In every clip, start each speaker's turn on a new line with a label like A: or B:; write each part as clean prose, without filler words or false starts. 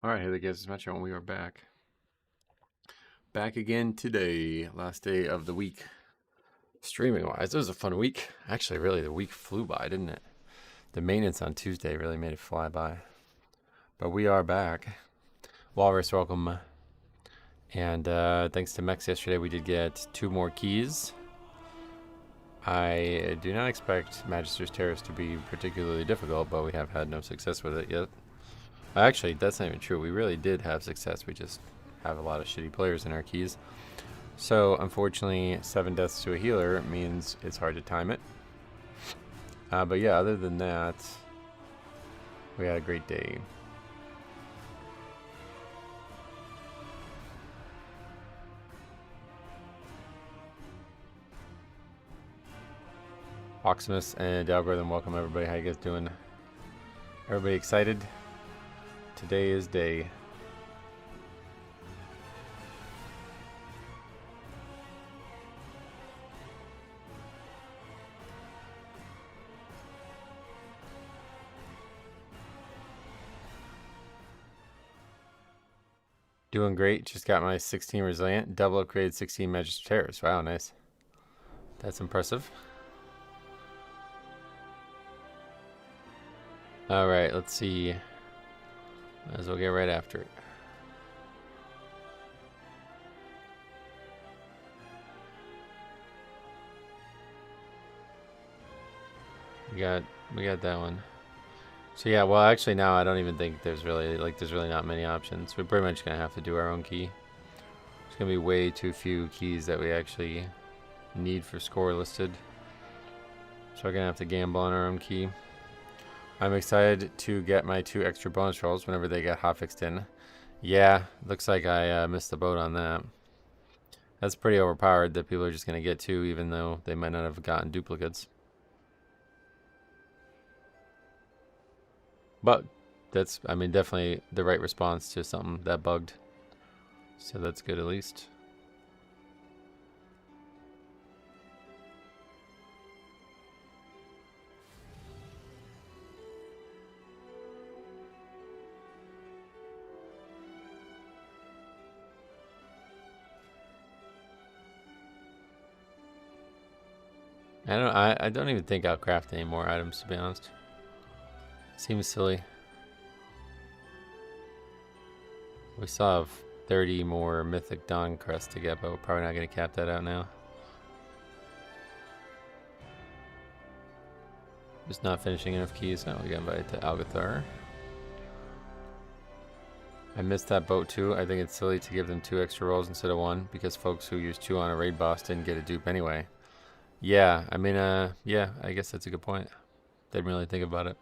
A: Alright, hey there guys, it's Metro and we are back. Back again today, last day of the week. Streaming wise, it was a fun week. Actually, really, the week flew by, didn't it? The maintenance on Tuesday really made it fly by. But we are back. Walrus, welcome. And thanks to Mex yesterday, we did get 2 more keys. I do not expect Magister's Terrace to be particularly difficult, but we have had no success with it yet. Actually, that's not even true. We really did have success. We just have a lot of shitty players in our keys. So, unfortunately, 7 deaths to a healer means it's hard to time it. But yeah, other than that, we had a great day. Oximus and Algorithm, welcome everybody. How you guys doing? Everybody excited? Today is day. Doing great. Just got my 16 Resilient, double upgrade 16 Magister Terrace. Wow, nice. That's impressive. Alright, let's see. Might as well get right after it. We got that one. So yeah, well actually now I don't even think there's really not many options. We're pretty much gonna have to do our own key. There's gonna be way too few keys that we actually need for score listed. So we're gonna have to gamble on our own key. I'm excited to get my 2 extra bonus rolls whenever they get hotfixed in. Yeah, looks like I missed the boat on that. That's pretty overpowered that people are just gonna get 2 even though they might not have gotten duplicates. But that's, I mean, definitely the right response to something that bugged. So that's good at least. I don't even think I'll craft any more items, to be honest. Seems silly. We still have 30 more Mythic Dawn crests to get, but we're probably not going to cap that out now. Just not finishing enough keys. Oh, we got invited to Algathar. I missed that boat too. I think it's silly to give them 2 extra rolls instead of 1 because folks who used 2 on a raid boss didn't get a dupe anyway. Yeah, I mean, yeah, I guess that's a good point. Didn't really think about it.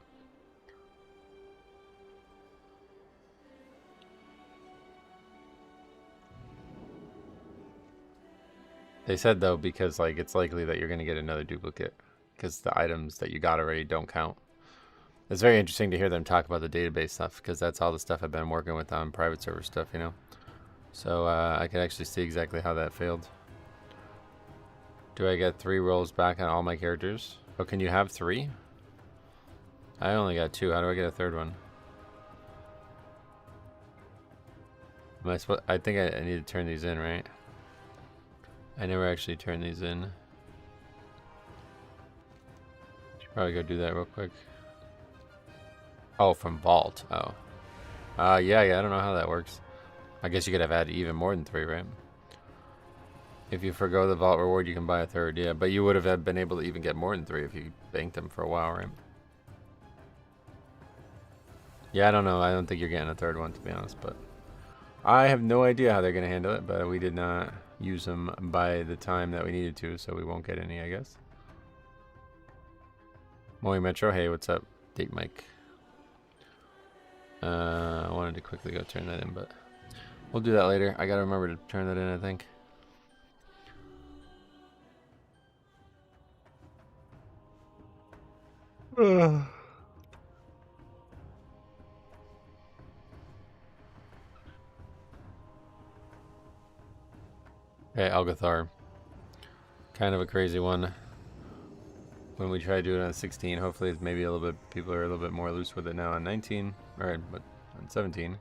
A: They said though, because like it's likely that you're going to get another duplicate because the items that you got already don't count. It's very interesting to hear them talk about the database stuff because that's all the stuff I've been working with on private server stuff, you know. So I can actually see exactly how that failed. Do I get 3 rolls back on all my characters? Oh, can you have 3? I only got 2. How do I get a 3rd one? Am I supposed? I think I need to turn these in, right? I never actually turned these in. Should probably go do that real quick. Oh, from Vault. Oh. Yeah, I don't know how that works. I guess you could have had even more than 3, right? If you forgo the Vault reward, you can buy a 3rd, yeah. But you would have been able to even get more than 3 if you banked them for a while, right? Yeah, I don't know. I don't think you're getting a 3rd one, to be honest. But I have no idea how they're going to handle it. But we did not use them by the time that we needed to, so we won't get any, I guess. Moe Metro, hey, what's up? Date Mike. I wanted to quickly go turn that in, but we'll do that later. I gotta remember to turn that in, I think. Hey, Algathar. Kind of a crazy one. When we try to do it on 16, hopefully it's maybe a little bit, people are a little bit more loose with it now on 19, or on 17.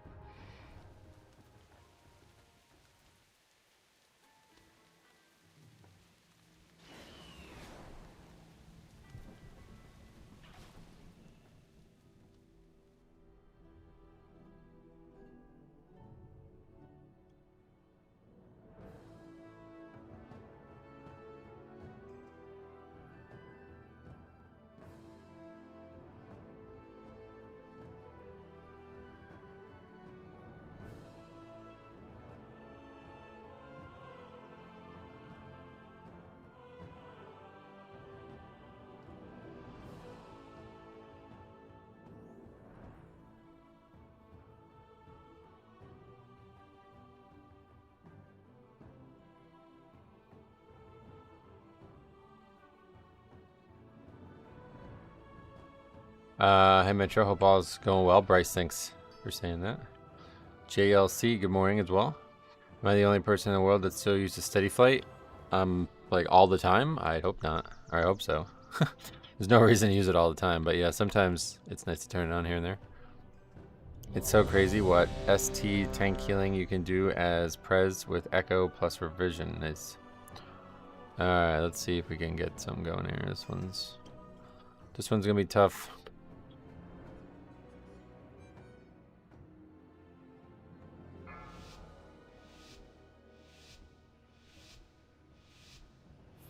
A: Hey Metro, hope all's going well. Bryce, thanks for saying that. JLC, good morning as well. Am I the only person in the world that still uses steady flight? Like all the time? I hope not. Or I hope so. There's no reason to use it all the time, but yeah, sometimes it's nice to turn it on here and there. It's so crazy what ST tank healing you can do as Prez with Echo plus Revision. Nice. Alright, let's see if we can get some going here. This one's gonna be tough.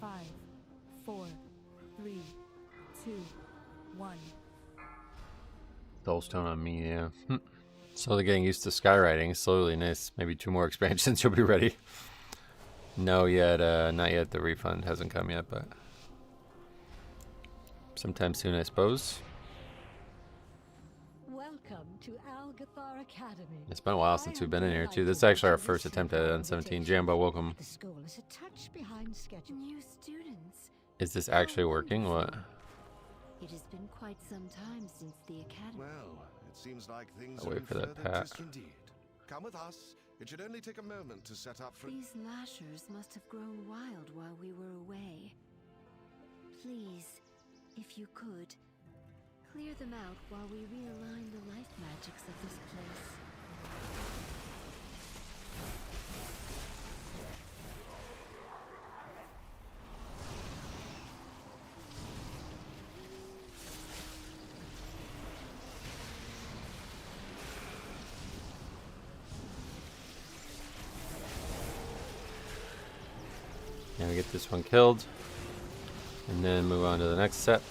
B: Five, 4, 3, 2, 1.
A: Dullstone on me, yeah. Slowly getting used to skywriting. Slowly, nice. Maybe 2 more expansions, you'll be ready. No, yet, not yet. The refund hasn't come yet, but sometime soon, I suppose.
B: Welcome to Algathar Academy.
A: It's been a while since we've been in here, too. This is actually our first attempt at N17. Jambo, welcome.
B: The school is a touch behind schedule. New students.
A: Is this actually working? What?
C: It has been quite some time since the academy.
D: Well, it seems like things
A: I'll
D: are
A: wait
D: in
A: for that
D: further
A: pack.
D: gist indeed. Come with us. It should only take a moment to set up for...
C: These lashers must have grown wild while we were away. Please, if you could, clear them out while we realign the life magics of this place.
A: Yeah, we get this one killed, and then move on to the next set.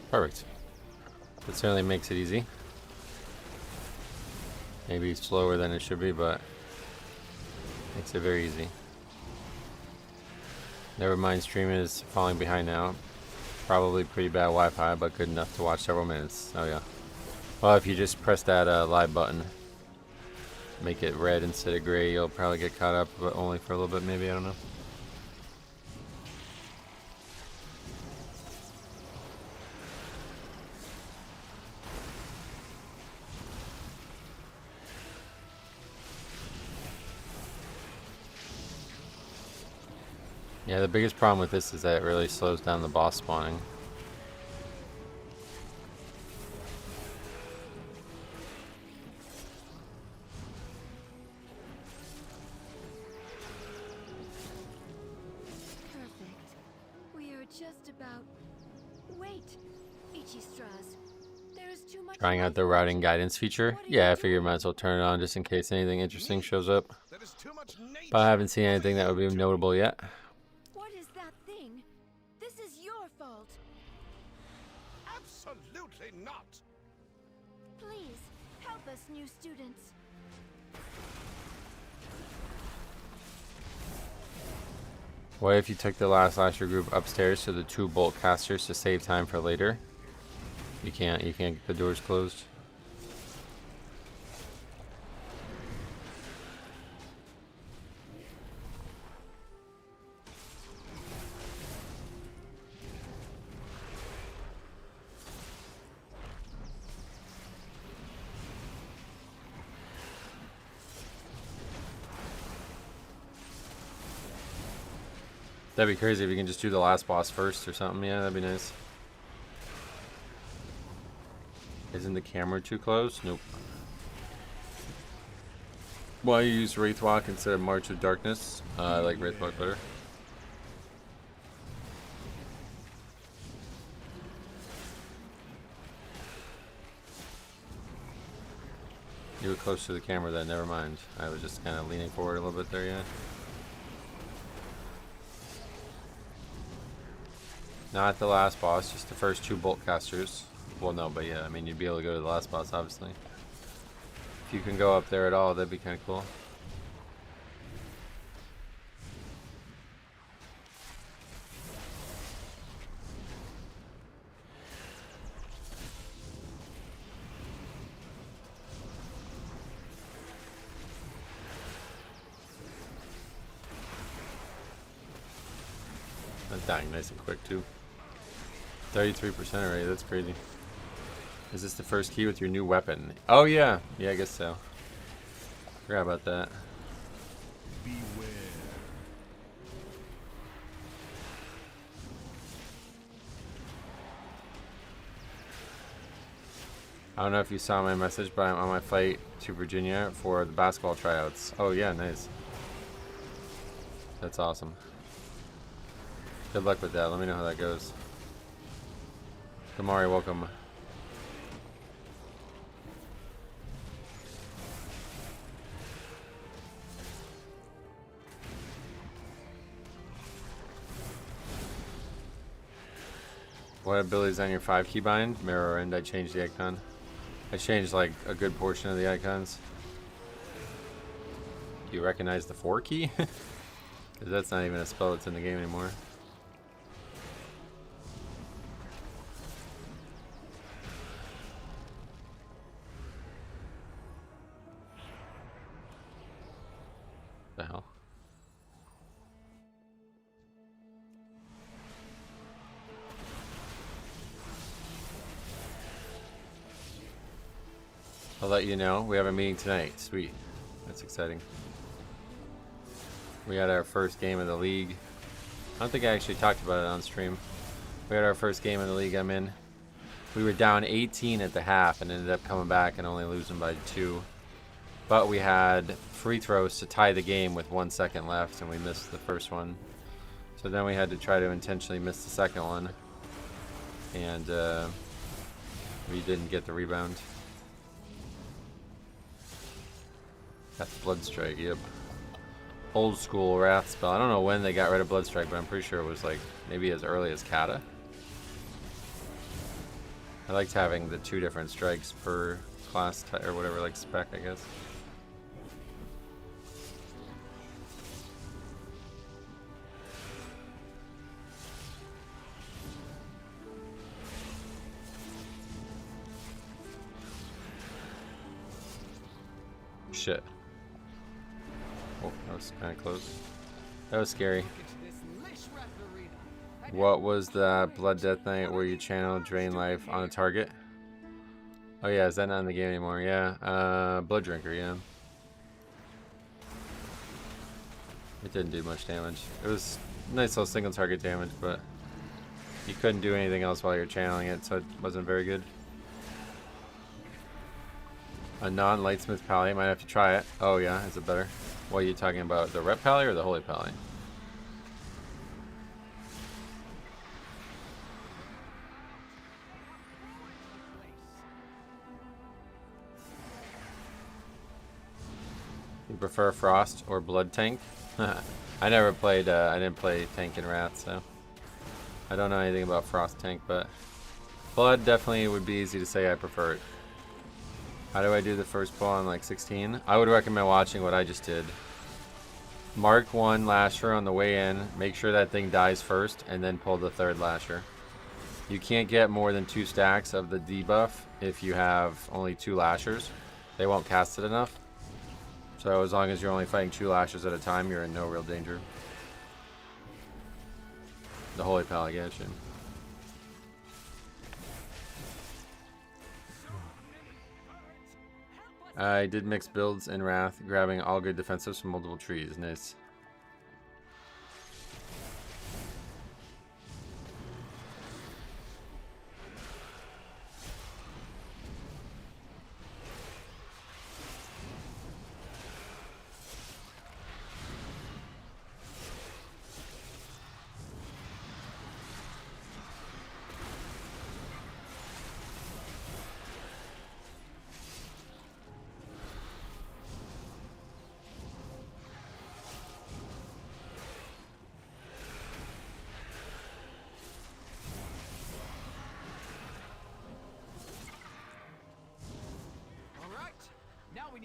A: Perfect. That certainly makes it easy. Maybe slower than it should be, but makes it very easy. Never mind, stream is falling behind now. Probably pretty bad Wi-Fi, but good enough to watch several minutes. Oh yeah. Well, if you just press that live button, make it red instead of gray, you'll probably get caught up, but only for a little bit maybe, I don't know. Yeah, the biggest problem with this is that it really slows down the boss spawning.
C: Perfect. We are just about... Wait! Ichistras. There is too much...
A: Trying out the routing guidance feature? Yeah, I figure might as well turn it on just in case anything interesting shows up.
D: There is too much nature.
A: But I haven't seen anything that would be notable yet.
C: What is that thing? This is your fault.
D: Absolutely not.
C: Please, help us, new students.
A: What if you took the last lasher group upstairs to the 2 bolt casters to save time for later? You can't get the doors closed. That'd be crazy if you can just do the last boss first or something. Yeah, that'd be nice. Isn't the camera too close? Nope. Why you use Wraithwalk instead of March of Darkness? I like Wraithwalk better. You were close to the camera then, never mind. I was just kind of leaning forward a little bit there, yeah. Not the last boss, just the first 2 bolt casters. Well, no, but yeah, I mean, you'd be able to go to the last boss, obviously. If you can go up there at all, that'd be kind of cool. That's dying nice and quick too. 33% already, that's crazy. Is this the first key with your new weapon? Oh yeah, yeah, I guess so. Forgot about that.
D: Beware.
A: I don't know if you saw my message, but I'm on my flight to Virginia for the basketball tryouts. Oh yeah, nice. That's awesome. Good luck with that. Let me know how that goes. Kamari, welcome. What abilities on your 5 keybind? Mirror, and I changed the icon. I changed like a good portion of the icons. Do you recognize the 4 key? Because that's not even a spell that's in the game anymore. The hell? I'll let you know. We have a meeting tonight. Sweet. That's exciting. We had our first game of the league. I don't think I actually talked about it on stream. We had our first game of the league I'm in. We were down 18 at the half and ended up coming back and only losing by 2. But we had free throws to tie the game with 1 second left, and we missed the first one. So then we had to try to intentionally miss the second one. And we didn't get the rebound. That's Bloodstrike, yep. Old school Wrath spell. I don't know when they got rid of Bloodstrike, but I'm pretty sure it was like maybe as early as Kata. I liked having the 2 different strikes per class or whatever, like spec, I guess. Shit. Oh, that was kind of close. That was scary. What was the Blood Death Knight where you channel drain life on a target? Oh yeah, is that not in the game anymore? Yeah. Blood Drinker, yeah. It didn't do much damage. It was nice little single target damage, but you couldn't do anything else while you're channeling it, so it wasn't very good. A non-Lightsmith Pally, might have to try it. Oh yeah, is it better? What are you talking about? The Rep Pally or the Holy Pally? You prefer Frost or Blood Tank? I never played, I didn't play Tank and Wrath, so I don't know anything about Frost Tank, but Blood definitely would be easy to say I prefer it. How do I do the first pull on like 16? I would recommend watching what I just did. Mark 1 Lasher on the way in, make sure that thing dies first, and then pull the 3rd Lasher. You can't get more than 2 stacks of the debuff if you have only 2 Lashers. They won't cast it enough. So as long as you're only fighting 2 Lashers at a time, you're in no real danger. The Holy Pally, yeah, shit. I did mix builds in Wrath, grabbing all good defensives from multiple trees. Nice.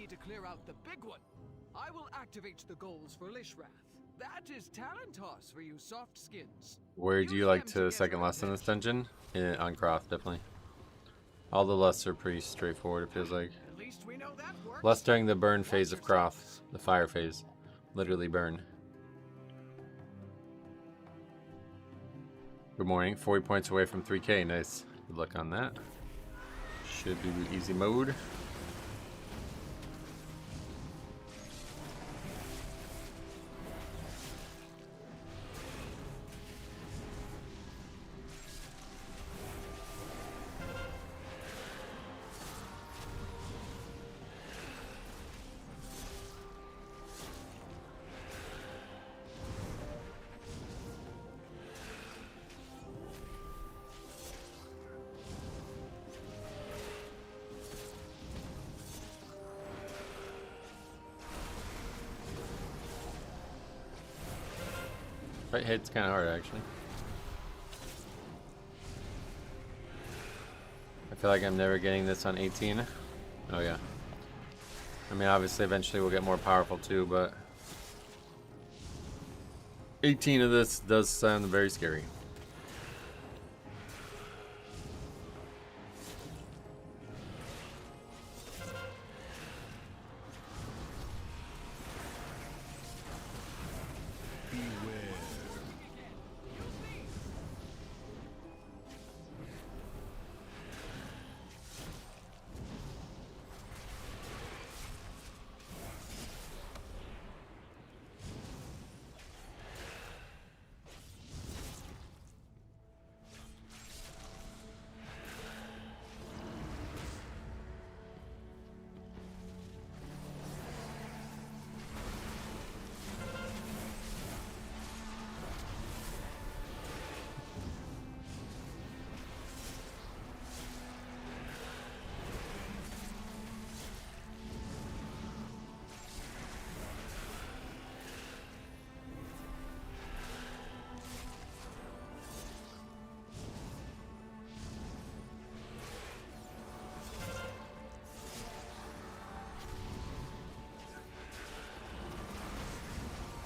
E: To clear out the big one, I will activate the goals for Lishrath. That is Talentos for you soft skins.
A: Where do you like to second lust in this dungeon? On Croft, definitely. All the lusts are pretty straightforward, it feels like.
E: At least we know that works.
A: Lust during the burn phase of Croft, the fire phase. Literally burn. Good morning. 40 points away from 3K. Nice. Good luck on that. Should be easy mode. Right hit's kind of hard, actually. I feel like I'm never getting this on 18. Oh, yeah. I mean, obviously, eventually we'll get more powerful, too, but 18 of this does sound very scary.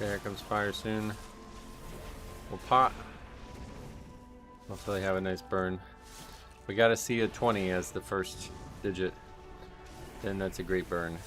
A: Okay, here comes fire soon. We'll pot. Hopefully have a nice burn. We gotta see a 20 as the first digit. Then that's a great burn.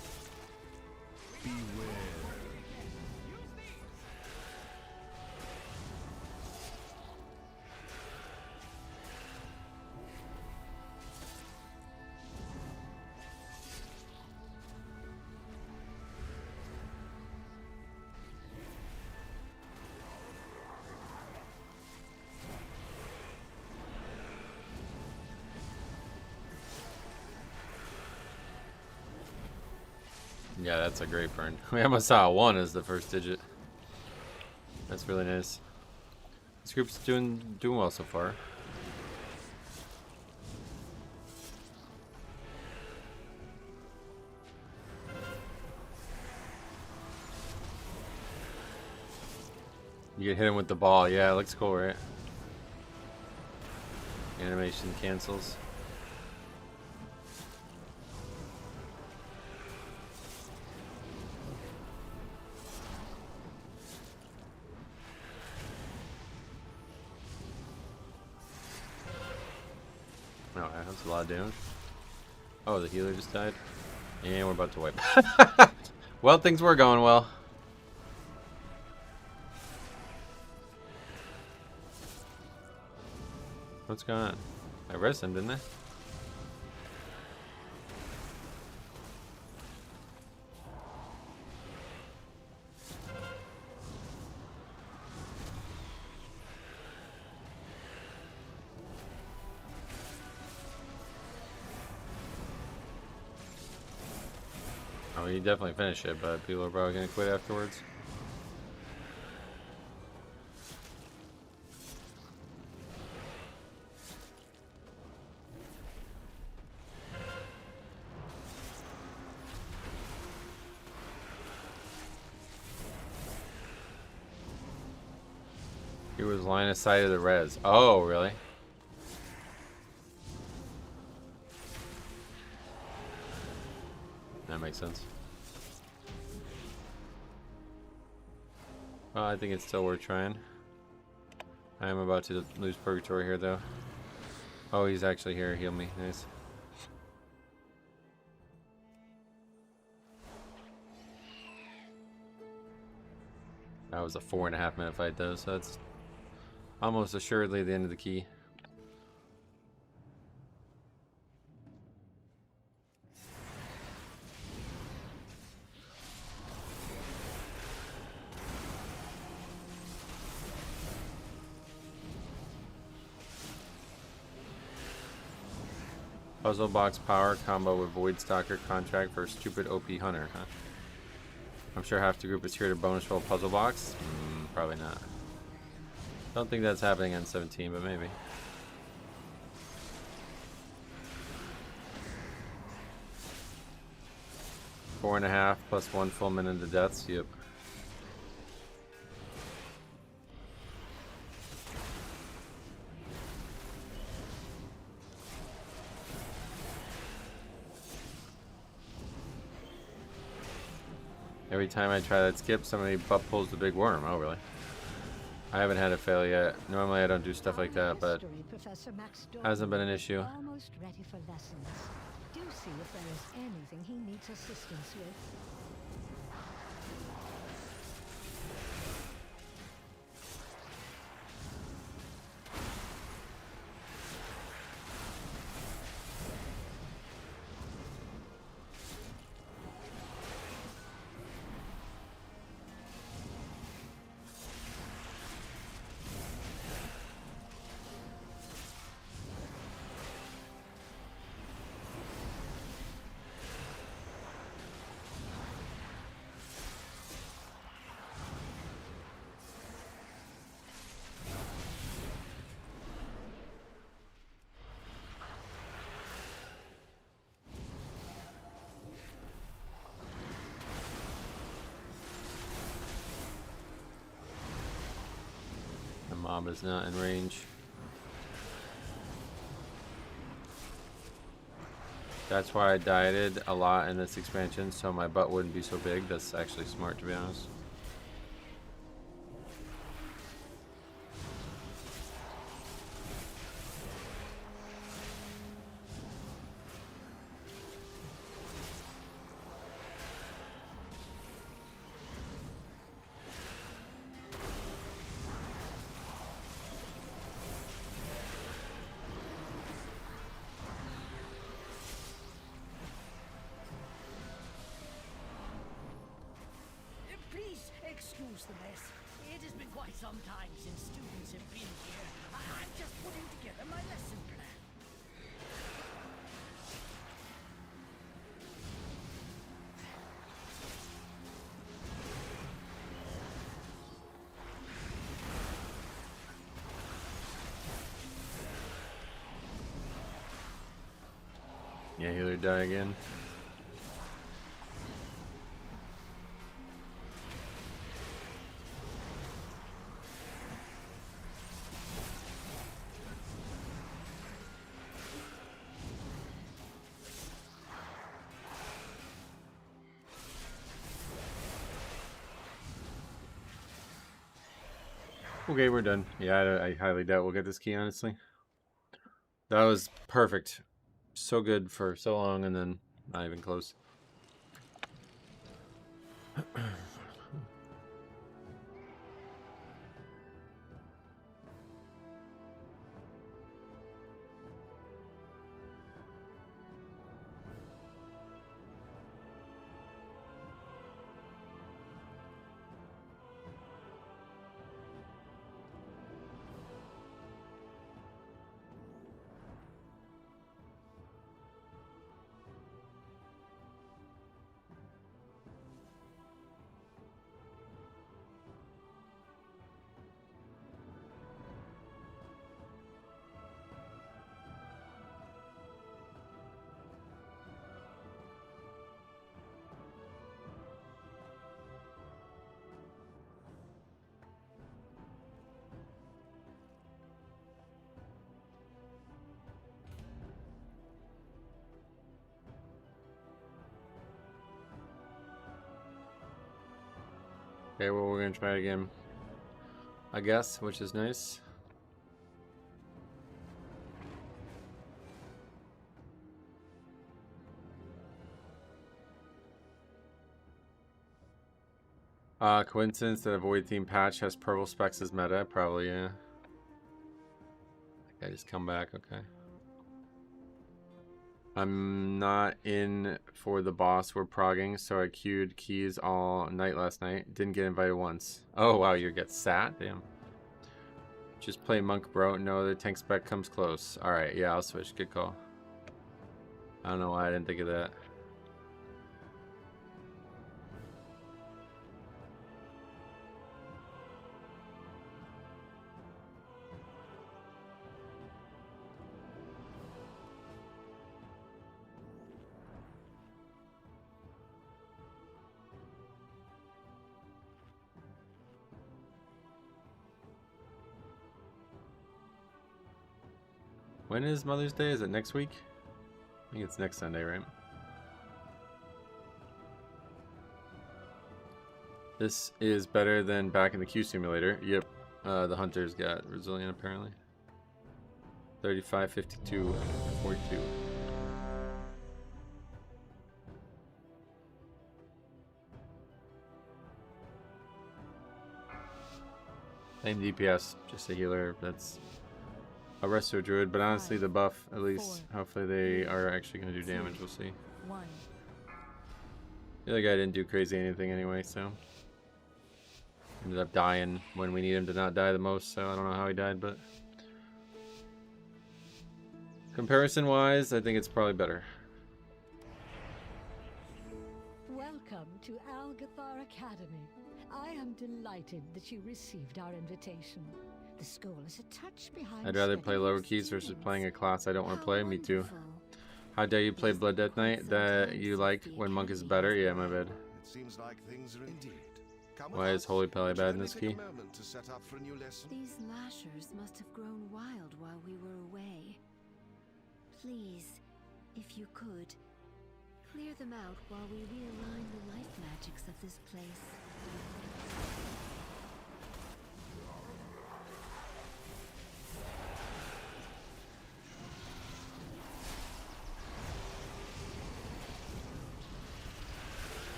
A: Yeah, that's a great burn. We almost saw a 1 as the first digit. That's really nice. This group's doing well so far. You can hit him with the ball. Yeah, it looks cool, right? Animation cancels. Oh, that's a lot of damage. Oh, the healer just died. And we're about to wipe. Well, things were going well. What's going on? I res him, didn't I? Oh, he definitely finished it, but people are probably gonna quit afterwards. He was line of sight of the res. Oh, really? That makes sense. Well, I think it's still worth trying. I am about to lose purgatory here, though. Oh, he's actually here. Heal me. Nice. That was a 4.5 minute fight, though, so that's Almost assuredly the end of the key. Puzzle box power combo with Void Stalker contract for stupid OP hunter, huh? I'm sure half the group is here to bonus roll puzzle box. Probably not. Don't think that's happening on 17, but maybe. Four and a half plus 1 full minute of deaths. Yep. Every time I try that skip, somebody butt pulls the big worm. Oh, really? I haven't had it fail yet. Normally I don't do stuff like that, but hasn't been an issue.
B: Almost ready for lessons. Do see if there is anything he needs assistance with.
A: Mob is not in range. That's why I dieted a lot in this expansion, so my butt wouldn't be so big. That's actually smart, to be honest.
F: Excuse the mess. It has been quite some time since students have been here. I'm just putting together my lesson plan.
A: Yeah, healer die again. Okay, we're done. Yeah, I highly doubt we'll get this key, honestly. That was perfect. So good for so long, and then not even close. Okay, well, we're gonna try it again, I guess, which is nice. Coincidence that a Void theme patch has purple specs as meta? Probably, yeah. I just come back, okay. I'm not in for the boss. We're progging, so I queued keys all night last night. Didn't get invited once. Oh wow, you get sat? Damn. Just play monk, bro. No other tank spec comes close. Alright, yeah, I'll switch. Good call. I don't know why I didn't think of that. When is Mother's Day? Is it next week? I think it's next Sunday, right? This is better than back in the Q simulator. Yep. The hunters got resilient apparently. 35, 52, 42. Same DPS, just a healer. That's a resto druid, but honestly, the buff, at least, hopefully they are actually going to do damage. We'll see. The other guy didn't do crazy anything anyway, so ended up dying when we need him to not die the most. So I don't know how he died, but comparison-wise, I think it's probably better.
B: Welcome to Algathar Academy. I am delighted that you received our invitation. The school is a touch behind.
A: I'd rather play lower keys versus playing a class I don't want to play. Me too. How dare you play Blood Death Knight that you like when Monk is better? Yeah, my bad.
D: It seems like things are indeed.
A: Why is Holy Pally bad in this key?
C: These lashers must have grown wild while we were away. Please, if you could, clear them out while we realign the life magics of this place.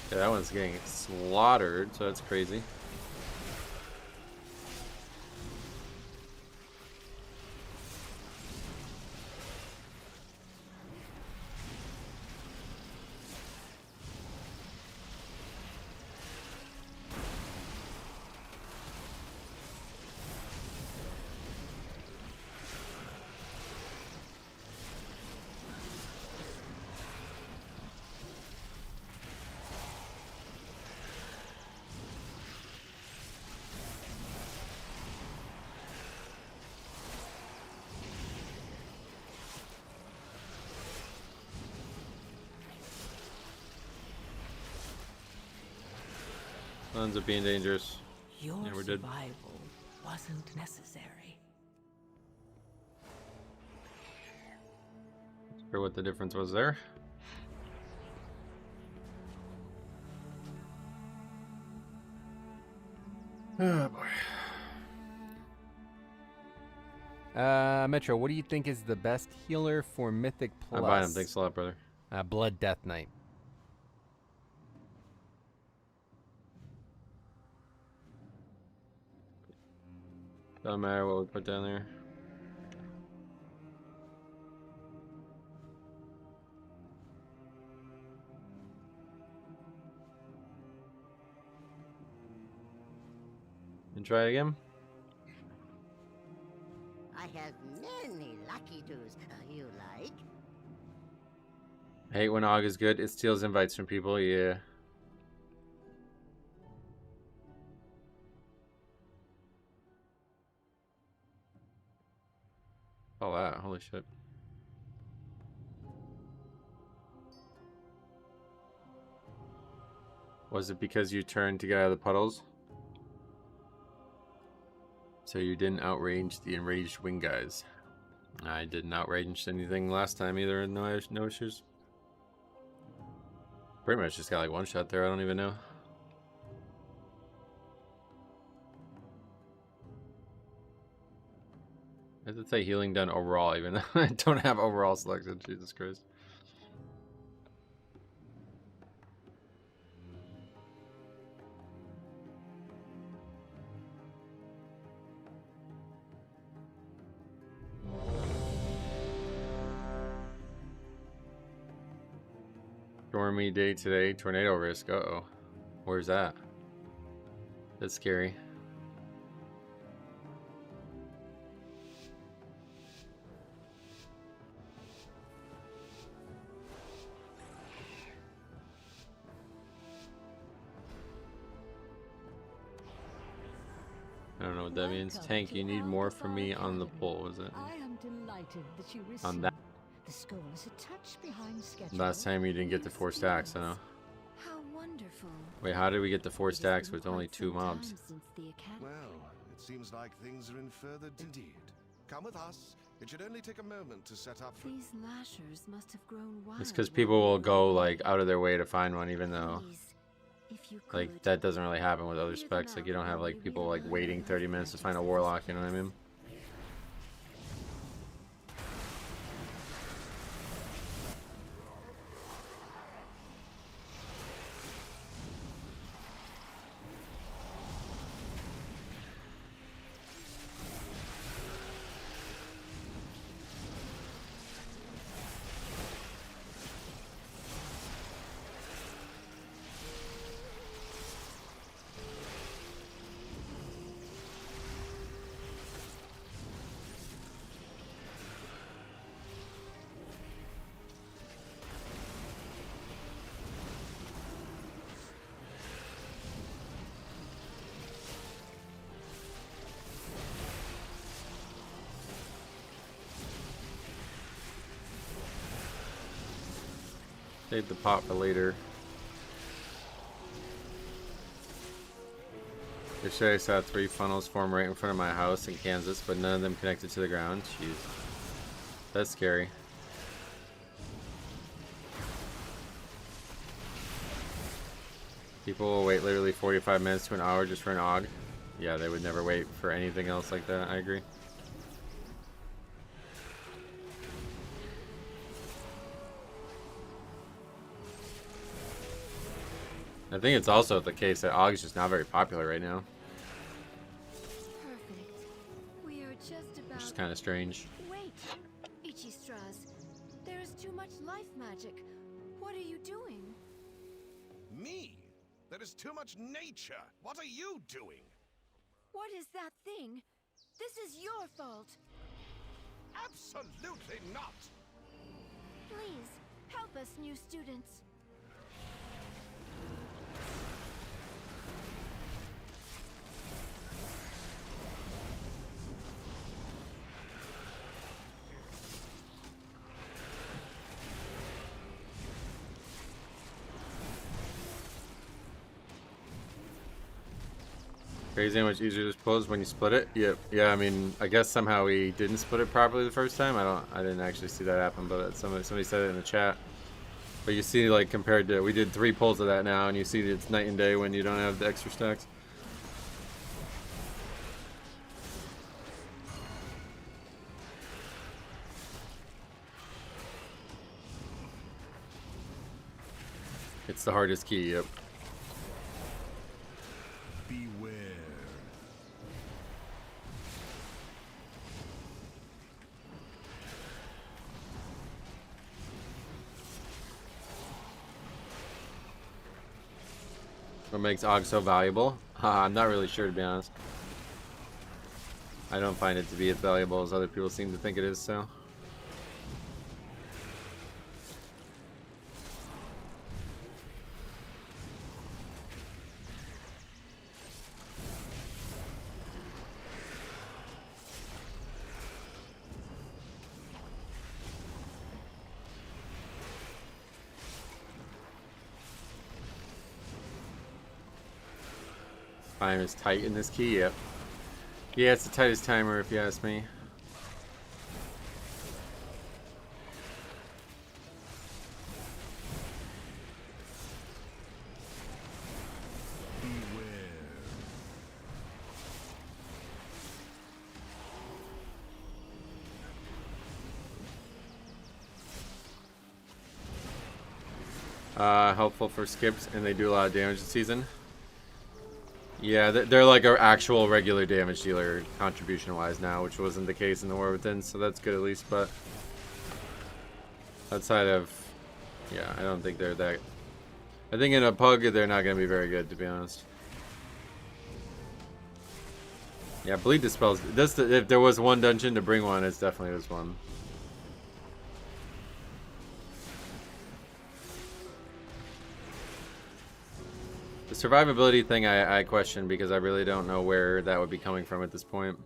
A: Yeah, that one's getting slaughtered, so that's crazy. Ends up being dangerous.
F: Your
A: Yeah, we're dead.
F: survival wasn't necessary.
A: Not sure what the difference was there. Oh boy.
G: Metro, what do you think is the best healer for Mythic Plus?
A: I'm buying him. Thanks a lot, brother.
G: Blood Death Knight.
A: Doesn't matter what we put down there. And try it again.
H: I have many lucky do's. You like?
A: I hate when AUG is good. It steals invites from people. Yeah. Oh that, holy shit. Was it because you turned to get out of the puddles? So you didn't outrange the enraged wing guys. I didn't outrange anything last time either, no issues. Pretty much just got like one shot there, I don't even know. I have to say healing done overall, even though I don't have overall selected. Jesus Christ. Stormy day today. Tornado risk. Uh-oh. Where's that? That's scary. I don't know what that means. Tank, you need more from me on the pole, was it?
B: I am delighted that you received.
A: On that.
B: The school is a touch behind schedule.
A: Last time you didn't get the 4 stacks, I know.
C: How wonderful.
A: Wait, how did we get the 4 stacks with only 2 mobs?
D: Well, it seems like things are in further indeed. Come with us. It should only take a moment to set up for...
C: These lashers must have grown wild.
A: It's because people will go like out of their way to find one, even though
C: If you
A: like
C: could,
A: that doesn't really happen with other specs. Like you don't have like people like waiting 30 minutes to find a warlock, you know what I mean? Save the pot for later. Yesterday I saw 3 funnels form right in front of my house in Kansas, but none of them connected to the ground. Jeez. That's scary. People will wait literally 45 minutes to an hour just for an AUG. Yeah, they would never wait for anything else like that. I agree. I think it's also the case that AUG is just not very popular right now.
C: Perfect. We are just about.
A: Which is kind of strange.
C: Wait, Ichistras. There is too much life magic. What are you doing?
D: Me? There is too much nature. What are you doing?
C: What is that thing? This is your fault.
D: Absolutely not.
C: Please, help us, new students.
A: Crazy how much easier this pulls when you split it. Yep. Yeah, I mean, I guess somehow we didn't split it properly the first time. I didn't actually see that happen, but somebody said it in the chat. But you see, like, compared to, we did 3 pulls of that now, and you see it's night and day when you don't have the extra stacks. It's the hardest key, yep.
D: Beware.
A: What makes AUG so valuable? I'm not really sure, to be honest. I don't find it to be as valuable as other people seem to think it is, so. Time is tight in this key, yep. Yeah, it's the tightest timer if you ask me. Helpful for skips, and they do a lot of damage this season. Yeah, they're like our actual regular damage dealer contribution-wise now, which wasn't the case in the War Within, so that's good at least, but outside of, yeah, I don't think they're that I think in a pug they're not going to be very good, to be honest. Yeah, bleed dispels. This, if there was one dungeon to bring one, it's definitely this one. The survivability thing I question because I really don't know where that would be coming from at this point.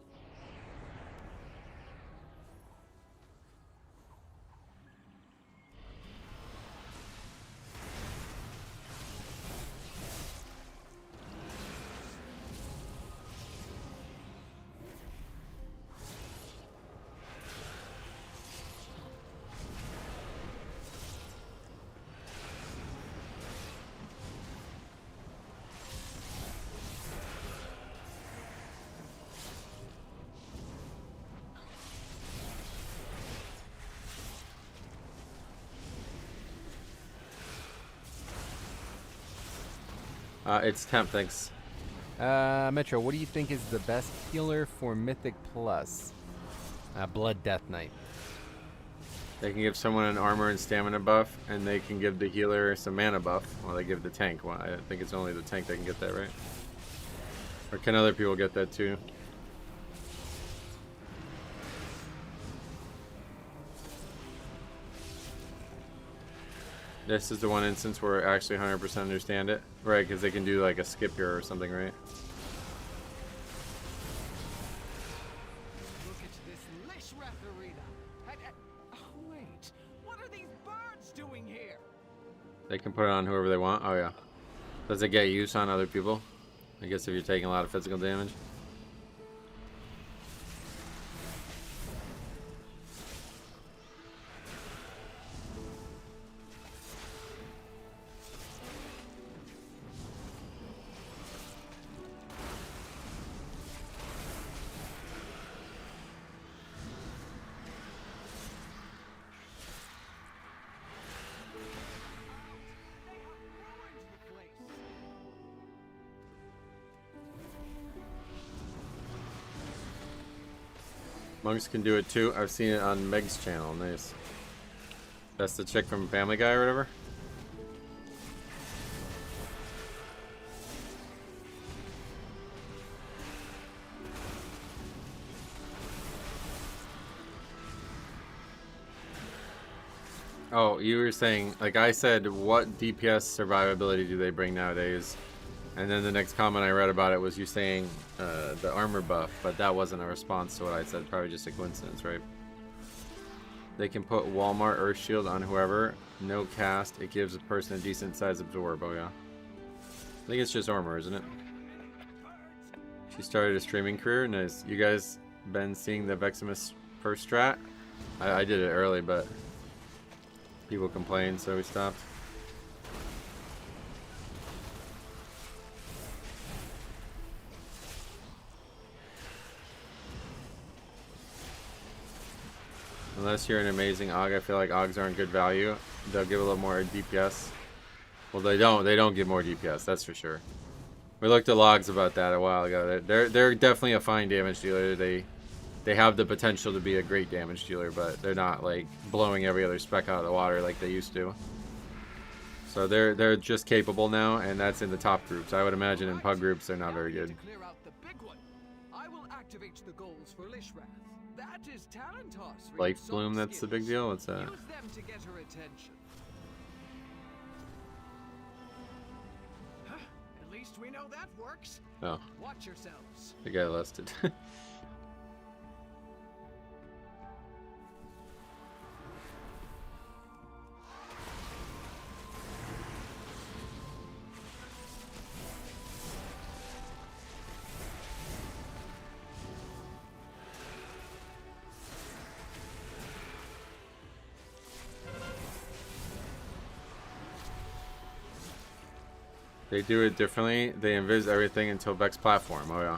A: It's temp, thanks.
G: Metro, what do you think is the best healer for Mythic Plus? Blood Death Knight.
A: They can give someone an armor and stamina buff, and they can give the healer some mana buff. Well, they give the tank one. I think it's only the tank that can get that, right? Or can other people get that too? This is the one instance where I actually 100% understand it. Right, because they can do like a skip here or something, right?
E: Look at this Lishrath arena. Oh wait, what are these birds doing here?
A: They can put it on whoever they want. Oh yeah. Does it get use on other people? I guess if you're taking a lot of physical damage. Monks can do it too. I've seen it on Meg's channel. Nice. That's the chick from Family Guy or whatever. Oh, you were saying, like I said, what DPS survivability do they bring nowadays? And then the next comment I read about it was you saying the armor buff, but that wasn't a response to what I said. Probably just a coincidence, right? They can put Walmart Earth Shield on whoever. No cast. It gives a person a decent size absorb. Oh yeah. I think it's just armor, isn't it? She started a streaming career. Nice. You guys been seeing the Veximus first strat? I did it early, but people complained, so we stopped. Unless you're an amazing AUG, I feel like AUGs aren't good value. They'll give a little more DPS. Well, they don't give more DPS, that's for sure. We looked at logs about that a while ago. They're definitely a fine damage dealer. They have the potential to be a great damage dealer, but they're not like blowing every other spec out of the water like they used to. So they're just capable now, and that's in the top groups. I would imagine in pug groups they're not very good.
E: To clear out the big one, I will activate the goals for Lishrath. That is Talentos.
A: Life Bloom, that's the big deal? What's that?
E: Use them to get her attention. Huh? At least we know that works.
A: Oh.
E: Watch yourselves.
A: The guy lusted. They do it differently. They invis everything until Vex platform. Oh yeah.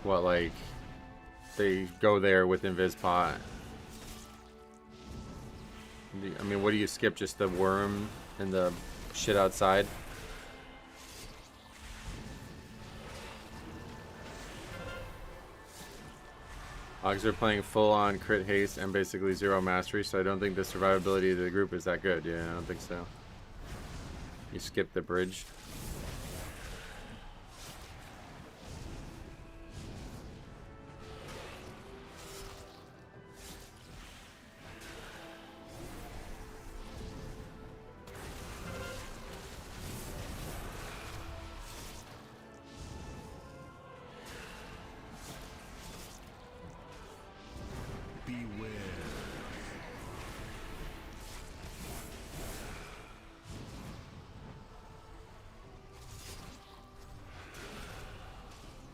A: What, like they go there with invis pot? I mean, what do you skip? Just the worm and the shit outside? Augs are playing full on crit haste and basically zero mastery, so I don't think the survivability of the group is that good. Yeah, I don't think so. You skip the bridge.
D: Beware.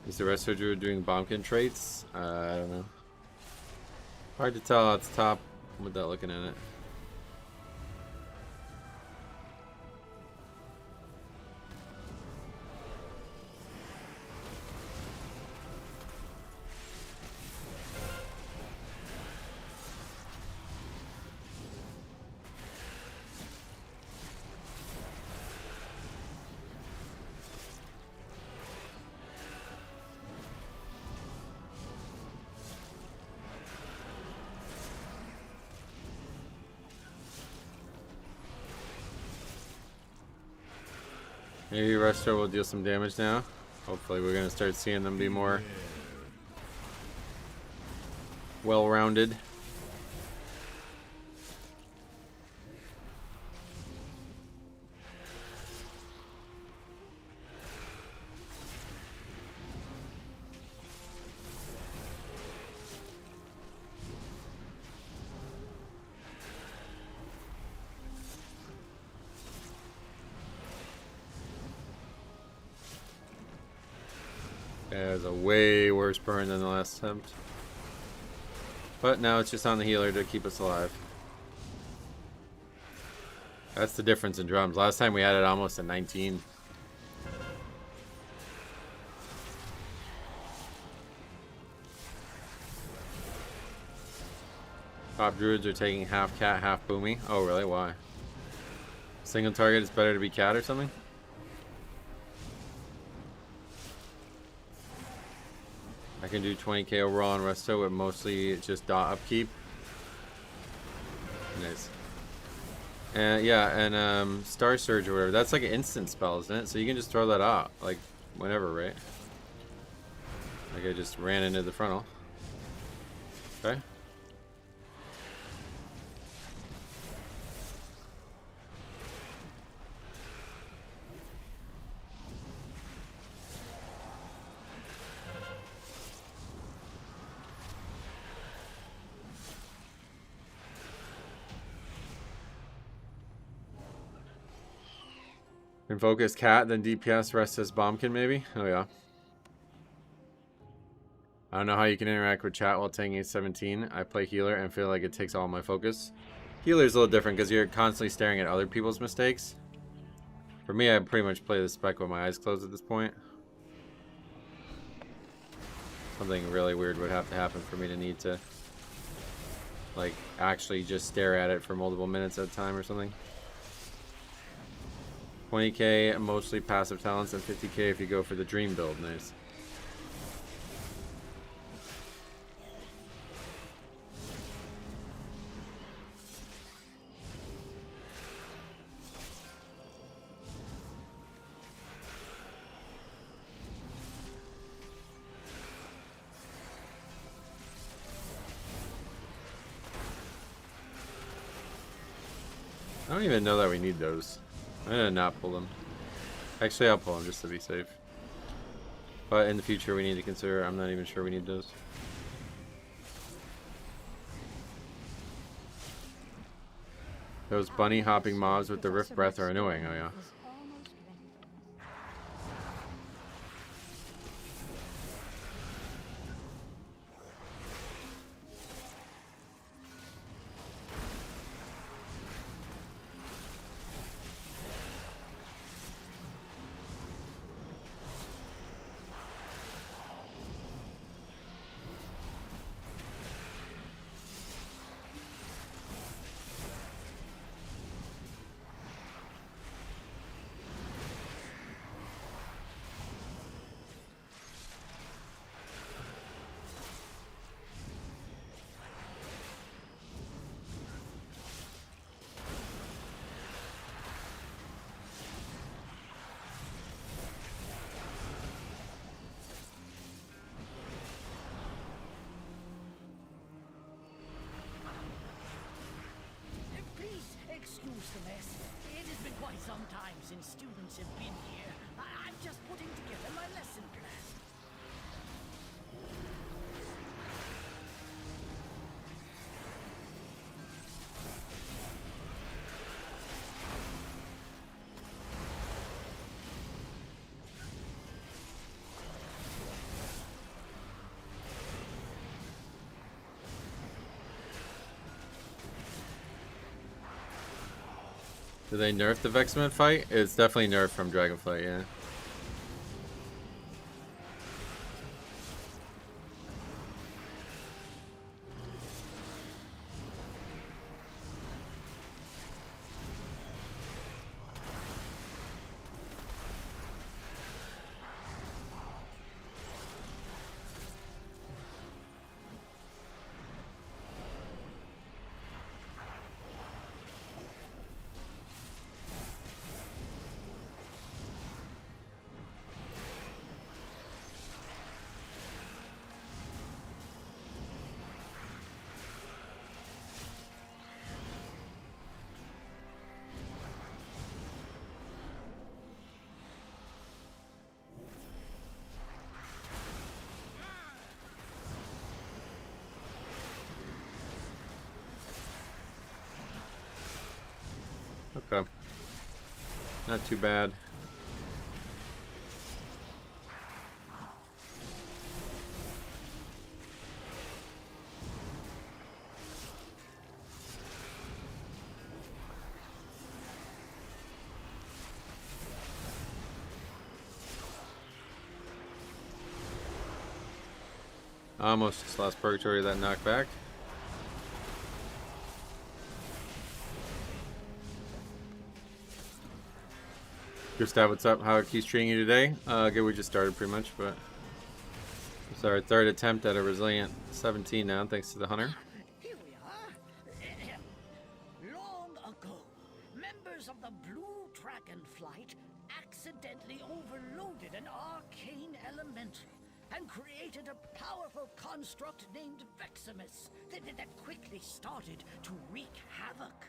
A: Is the Resto Druid doing Bombkin traits? I don't know. Hard to tell. It's top without looking at it. Maybe Resto will deal some damage now. Hopefully we're going to start seeing them be more well-rounded. That was a way worse burn than the last attempt. But now it's just on the healer to keep us alive. That's the difference in drums. Last time we had it almost at 19. Top druids are taking half cat, half boomy. Oh really? Why? Single target is better to be cat or something? I can do 20k overall on Resto with mostly just dot upkeep. Nice. And yeah, and Star Surge or whatever. That's like an instant spell, isn't it? So you can just throw that out like whenever, right? Like I just ran into the frontal. Okay. And focus cat, then DPS, rest as bombkin maybe? Oh yeah. I don't know how you can interact with chat while taking a 17. I play healer and feel like it takes all my focus. Healer's a little different because you're constantly staring at other people's mistakes. For me, I pretty much play the spec with my eyes closed at this point. Something really weird would have to happen for me to need to like actually just stare at it for multiple minutes at a time or something. 20k mostly passive talents and 50k if you go for the dream build. Nice. I don't even know that we need those. I'm gonna not pull them. Actually, I'll pull them just to be safe. But in the future, we need to consider. I'm not even sure we need those. Those bunny hopping mobs with the Rift Breath are annoying. Oh yeah.
F: excuse the mess. It has been quite some time since students have been here. I'm just putting together my lesson plan.
A: Did they nerf the Vexman fight? It's definitely nerfed from Dragonflight, yeah. Okay. Not too bad. Almost just lost Purgatory, that knockback. Gustav, what's up? How are keys treating you today? Good, we just started pretty much, but it's our third attempt at a resilient 17 now, thanks to the hunter.
F: Here we are. Long ago, members of the Blue Dragonflight accidentally overloaded an arcane elemental and created a powerful construct named Veximus that quickly started to wreak havoc.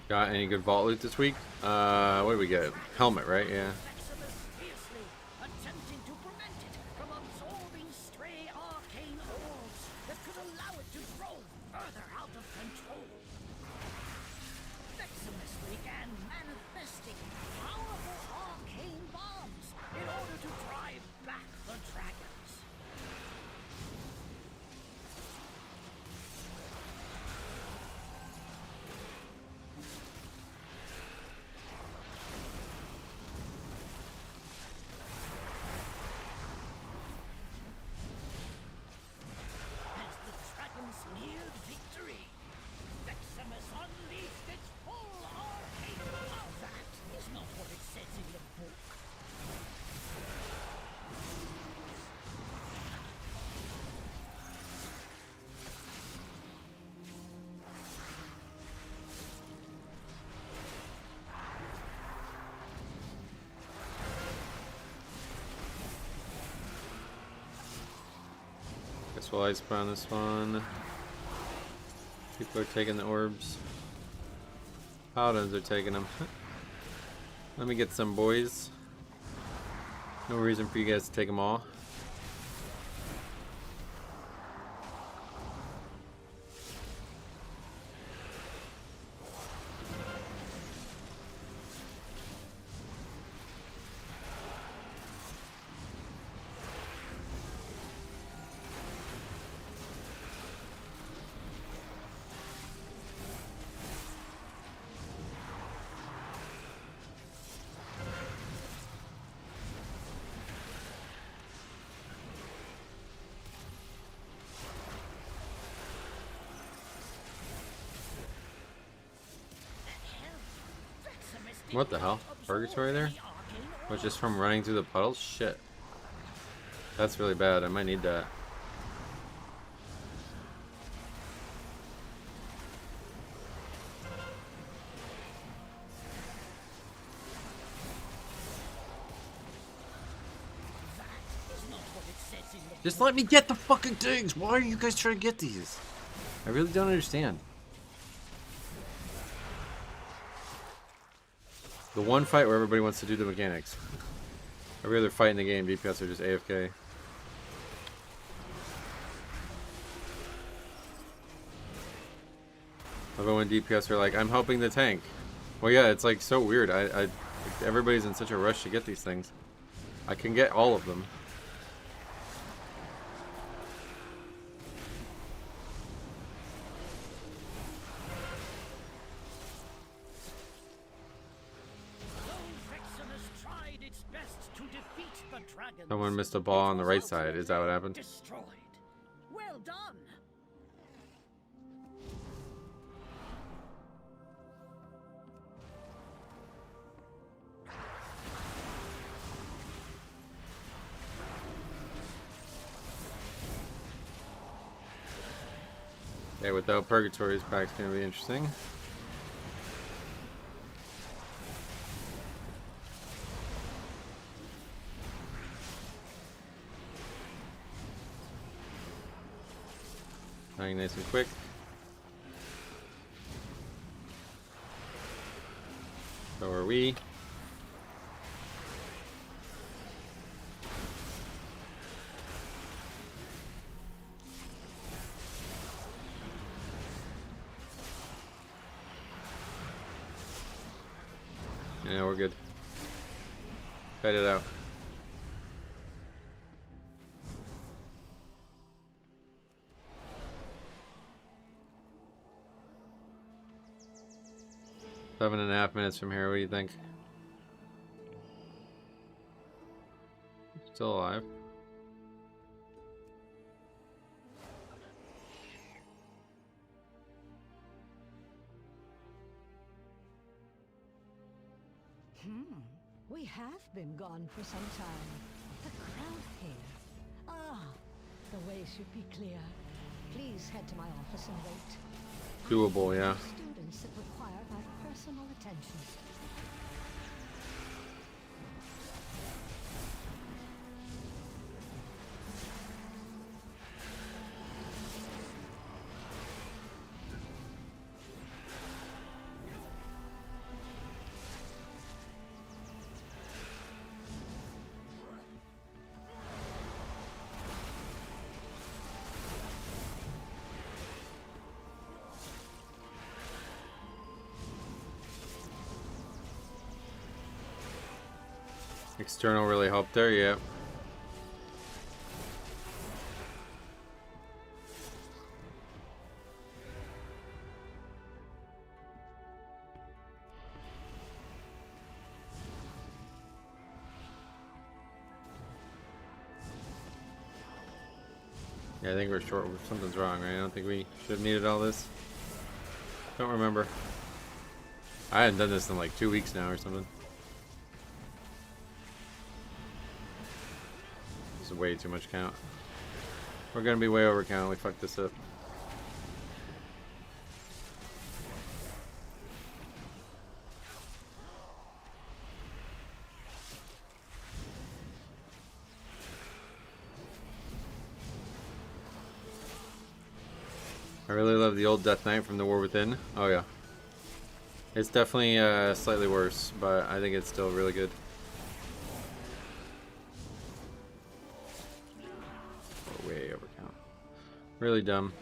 A: Got any good vault loot this week? What did we get? Helmet, right? Yeah.
F: Veximus fiercely attempting to prevent it from absorbing stray arcane orbs that could allow it to grow further out of control. Veximus began manifesting powerful arcane bombs in order to drive back the dragons. As the dragons neared victory, Veximus unleashed its full arcane power. That is not what it says in the book.
A: Guess we'll ice on this one. People are taking the orbs. Paladins are taking them. Let me get some, boys. No reason for you guys to take them all. What the hell? Purgatory there? Was just from running through the puddles? Shit. That's really bad. I might need that. Just let me get the fucking things! Why are you guys trying to get these? I really don't understand. The one fight where everybody wants to do the mechanics. Every other fight in the game, DPS are just AFK. Everyone DPS are like, I'm helping the tank. Well, yeah, it's like so weird. Everybody's in such a rush to get these things. I can get all of them. Someone missed a ball on the right side. Is that what happened?
F: Destroyed. Well done.
A: Okay, without Purgatory, this pack's gonna be interesting. Dying nice and quick. So are we. Yeah, we're good. Cut it out. Seven and a half minutes from here, what do you think? Still alive.
B: We have been gone for some time. The crowd here. Ah, the way should be clear. Please head to my office and wait.
A: Doable, yeah.
B: Students that require my personal attention.
A: External really helped there, yeah. Yeah, I think we're short. Something's wrong, right? I don't think we should have needed all this. Don't remember. I hadn't done this in like 2 weeks now or something. This is way too much count. We're gonna be way over count. We fucked this up. I really love the old Death Knight from the War Within. Oh yeah. It's definitely slightly worse, but I think it's still really good. Oh, way over count. Really dumb.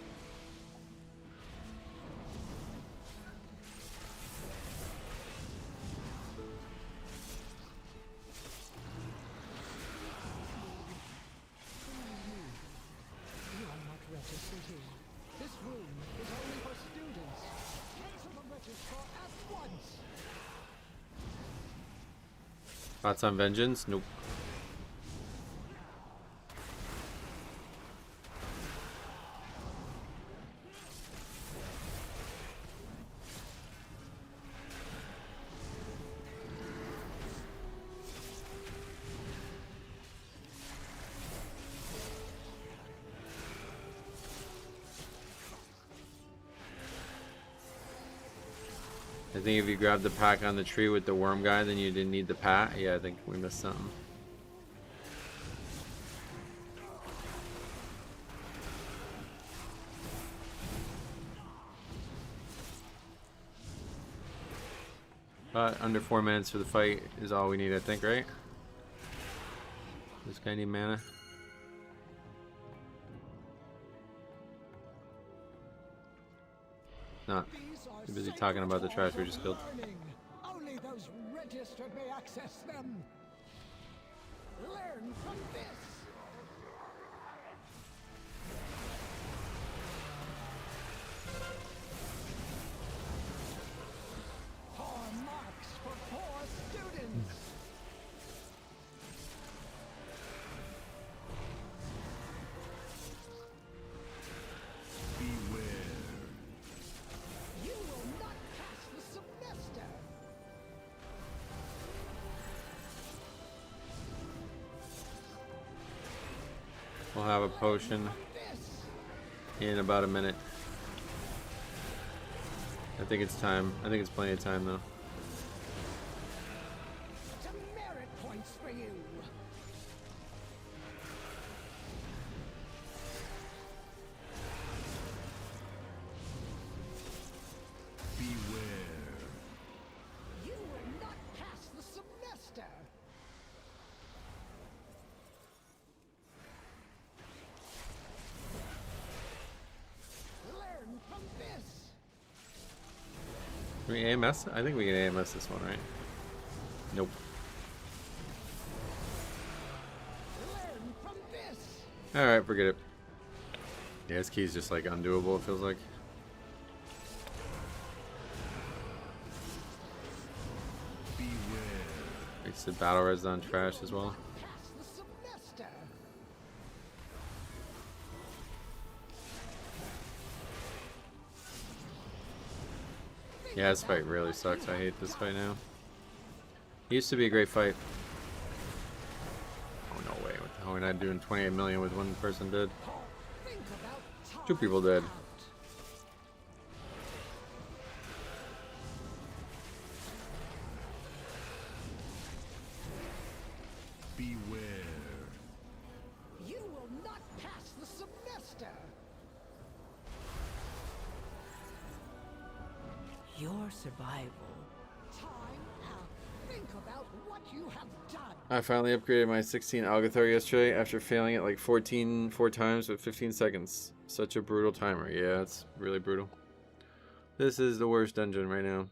B: You are not registered here. This room is only for students. Cancel the registrar at once.
A: Thoughts on Vengeance? Nope. I think if you grabbed the pack on the tree with the worm guy, then you didn't need the pat. Yeah, I think we missed something. But under 4 minutes for the fight is all we need, I think, right? This guy need mana. Not. Too busy talking about the trash we just killed.
F: Only those registered may access them. Learn from this. Poor marks for poor students. You will not pass the semester.
A: We'll have a potion in about a minute. I think it's time. I think it's plenty of time though.
F: Demerit points for you. You will not pass the semester. Learn from this.
A: Can we AMS? I think we can AMS this one, right? Nope.
F: Learn from this.
A: Alright, forget it. Yeah, this key's just like undoable, it feels like. Makes the battle res on trash as well.
F: Pass the semester.
A: Yeah, this fight really sucks. I hate this fight now. It used to be a great fight. Oh, no way. What the hell? We're not doing 28 million with one person dead.
F: Think about
A: 2 people dead.
F: You will not pass the semester.
I: Your survival.
F: Time out. Think about what you have done.
A: I finally upgraded my 16 Algathar yesterday after failing it like 4 times with 15 seconds. Such a brutal timer. Yeah, it's really brutal. This is the worst dungeon right now.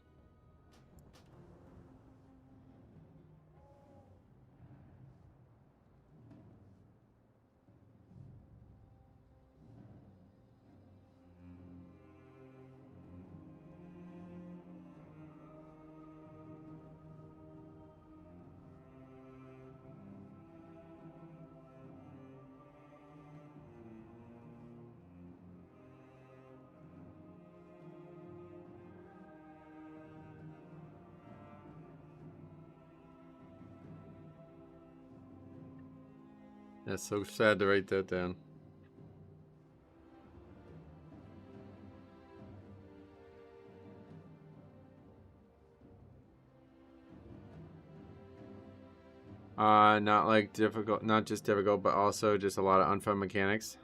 A: That's so sad to write that down. Not like difficult, not just difficult, but also just a lot of unfun mechanics.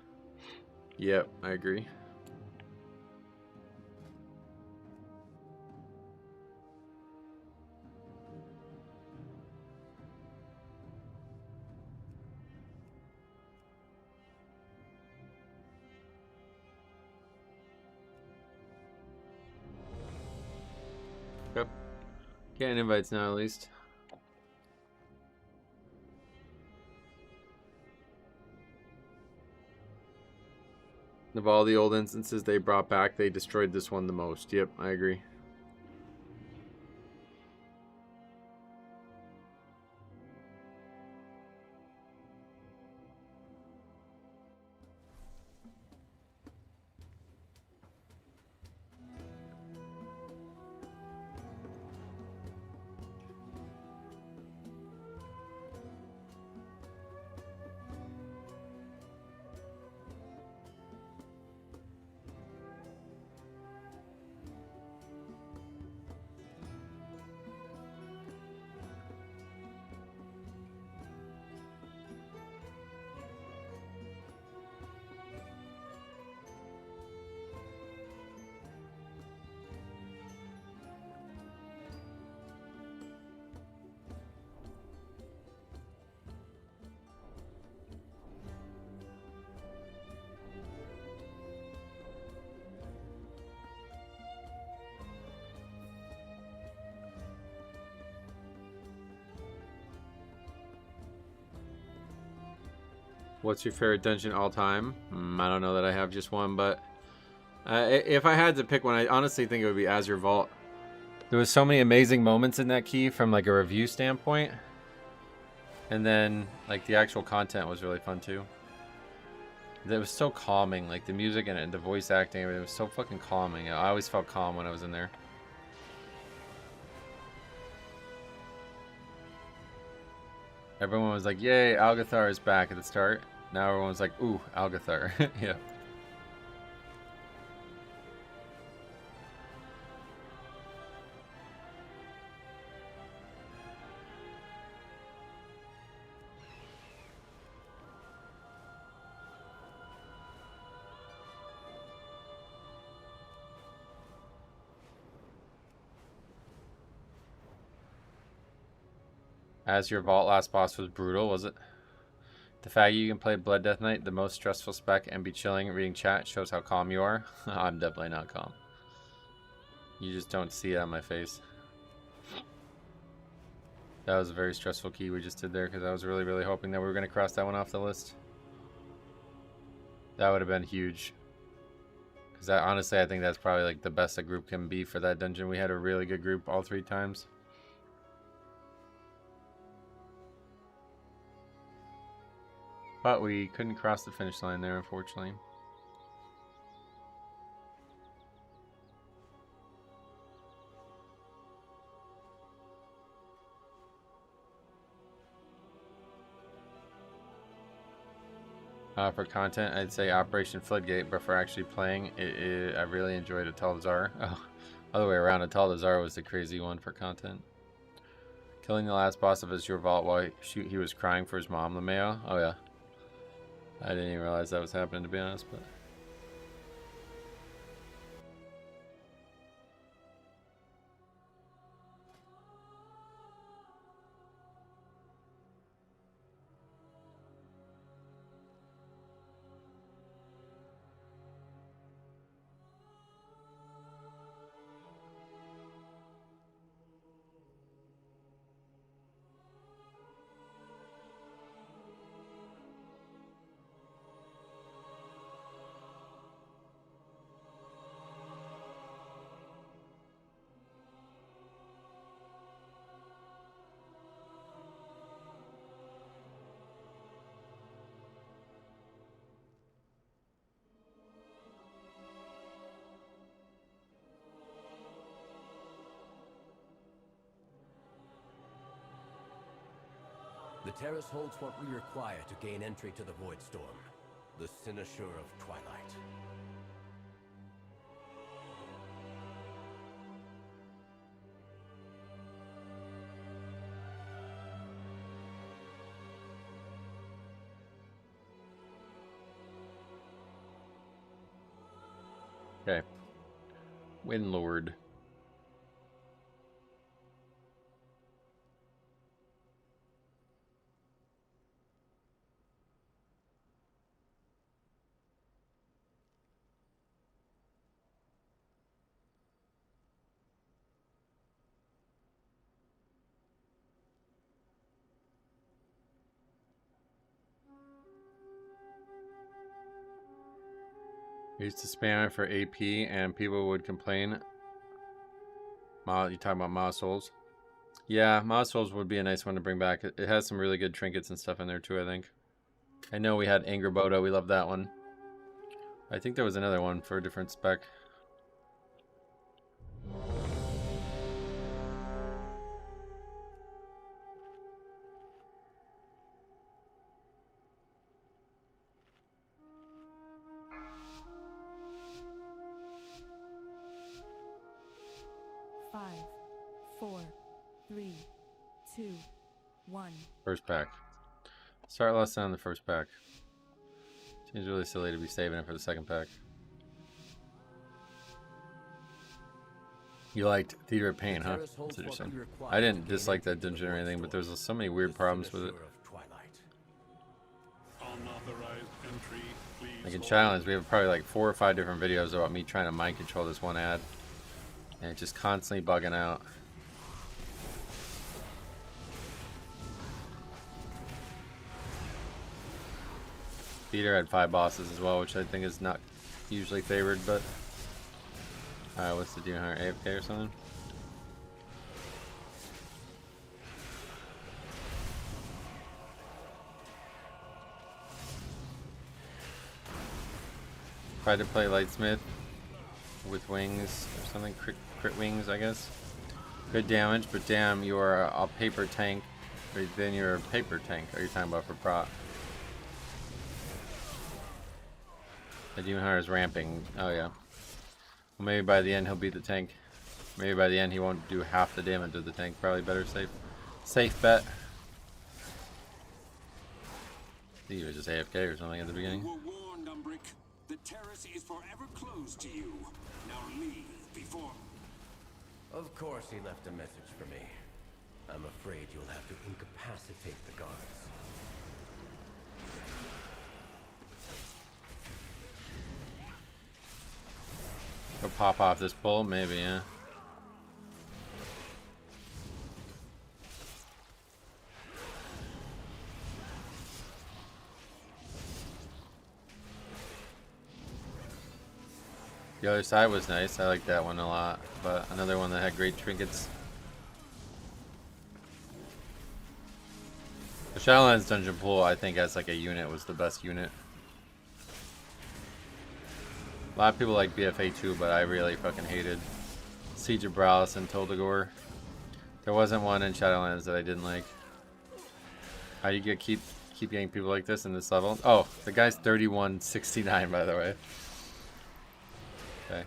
A: Yep, I agree. Yep. Getting invites now, at least. Of all the old instances they brought back, they destroyed this one the most. Yep, I agree. What's your favorite dungeon all time? I don't know that I have just one, but if I had to pick one, I honestly think it would be Azure Vault. There was so many amazing moments in that key from like a review standpoint. And then like the actual content was really fun too. It was so calming, like the music and the voice acting, everything was so fucking calming. I always felt calm when I was in there. Everyone was like, yay, Algathar is back at the start. Now everyone's like, ooh, Algathar. Yeah. As your Vault last boss was brutal, was it? The fact you can play Blood Death Knight, the most stressful spec, and be chilling reading chat shows how calm you are. I'm definitely not calm. You just don't see it on my face. That was a very stressful key we just did there because I was really, really hoping that we were going to cross that one off the list. That would have been huge. Because honestly, I think that's probably like the best a group can be for that dungeon. We had a really good group all 3 times. But we couldn't cross the finish line there, unfortunately. For content, I'd say Operation Floodgate, but for actually playing, I really enjoyed Atal'Dazar. Oh, other way around, Atal'Dazar was the crazy one for content. Killing the last boss of Azure Vault while he was crying for his mom, Lameo. Oh yeah. I didn't even realize that was happening, to be honest, but...
J: The terrace holds what we require to gain entry to the Void Storm, the Cynosure of Twilight.
A: Okay. Windlord. I used to spam it for AP and people would complain. You talking about Ma Souls? Yeah, Ma Souls would be a nice one to bring back. It has some really good trinkets and stuff in there too, I think. I know we had Anger Boda, we love that one. I think there was another one for a different spec. First pack. Start less on the first pack. Seems really silly to be saving it for the second pack. You liked Theater of Pain, huh? That's interesting. I didn't dislike that dungeon or anything, but there's so many weird problems with it. Like in Challenge, we have probably like 4 or 5 different videos about me trying to mind control this one ad. And it's just constantly bugging out. Theater had 5 bosses as well, which I think is not usually favored, but... Alright, what's the Demon Hunter? AFK or something? Tried to play Lightsmith with wings or something, crit wings, I guess. Good damage, but damn, you're a paper tank. Or then you're a paper tank. Are you talking about for prot? The Demon Hunter is ramping. Oh yeah. Well, maybe by the end he'll beat the tank. Maybe by the end he won't do half the damage of the tank. Probably better safe bet. I think he was just AFK or something at the beginning.
K: You were warned, Umbrick. The terrace is forever closed to you. Now leave before...
J: Of course he left a message for me. I'm afraid you'll have to incapacitate the guards.
A: Go pop off this pole, maybe, yeah. The other side was nice. I like that one a lot, but another one that had great trinkets. The Shadowlands Dungeon Pool, I think, as like a unit, was the best unit. A lot of people like BFA too, but I really fucking hated Siege of Bralis and Toldagor. There wasn't one in Shadowlands that I didn't like. How do you get keep getting people like this in this level? Oh, the guy's 3169, by the way. Okay.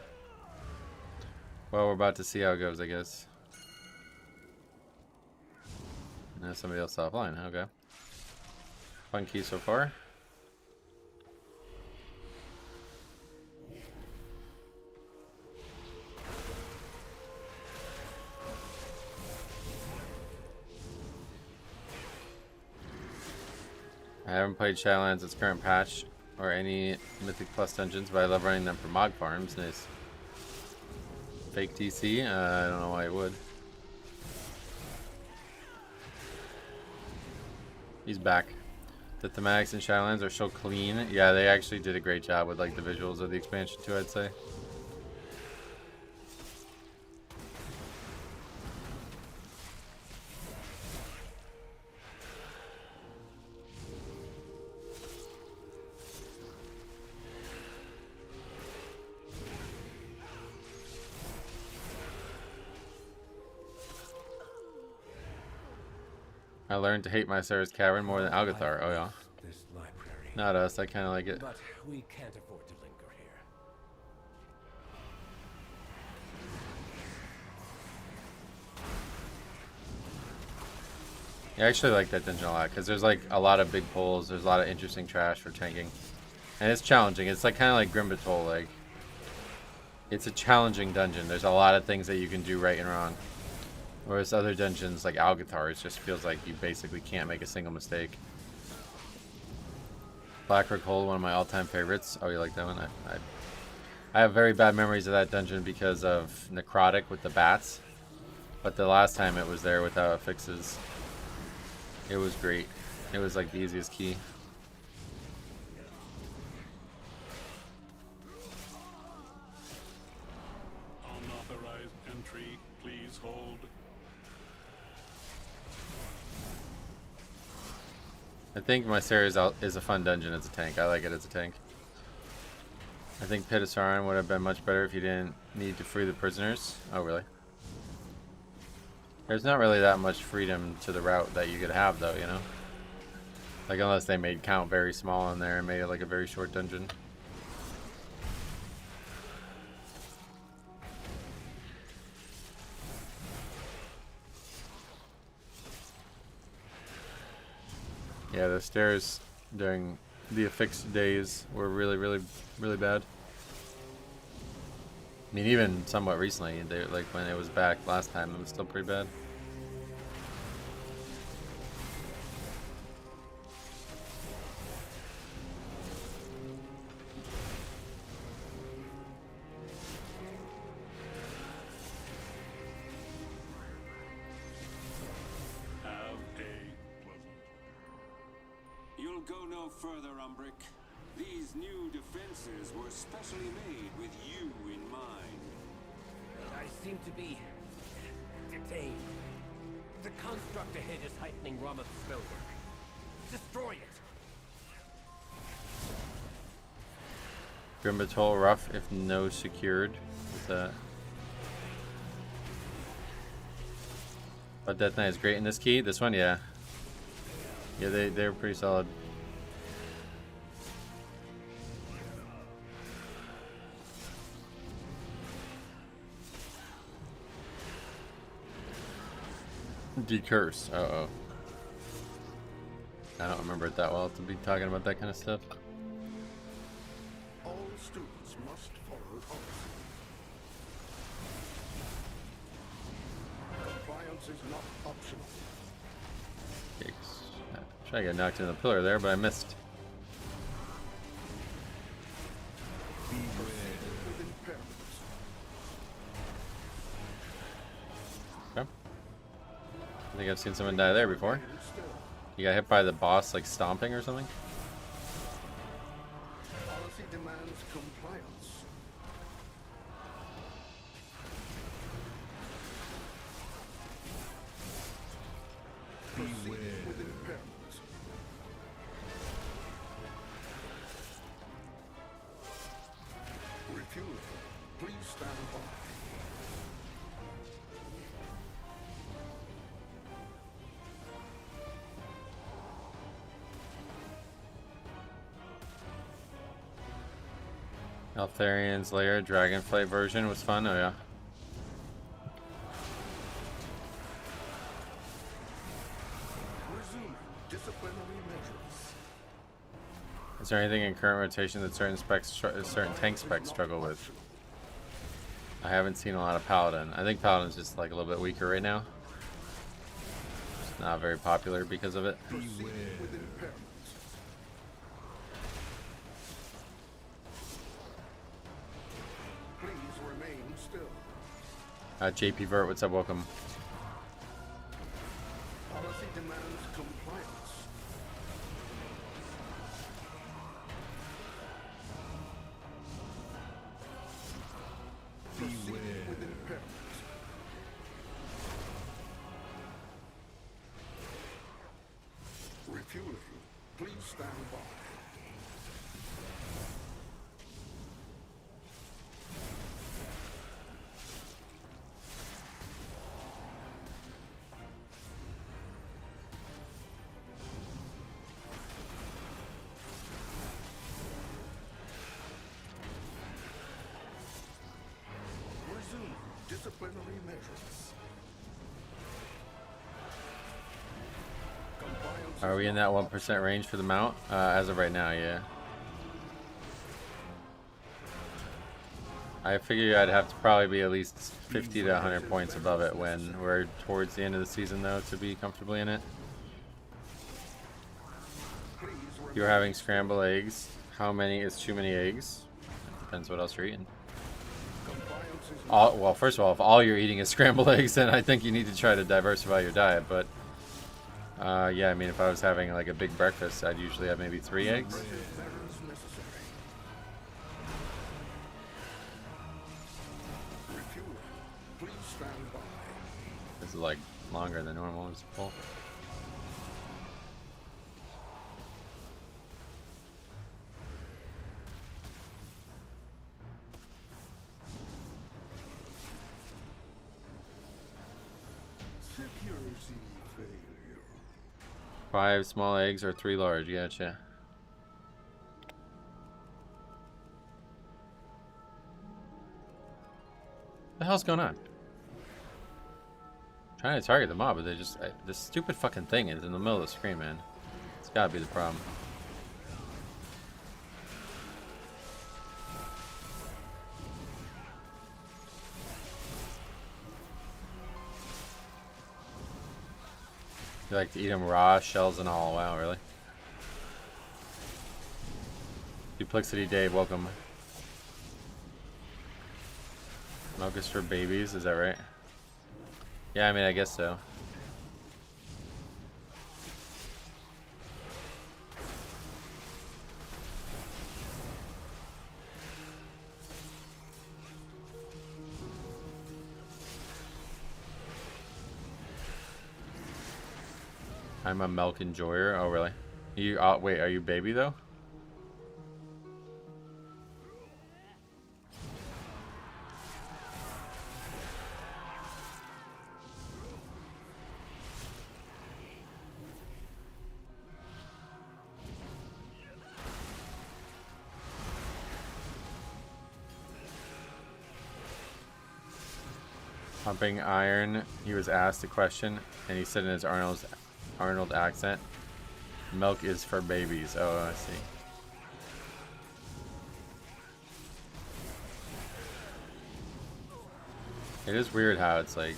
A: Well, we're about to see how it goes, I guess. Now somebody else offline. Okay. Fun key so far. I haven't played Shadowlands its current patch or any Mythic Plus dungeons, but I love running them for mod farms. Nice. Fake TC? I don't know why I would. He's back. The thematics in Shadowlands are so clean. Yeah, they actually did a great job with like the visuals of the expansion too, I'd say. I learned to hate my Sarah's Cavern more than Algathar. Oh yeah.
J: This library.
A: Not us. I kind of like it.
J: But we can't afford to linger here.
A: Yeah, I actually like that dungeon a lot because there's like a lot of big pulls. There's a lot of interesting trash for tanking, and it's challenging. It's like kind of like Grim Patrol. Like it's a challenging dungeon. There's a lot of things that you can do right and wrong. Whereas other dungeons like Algathar, it just feels like you basically can't make a single mistake. Blackrock Hold, one of my all-time favorites. Oh, you like that one? I have very bad memories of that dungeon because of Necrotic with the bats. But the last time it was there without fixes, it was great. It was like the easiest key.
K: Unauthorized entry, please hold.
A: I think my series is a fun dungeon as a tank. I like it as a tank. I think Pit of Sauron would have been much better if you didn't need to free the prisoners. Oh, really? There's not really that much freedom to the route that you could have, though, you know? Like, unless they made count very small in there and made it like a very short dungeon. Yeah, the stairs during the affixed days were really, really, really bad. I mean, even somewhat recently, they, like when it was back last time, it was still pretty bad.
K: You'll go no further, Umbrick. These new defenses were specially made with you in mind.
J: I seem to be detained. The construct ahead is heightening Rama's spellwork. Destroy it!
A: Grimbatol rough if no secured. What's that? But Death Knight is great in this key. This one, yeah. Yeah, they're pretty solid. Decurse. Uh-oh. I don't remember it that well to be talking about that kind of stuff.
D: All students must follow policy. Compliance is not optional.
A: Yikes. I tried to get knocked into the pillar there, but I missed.
D: With impairment.
A: Okay. I think I've seen someone die there before. You got hit by the boss, like stomping or something?
D: Policy demands compliance. Proceed with impairment. Refueling. Please stand by.
A: Altharian's Lair Dragonflight version was fun. Oh yeah.
D: Resume disciplinary measures.
A: Is there anything in current rotation that certain tank specs struggle with? I haven't seen a lot of Paladin. I think Paladin's just like a little bit weaker right now. It's not very popular because of it.
D: Proceed with impairment. Please remain still.
A: JP Vert, what's up? Welcome.
D: Policy demands compliance. Proceed with impairment. Refueling. Please stand by. Resume disciplinary measures. Compliance.
A: Are we in that 1% range for the mount? As of right now, yeah. I figure I'd have to probably be at least 50 to 100 points above it when we're towards the end of the season, though, to be comfortably in it. You're having scrambled eggs. How many is too many eggs? Depends what else you're eating. Well, first of all, if all you're eating is scrambled eggs, then I think you need to try to diversify your diet. But yeah, I mean, if I was having like a big breakfast, I'd usually have maybe 3 eggs. This is like longer than normal. It's full.
D: Security failure.
A: 5 small eggs or 3 large. Gotcha. What the hell's going on? Trying to target the mob, but they just this stupid fucking thing is in the middle of the screen, man. It's gotta be the problem. You like to eat them raw, shells and all. Wow, really? Duplexity Dave, welcome. Milk is for babies, is that right? Yeah, I mean, I guess so. I'm a milk enjoyer. Oh, really? You wait, are you baby though? Pumping iron. He was asked a question, and he said in his Arnold accent, "Milk is for babies." Oh, I see. It is weird how it's like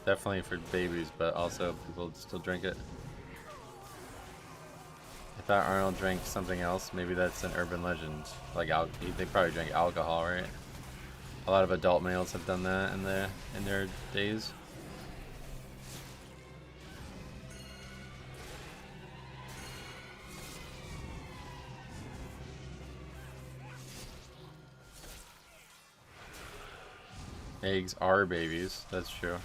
A: definitely for babies, but also people still drink it. I thought Arnold drank something else. Maybe that's an urban legend. Like they probably drank alcohol, right? A lot of adult males have done that in their days. Eggs are babies, that's true.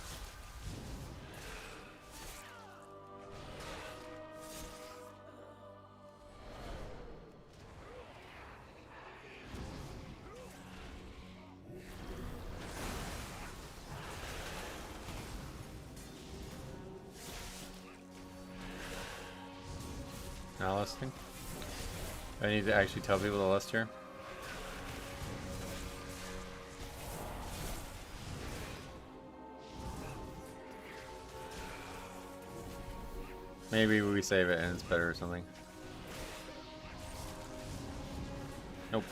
A: Now listing. I need to actually tell people to list here. Maybe we save it and it's better or something. Nope.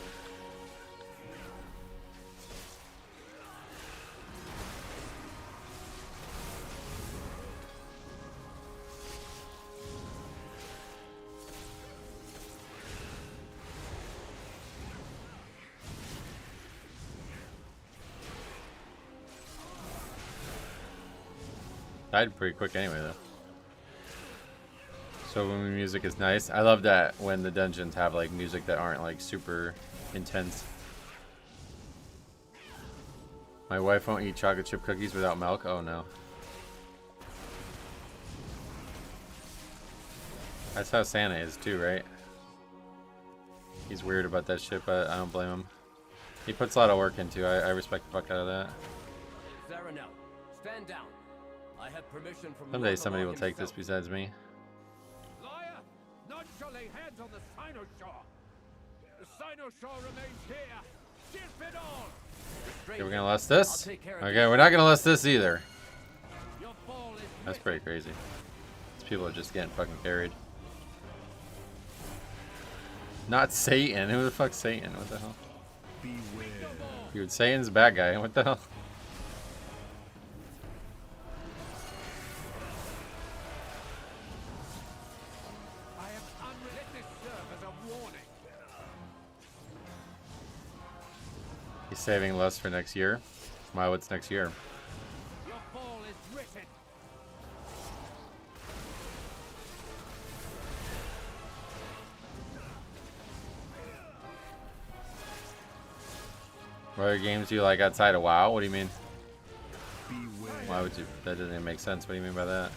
A: Died pretty quick anyway though. So when music is nice. I love that when the dungeons have like music that aren't like super intense. My wife won't eat chocolate chip cookies without milk. Oh no. That's how Santa is too, right? He's weird about that shit, but I don't blame him. He puts a lot of work into it. I respect the fuck out of that.
J: Zaranel, stand down. I have permission from
A: Someday somebody will take this besides me.
J: Liar! None shall lay hands on the Cynosure. The Cynosure remains here. Give it all.
A: Okay, we're gonna list this? Okay, we're not gonna list this either. That's pretty crazy. These people are just getting fucking carried. Not Satan. Who the fuck's Satan? What the hell? Dude, Satan's a bad guy. What the hell? He's saving less for next year. Why? What's next year?
J: Your fall is written.
A: What other games do you like outside of WoW? What do you mean? Why would you? That doesn't even make sense. What do you mean by that?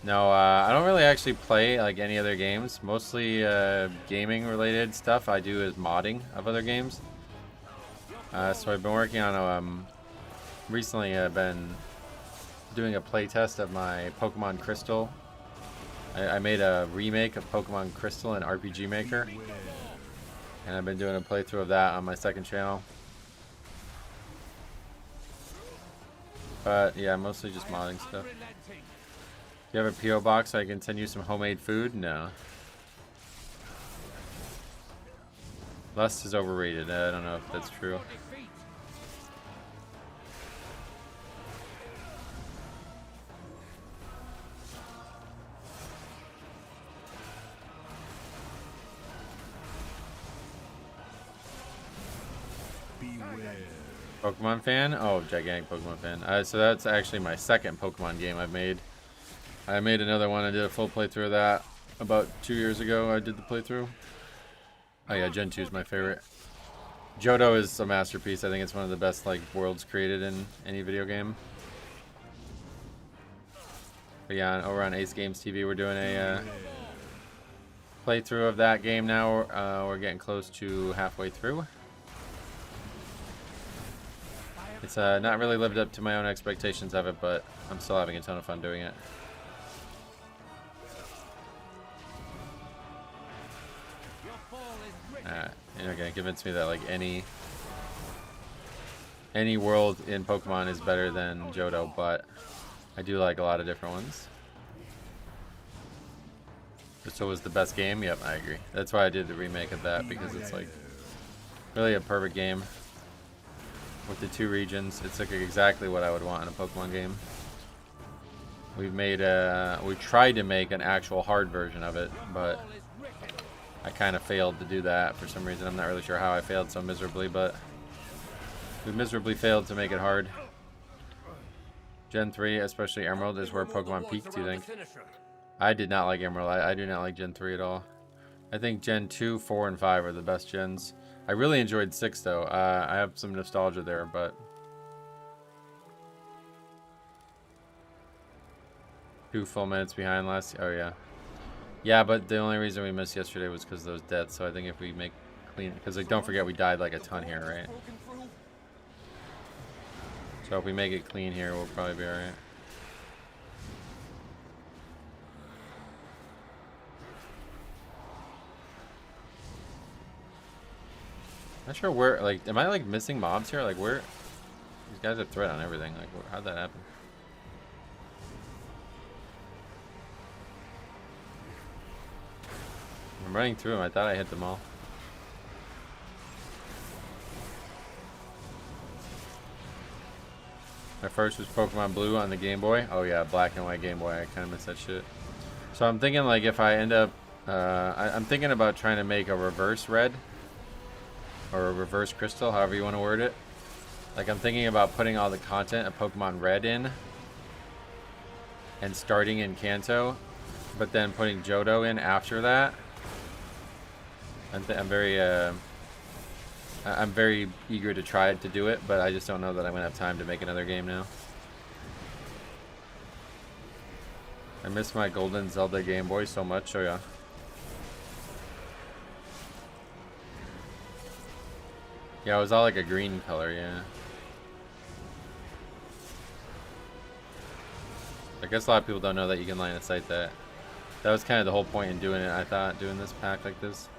A: No, I don't really actually play like any other games. Mostly gaming related stuff I do is modding of other games. So I've been working on recently I've been doing a playtest of my Pokemon Crystal. I made a remake of Pokemon Crystal in RPG Maker. And I've been doing a playthrough of that on my second channel. But yeah, mostly just modding stuff. Do you have a P.O. box so I can send you some homemade food? No. Lust is overrated. I don't know if that's true. Pokemon fan? Oh, gigantic Pokemon fan. So that's actually my second Pokemon game I've made. I made another one. I did a full playthrough of that about 2 years ago. I did the playthrough. Oh yeah, Gen 2 is my favorite. Johto is a masterpiece. I think it's one of the best like worlds created in any video game. But yeah, over on Ace Games TV, we're doing a playthrough of that game now. We're getting close to halfway through. It's not really lived up to my own expectations of it, but I'm still having a ton of fun doing it. You're not gonna convince me that like any world in Pokemon is better than Johto, but I do like a lot of different ones. So was the best game? Yep, I agree. That's why I did the remake of that, because it's like really a perfect game with the 2 regions. It's like exactly what I would want in a Pokemon game. We tried to make an actual hard version of it, but I kind of failed to do that for some reason. I'm not really sure how I failed so miserably, but we miserably failed to make it hard. Gen 3, especially Emerald, is where Pokemon peaked, do you think? I did not like Emerald. I do not like Gen 3 at all. I think Gen 2, 4, and 5 are the best gens. I really enjoyed 6, though. I have some nostalgia there, but... 2 full minutes behind last... Oh, yeah. Yeah, but the only reason we missed yesterday was because of those deaths. So I think if we make clean... Because, like, don't forget we died, like, a ton here, right? So if we make it clean here, we'll probably be alright. Not sure where, like, am I, like, missing mobs here? Like, where... These guys have threat on everything. Like, how'd that happen? I'm running through them. I thought I hit them all. My first was Pokemon Blue on the Game Boy. Oh yeah, black and white Game Boy. I kind of missed that shit. So I'm thinking, like, if I end up... I'm thinking about trying to make a reverse red. Or a reverse crystal, however you want to word it. Like, I'm thinking about putting all the content of Pokemon Red in. And starting in Kanto. But then putting Johto in after that. I'm very eager to try to do it, but I just don't know that I'm gonna have time to make another game now. I miss my golden Zelda Game Boy so much. Oh yeah. Yeah, it was all like a green color. Yeah. I guess a lot of people don't know that you can line of sight that. That was kind of the whole point in doing it. I thought, doing this pack like this.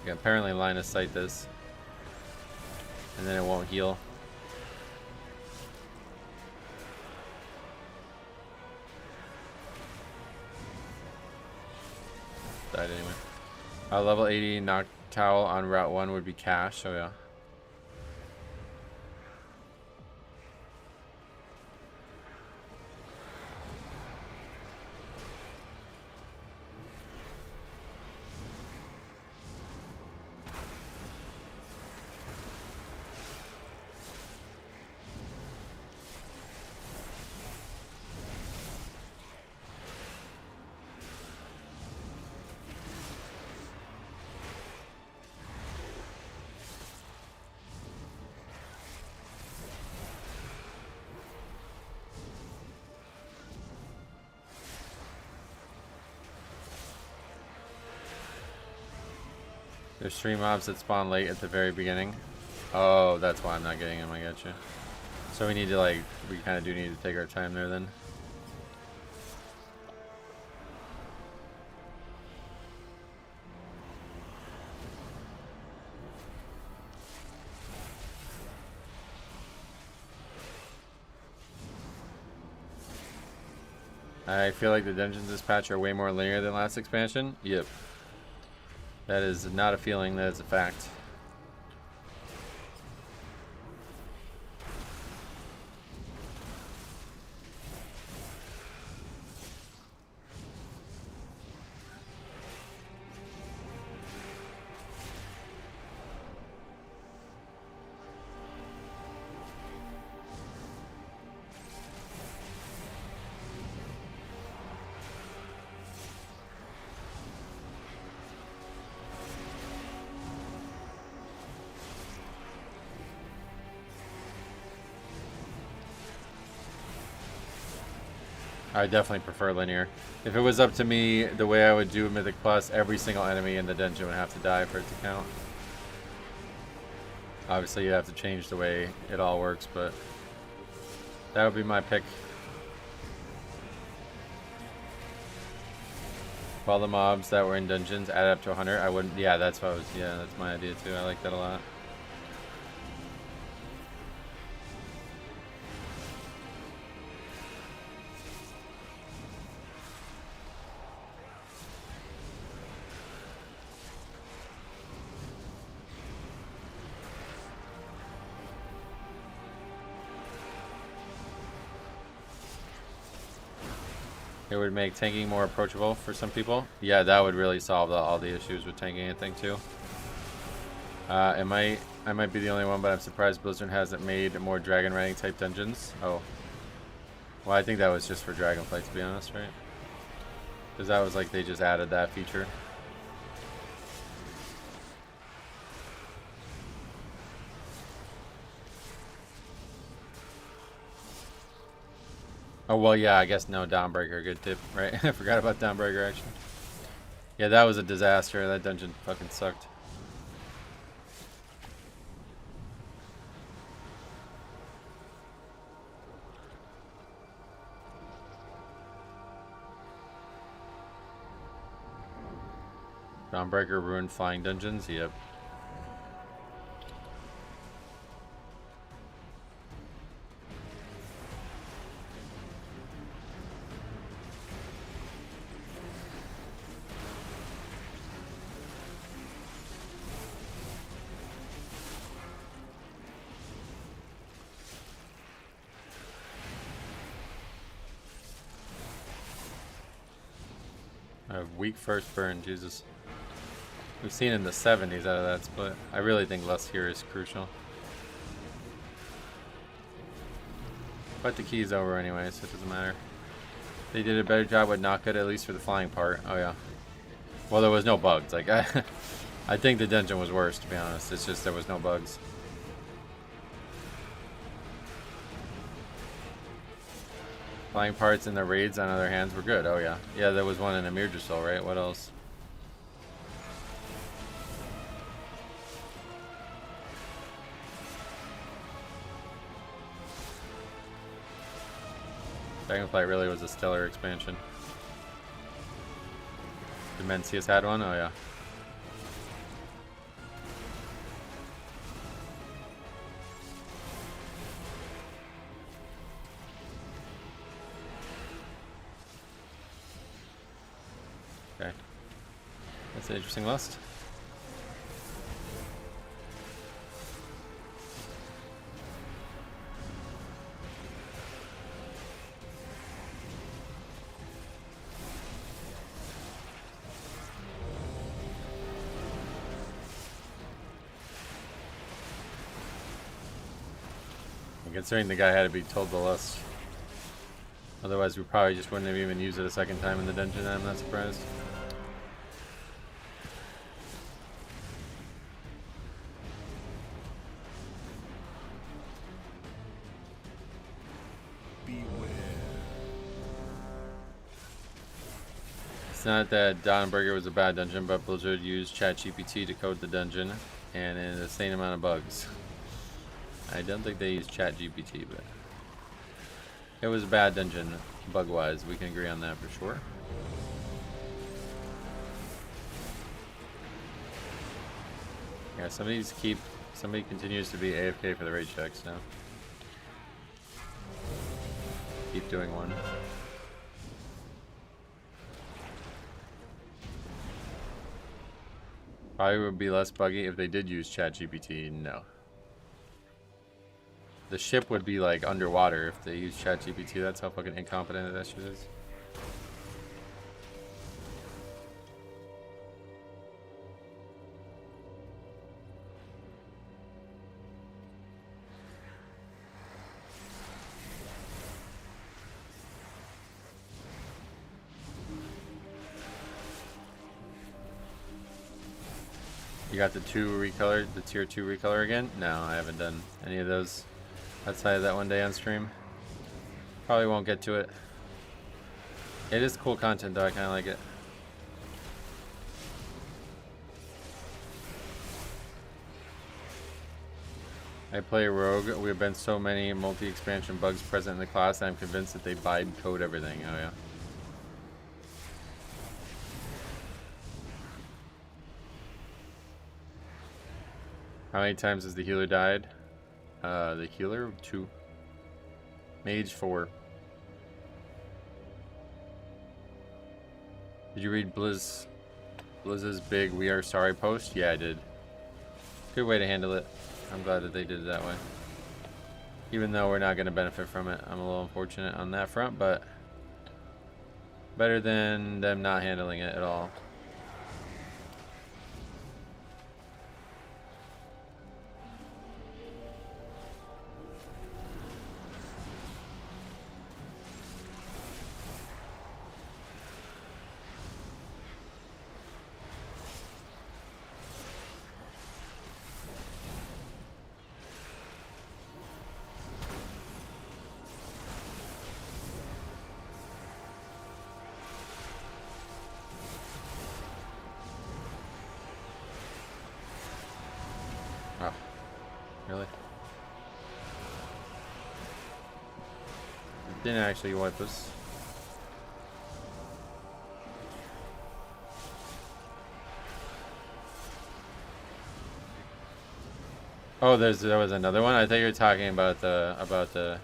A: You can apparently line of sight this, and then it won't heal. Died anyway. Level 80 Noctowl on Route 1 would be cash. Oh yeah. There's 3 mobs that spawn late at the very beginning. Oh, that's why I'm not getting them. I got you. So we need to, like, we kind of do need to take our time there then. I feel like the dungeons this patch are way more linear than last expansion. Yep. That is not a feeling, that is a fact. I definitely prefer linear. If it was up to me, the way I would do Mythic Plus, every single enemy in the dungeon would have to die for it to count. Obviously, you'd have to change the way it all works, but that would be my pick. If all the mobs that were in dungeons add up to 100, I wouldn't. Yeah, that's what I was. Yeah, that's my idea too. I like that a lot. It would make tanking more approachable for some people. Yeah, that would really solve all the issues with tanking anything too. I might be the only one, but I'm surprised Blizzard hasn't made more dragon riding type dungeons. Oh. Well, I think that was just for Dragonflight, to be honest, right? Because that was like they just added that feature. Oh, well, yeah, I guess no, Dawnbreaker, good tip, right? I forgot about Dawnbreaker, actually. Yeah, that was a disaster. That dungeon fucking sucked. Dawnbreaker ruined flying dungeons, yep. A weak first burn, Jesus. We've seen in the 70s out of that split. I really think less here is crucial. But the key's over anyway, so it doesn't matter. They did a better job with not good, at least for the flying part. Oh yeah. Well, there was no bugs. Like I think the dungeon was worse, to be honest. It's just there was no bugs. Flying parts in the raids on other hands were good. Oh yeah. Yeah, there was one in Amir Drassil, right? What else? Dragonflight really was a stellar expansion. Dimensius had one? Oh yeah. Okay. That's an interesting list. Considering the guy had to be told the list. Otherwise, we probably just wouldn't have even used it a second time in the dungeon. I'm not surprised. It's not that Dawnbreaker was a bad dungeon, but Blizzard used ChatGPT to code the dungeon and an insane amount of bugs. I don't think they used ChatGPT, but it was a bad dungeon, bug-wise. We can agree on that for sure. Yeah, somebody continues to be AFK for the raid checks now. Keep doing one. Probably would be less buggy if they did use ChatGPT. No. The ship would be like underwater if they use ChatGPT. That's how fucking incompetent that shit is. You got the tier 2 recolor again? No, I haven't done any of those outside of that one day on stream. Probably won't get to it. It is cool content though, I kinda like it. I play Rogue. We have been so many multi-expansion bugs present in the class, I'm convinced that they vibe code everything. Oh yeah. How many times has the healer died? The healer, 2. Mage, 4. Did you read Blizz's big "We Are Sorry" post? Yeah, I did. Good way to handle it. I'm glad that they did it that way. Even though we're not going to benefit from it, I'm a little unfortunate on that front, but better than them not handling it at all. Really? Didn't actually wipe us. Oh, there was another one. I thought you were talking about the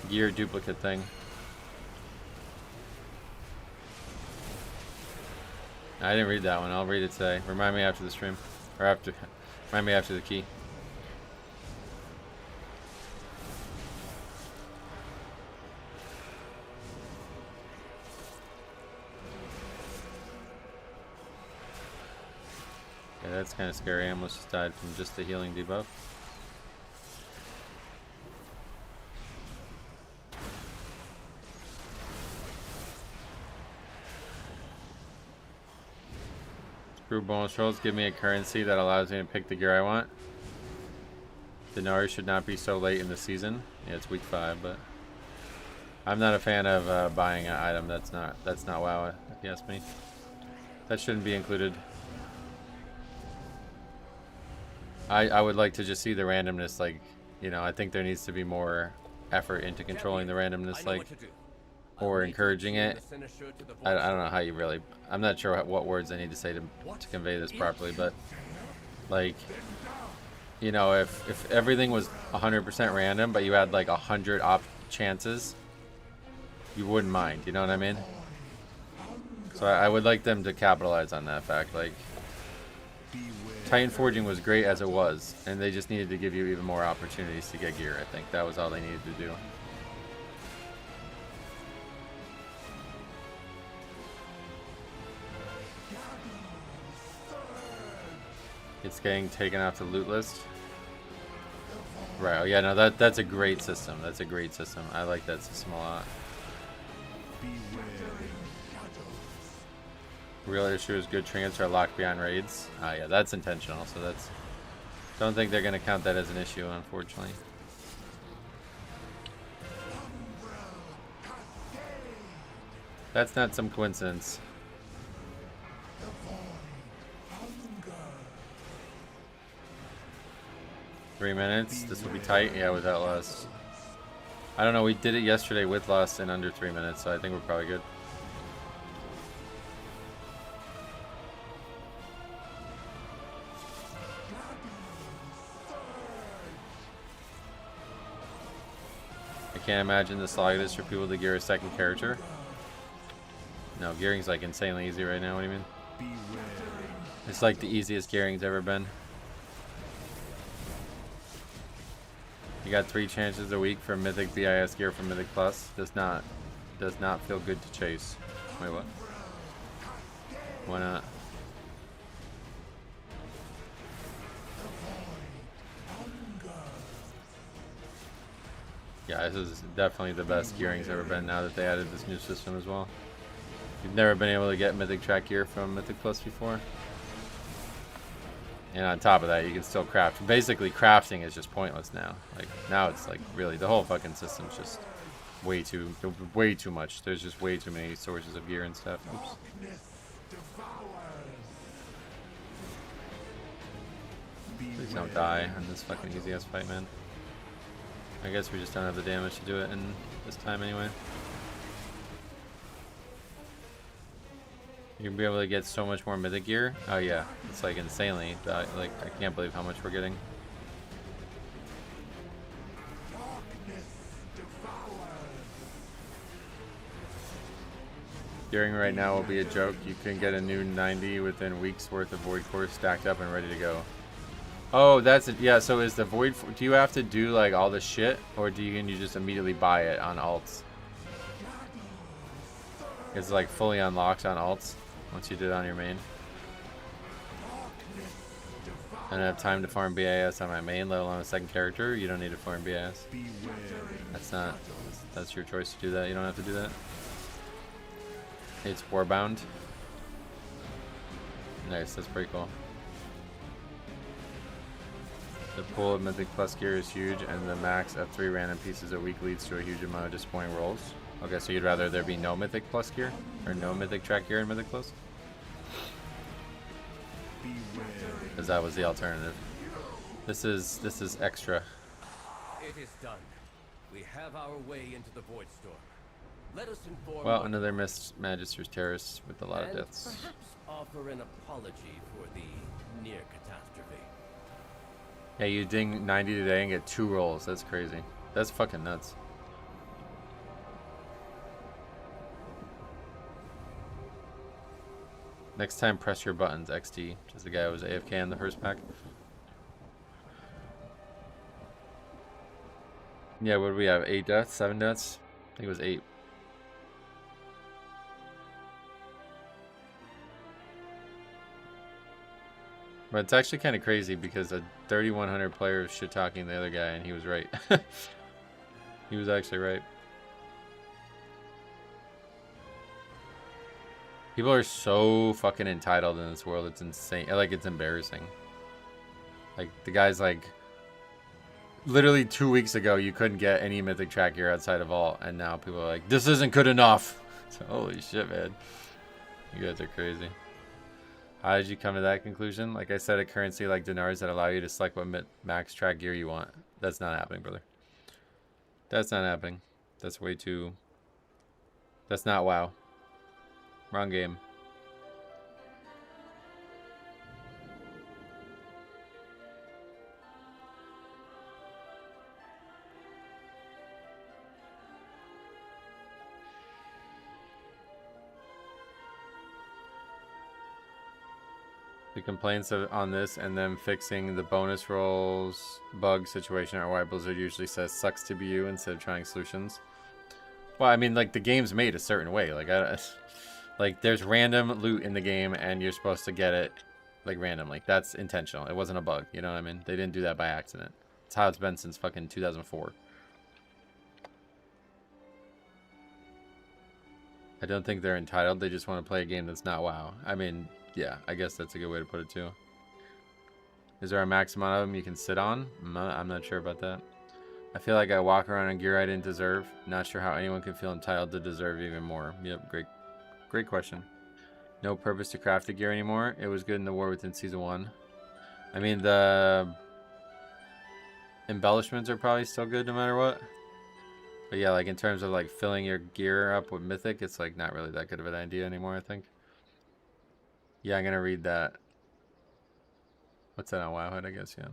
A: gear duplicate thing. I didn't read that one. I'll read it today. Remind me after the stream, or after. Remind me after the key. Yeah, that's kind of scary. I almost just died from just the healing debuff. Screw bonus rolls, give me a currency that allows me to pick the gear I want. Denari should not be so late in the season. Yeah, it's week 5, but I'm not a fan of buying an item that's not WoW, if you ask me. That shouldn't be included. I would like to just see the randomness, like, you know, I think there needs to be more effort into controlling the randomness, like, or encouraging it. I don't know how you really, I'm not sure what words I need to say to convey this properly, but like, you know, if everything was 100% random, but you had like 100 chances, you wouldn't mind, you know what I mean? So I would like them to capitalize on that fact. Like, Titan Forging was great as it was, and they just needed to give you even more opportunities to get gear. I think that was all they needed to do. It's getting taken off the loot list. Right, oh yeah, no, that's a great system. That's a great system. I like that system a lot. Real issue is good trinkets are locked beyond raids. Yeah, that's intentional, so that's... Don't think they're going to count that as an issue, unfortunately. That's not some coincidence. Three minutes. This will be tight. Yeah, without loss. I don't know. We did it yesterday with loss in under 3 minutes, so I think we're probably good. I can't imagine the slog it is for people to gear a second character. No, gearing's like insanely easy right now. What do you mean? It's like the easiest gearing's ever been. You got 3 chances a week for Mythic BIS gear from Mythic Plus. Does not feel good to chase. Wait, what? Why not? Yeah, this is definitely the best gearing's ever been now that they added this new system as well. You've never been able to get Mythic track gear from Mythic Plus before. And on top of that, you can still craft. Basically, crafting is just pointless now. Like, now it's like, really, the whole fucking system's just way too much. There's just way too many sources of gear and stuff. Oops. Please don't die on this fucking easy ass fight, man. I guess we just don't have the damage to do it in this time anyway. You'll be able to get so much more mythic gear. Oh yeah, it's like insanely. Like I can't believe how much we're getting. Gearing right now will be a joke. You can get a new 90 within weeks worth of void cores stacked up and ready to go. Oh, that's it. Yeah, so is the void, do you have to do like all the shit, or can you just immediately buy it on alts? It's like fully unlocked on alts once you did it on your main. I don't have time to farm BIS on my main, let alone a second character. You don't need to farm BIS. That's your choice to do that. You don't have to do that. It's warbound. Nice, that's pretty cool. The pool of Mythic Plus gear is huge, and the max of 3 random pieces a week leads to a huge amount of disappointing rolls. Okay, so you'd rather there be no Mythic Plus gear? Or no Mythic track gear in Mythic Plus? Because that was the alternative. This is extra.
J: It is done. We have our way into the Void Storm. Let us inform.
A: Well, another missed Magister's Terrace with a lot of deaths.
J: Perhaps offer an apology for the near catastrophe.
A: Yeah, you ding 90 today and get 2 rolls. That's crazy. That's fucking nuts. Next time, press your buttons, XD. Just the guy who was AFK in the first pack. Yeah, what do we have? 8 deaths? 7 deaths? I think it was 8. But it's actually kind of crazy because a 3,100 player was shit-talking the other guy and he was right. He was actually right. People are so fucking entitled in this world. It's insane. Like, it's embarrassing. Like, the guy's like... Literally 2 weeks ago, you couldn't get any mythic track gear outside of Vault. And now people are like, this isn't good enough. So, holy shit, man. You guys are crazy. How did you come to that conclusion? Like I said, a currency like dinars that allow you to select what max track gear you want. That's not happening, brother. That's not happening. That's way too... That's not WoW. Wrong game. The complaints on this and them fixing the bonus rolls bug situation are why Blizzard usually says sucks to be you instead of trying solutions. Well, I mean, like, the game's made a certain way. Like, there's random loot in the game and you're supposed to get it, like, randomly. That's intentional. It wasn't a bug, you know what I mean? They didn't do that by accident. It's how it's been since fucking 2004. I don't think they're entitled. They just want to play a game that's not WoW. I mean... Yeah, I guess that's a good way to put it too. Is there a max amount of them you can sit on? I'm not sure about that. I feel like I walk around in gear I didn't deserve. Not sure how anyone can feel entitled to deserve even more. Yep, great question. No purpose to craft the gear anymore. It was good in the War Within Season 1. I mean, the embellishments are probably still good no matter what. But yeah, like in terms of like filling your gear up with Mythic, it's like not really that good of an idea anymore, I think. Yeah, I'm gonna read that. What's that on Wowhead, I guess, yeah.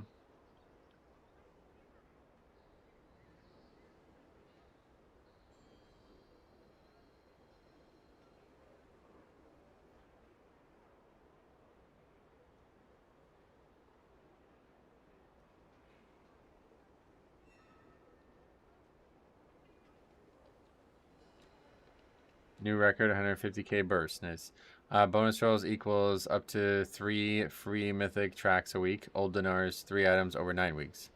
A: New record, 150k burst, nice. Bonus rolls equals up to 3 free mythic tracks a week. Old dinars, 3 items over 9 weeks.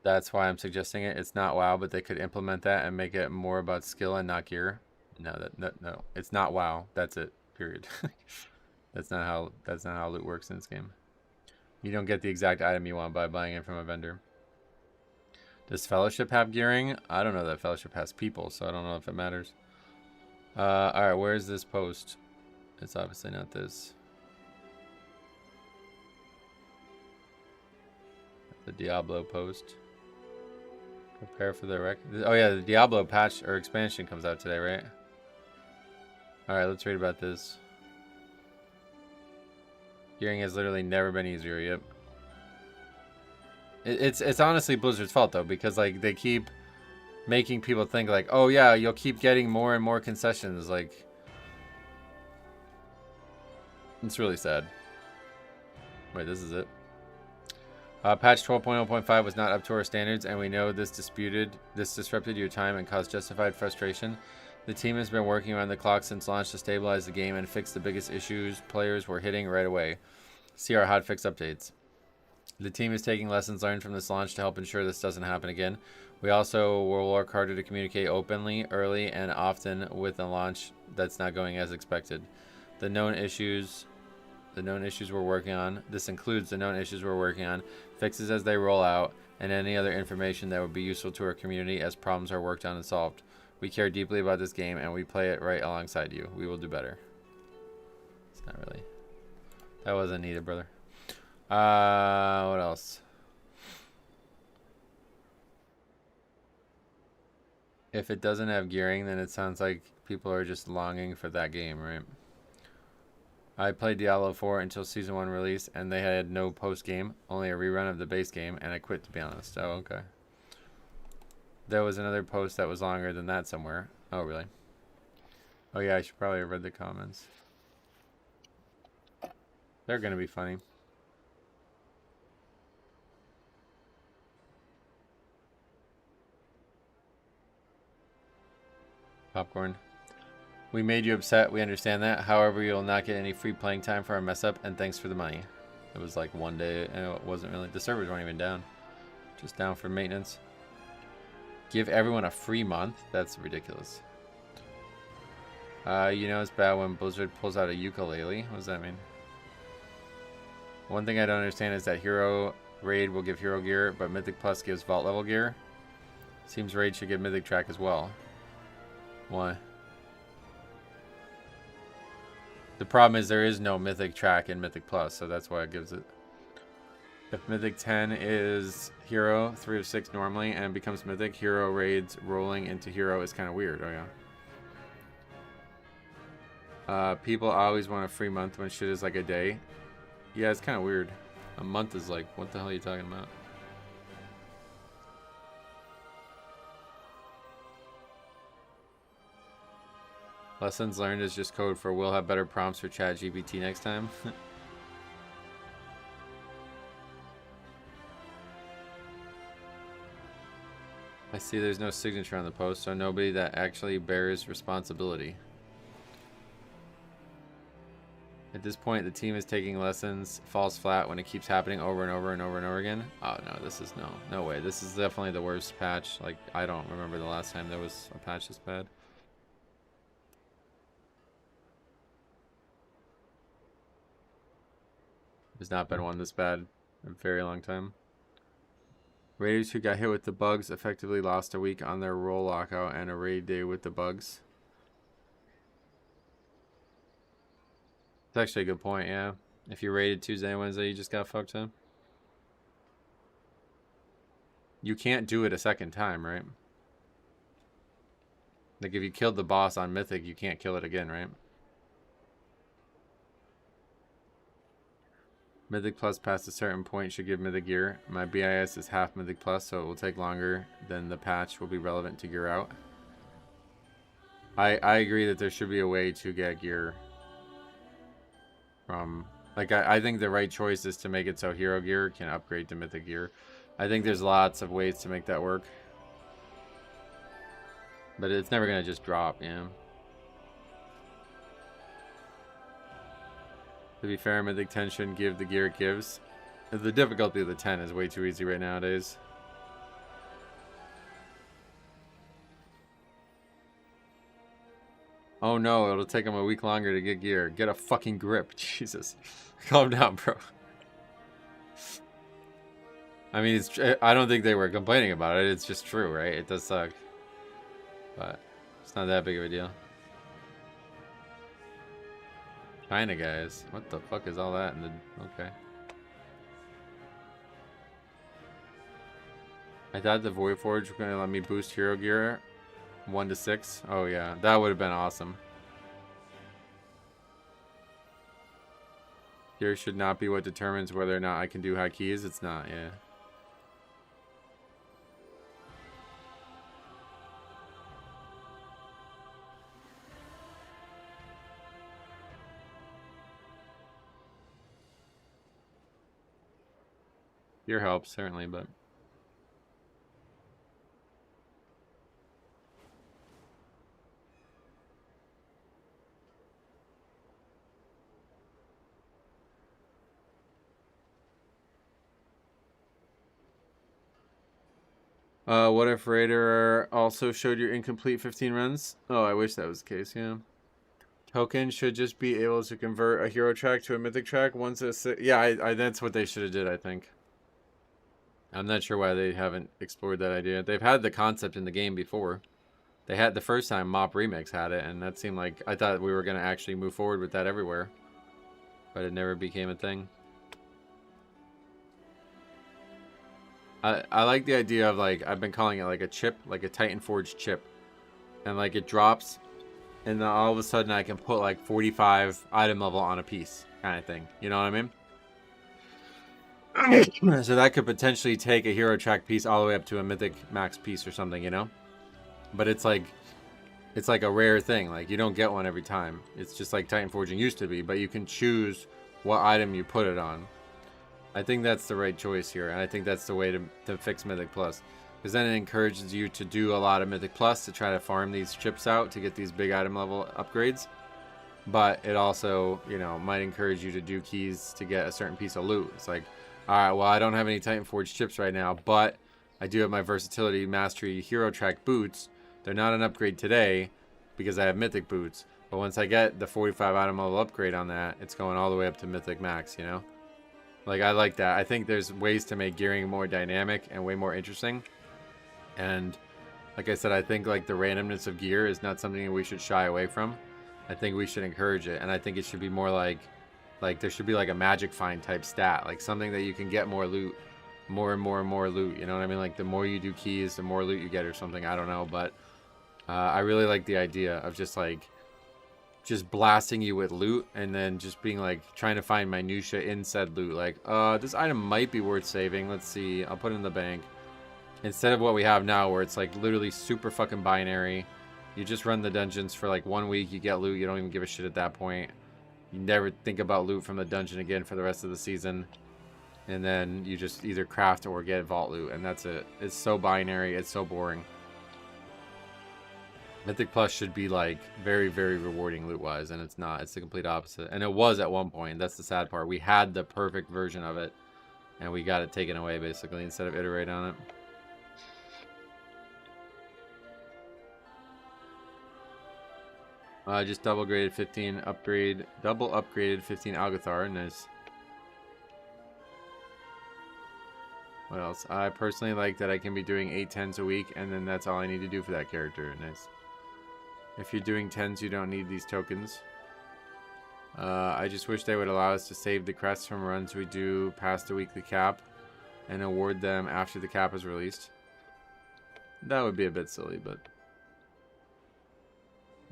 A: That's why I'm suggesting it. It's not WoW, but they could implement that and make it more about skill and not gear. No, no, it's not WoW. That's it. Period. That's not how loot works in this game. You don't get the exact item you want by buying it from a vendor. Does Fellowship have gearing? I don't know that Fellowship has people, so I don't know if it matters. Alright, where's this post? It's obviously not this. The Diablo post. Prepare for the wreck. Oh yeah, the Diablo patch or expansion comes out today, right? Alright, let's read about this. Gearing has literally never been easier, yep. It's honestly Blizzard's fault though, because like they keep making people think like, oh yeah, you'll keep getting more and more concessions. Like, it's really sad. Wait, this is it. Patch 12.0.5 was not up to our standards, and we know this disrupted your time and caused justified frustration. The team has been working around the clock since launch to stabilize the game and fix the biggest issues players were hitting right away. See our hotfix updates. The team is taking lessons learned from this launch to help ensure this doesn't happen again. We also will work harder to communicate openly, early, and often with a launch that's not going as expected. The known issues we're working on. This includes the known issues we're working on, fixes as they roll out, and any other information that would be useful to our community as problems are worked on and solved. We care deeply about this game, and we play it right alongside you. We will do better. It's not really. That wasn't needed, brother. What else? If it doesn't have gearing, then it sounds like people are just longing for that game, right? I played Diablo 4 until Season 1 release, and they had no post-game, only a rerun of the base game, and I quit, to be honest. Oh, okay. There was another post that was longer than that somewhere. Oh, really? Oh, yeah, I should probably have read the comments. They're going to be funny. Popcorn. We made you upset. We understand that. However, you'll not get any free playing time for our mess up, and thanks for the money. It was like one day, and it wasn't really. The servers weren't even down. Just down for maintenance. Give everyone a free month? That's ridiculous. You know it's bad when Blizzard pulls out a ukulele. What does that mean? One thing I don't understand is that Hero Raid will give Hero Gear, but Mythic Plus gives Vault level gear. Seems Raid should give Mythic Track as well. Why? The problem is there is no Mythic Track in Mythic Plus, so that's why it gives it. If Mythic 10 is Hero, 3 of 6 normally, and becomes Mythic, Hero Raids rolling into Hero is kind of weird. Oh, yeah. People always want a free month when shit is like a day. Yeah, it's kind of weird. A month is like, what the hell are you talking about? Lessons learned is just code for we'll have better prompts for ChatGPT next time. I see there's no signature on the post, so nobody that actually bears responsibility. At this point, the team is taking lessons, falls flat when it keeps happening over and over and over and over again. Oh no, this is no way. This is definitely the worst patch. Like, I don't remember the last time there was a patch this bad. There's not been one this bad in a very long time. Raiders who got hit with the bugs effectively lost a week on their roll lockout and a raid day with the bugs. That's actually a good point, yeah. If you raided Tuesday and Wednesday, you just got fucked up. You can't do it a second time, right? Like if you killed the boss on Mythic, you can't kill it again, right? Mythic Plus past a certain point should give Mythic Gear. My BIS is half Mythic Plus, so it will take longer than the patch will be relevant to Gear out. I agree that there should be a way to get Gear from... Like, I think the right choice is to make it so Hero Gear can upgrade to Mythic Gear. I think there's lots of ways to make that work. But it's never going to just drop, yeah. To be fair, Mythic 10 shouldn't give the gear it gives. The difficulty of the 10 is way too easy right nowadays. Oh no, it'll take him a week longer to get gear. Get a fucking grip. Jesus. Calm down, bro. I mean, I don't think they were complaining about it. It's just true, right? It does suck. But it's not that big of a deal. China guys. What the fuck is all that? Okay. I thought the Void Forge was going to let me boost hero gear 1 to 6. Oh yeah, that would have been awesome. Gear should not be what determines whether or not I can do high keys. It's not, yeah. Gear helps, certainly, but... what if Raider also showed your incomplete 15 runs? Oh, I wish that was the case, yeah. Token should just be able to convert a hero track to a mythic track once it's... Yeah, I that's what they should have did, I think. I'm not sure why they haven't explored that idea. They've had the concept in the game before. They had the first time Mop Remix had it, and that seemed like... I thought we were going to actually move forward with that everywhere. But it never became a thing. I like the idea of, like, I've been calling it like a chip, like a Titan Forge chip. And like it drops, and then all of a sudden I can put like 45 item level on a piece kind of thing. You know what I mean? So that could potentially take a hero track piece all the way up to a mythic max piece or something, you know? But it's like a rare thing. Like you don't get one every time. It's just like Titan Forging used to be, but you can choose what item you put it on. I think that's the right choice here, and I think that's the way to fix Mythic Plus. Because then it encourages you to do a lot of Mythic Plus to try to farm these chips out to get these big item level upgrades. But it also, you know, might encourage you to do keys to get a certain piece of loot. It's like, alright, well I don't have any Titan Forge chips right now, but I do have my Versatility Mastery Hero Track boots. They're not an upgrade today because I have Mythic boots. But once I get the 45 item level upgrade on that, it's going all the way up to Mythic Max, you know? Like, I like that. I think there's ways to make gearing more dynamic and way more interesting. And like I said, I think like the randomness of gear is not something that we should shy away from. I think we should encourage it. And I think it should be more like there should be like a magic find type stat. Like something that you can get more loot, more and more and more loot. You know what I mean? Like the more you do keys, the more loot you get or something. I don't know. But I really like the idea of just blasting you with loot and then just being like trying to find minutia in said loot. Like, this item might be worth saving. Let's see. I'll put it in the bank. Instead of what we have now where it's like literally super fucking binary. You just run the dungeons for like 1 week. You get loot. You don't even give a shit at that point. You never think about loot from the dungeon again for the rest of the season. And then you just either craft or get vault loot. And that's it. It's so binary. It's so boring. Mythic Plus should be like very, very rewarding loot-wise, and it's not. It's the complete opposite. And it was at one point. That's the sad part. We had the perfect version of it, and we got it taken away, basically, instead of iterate on it. Just double upgraded 15 Algathar. Nice. What else? I personally like that I can be doing 8 10s a week, and then that's all I need to do for that character. Nice. If you're doing 10s, you don't need these tokens. I just wish they would allow us to save the crests from runs we do past the weekly cap and award them after the cap is released. That would be a bit silly, but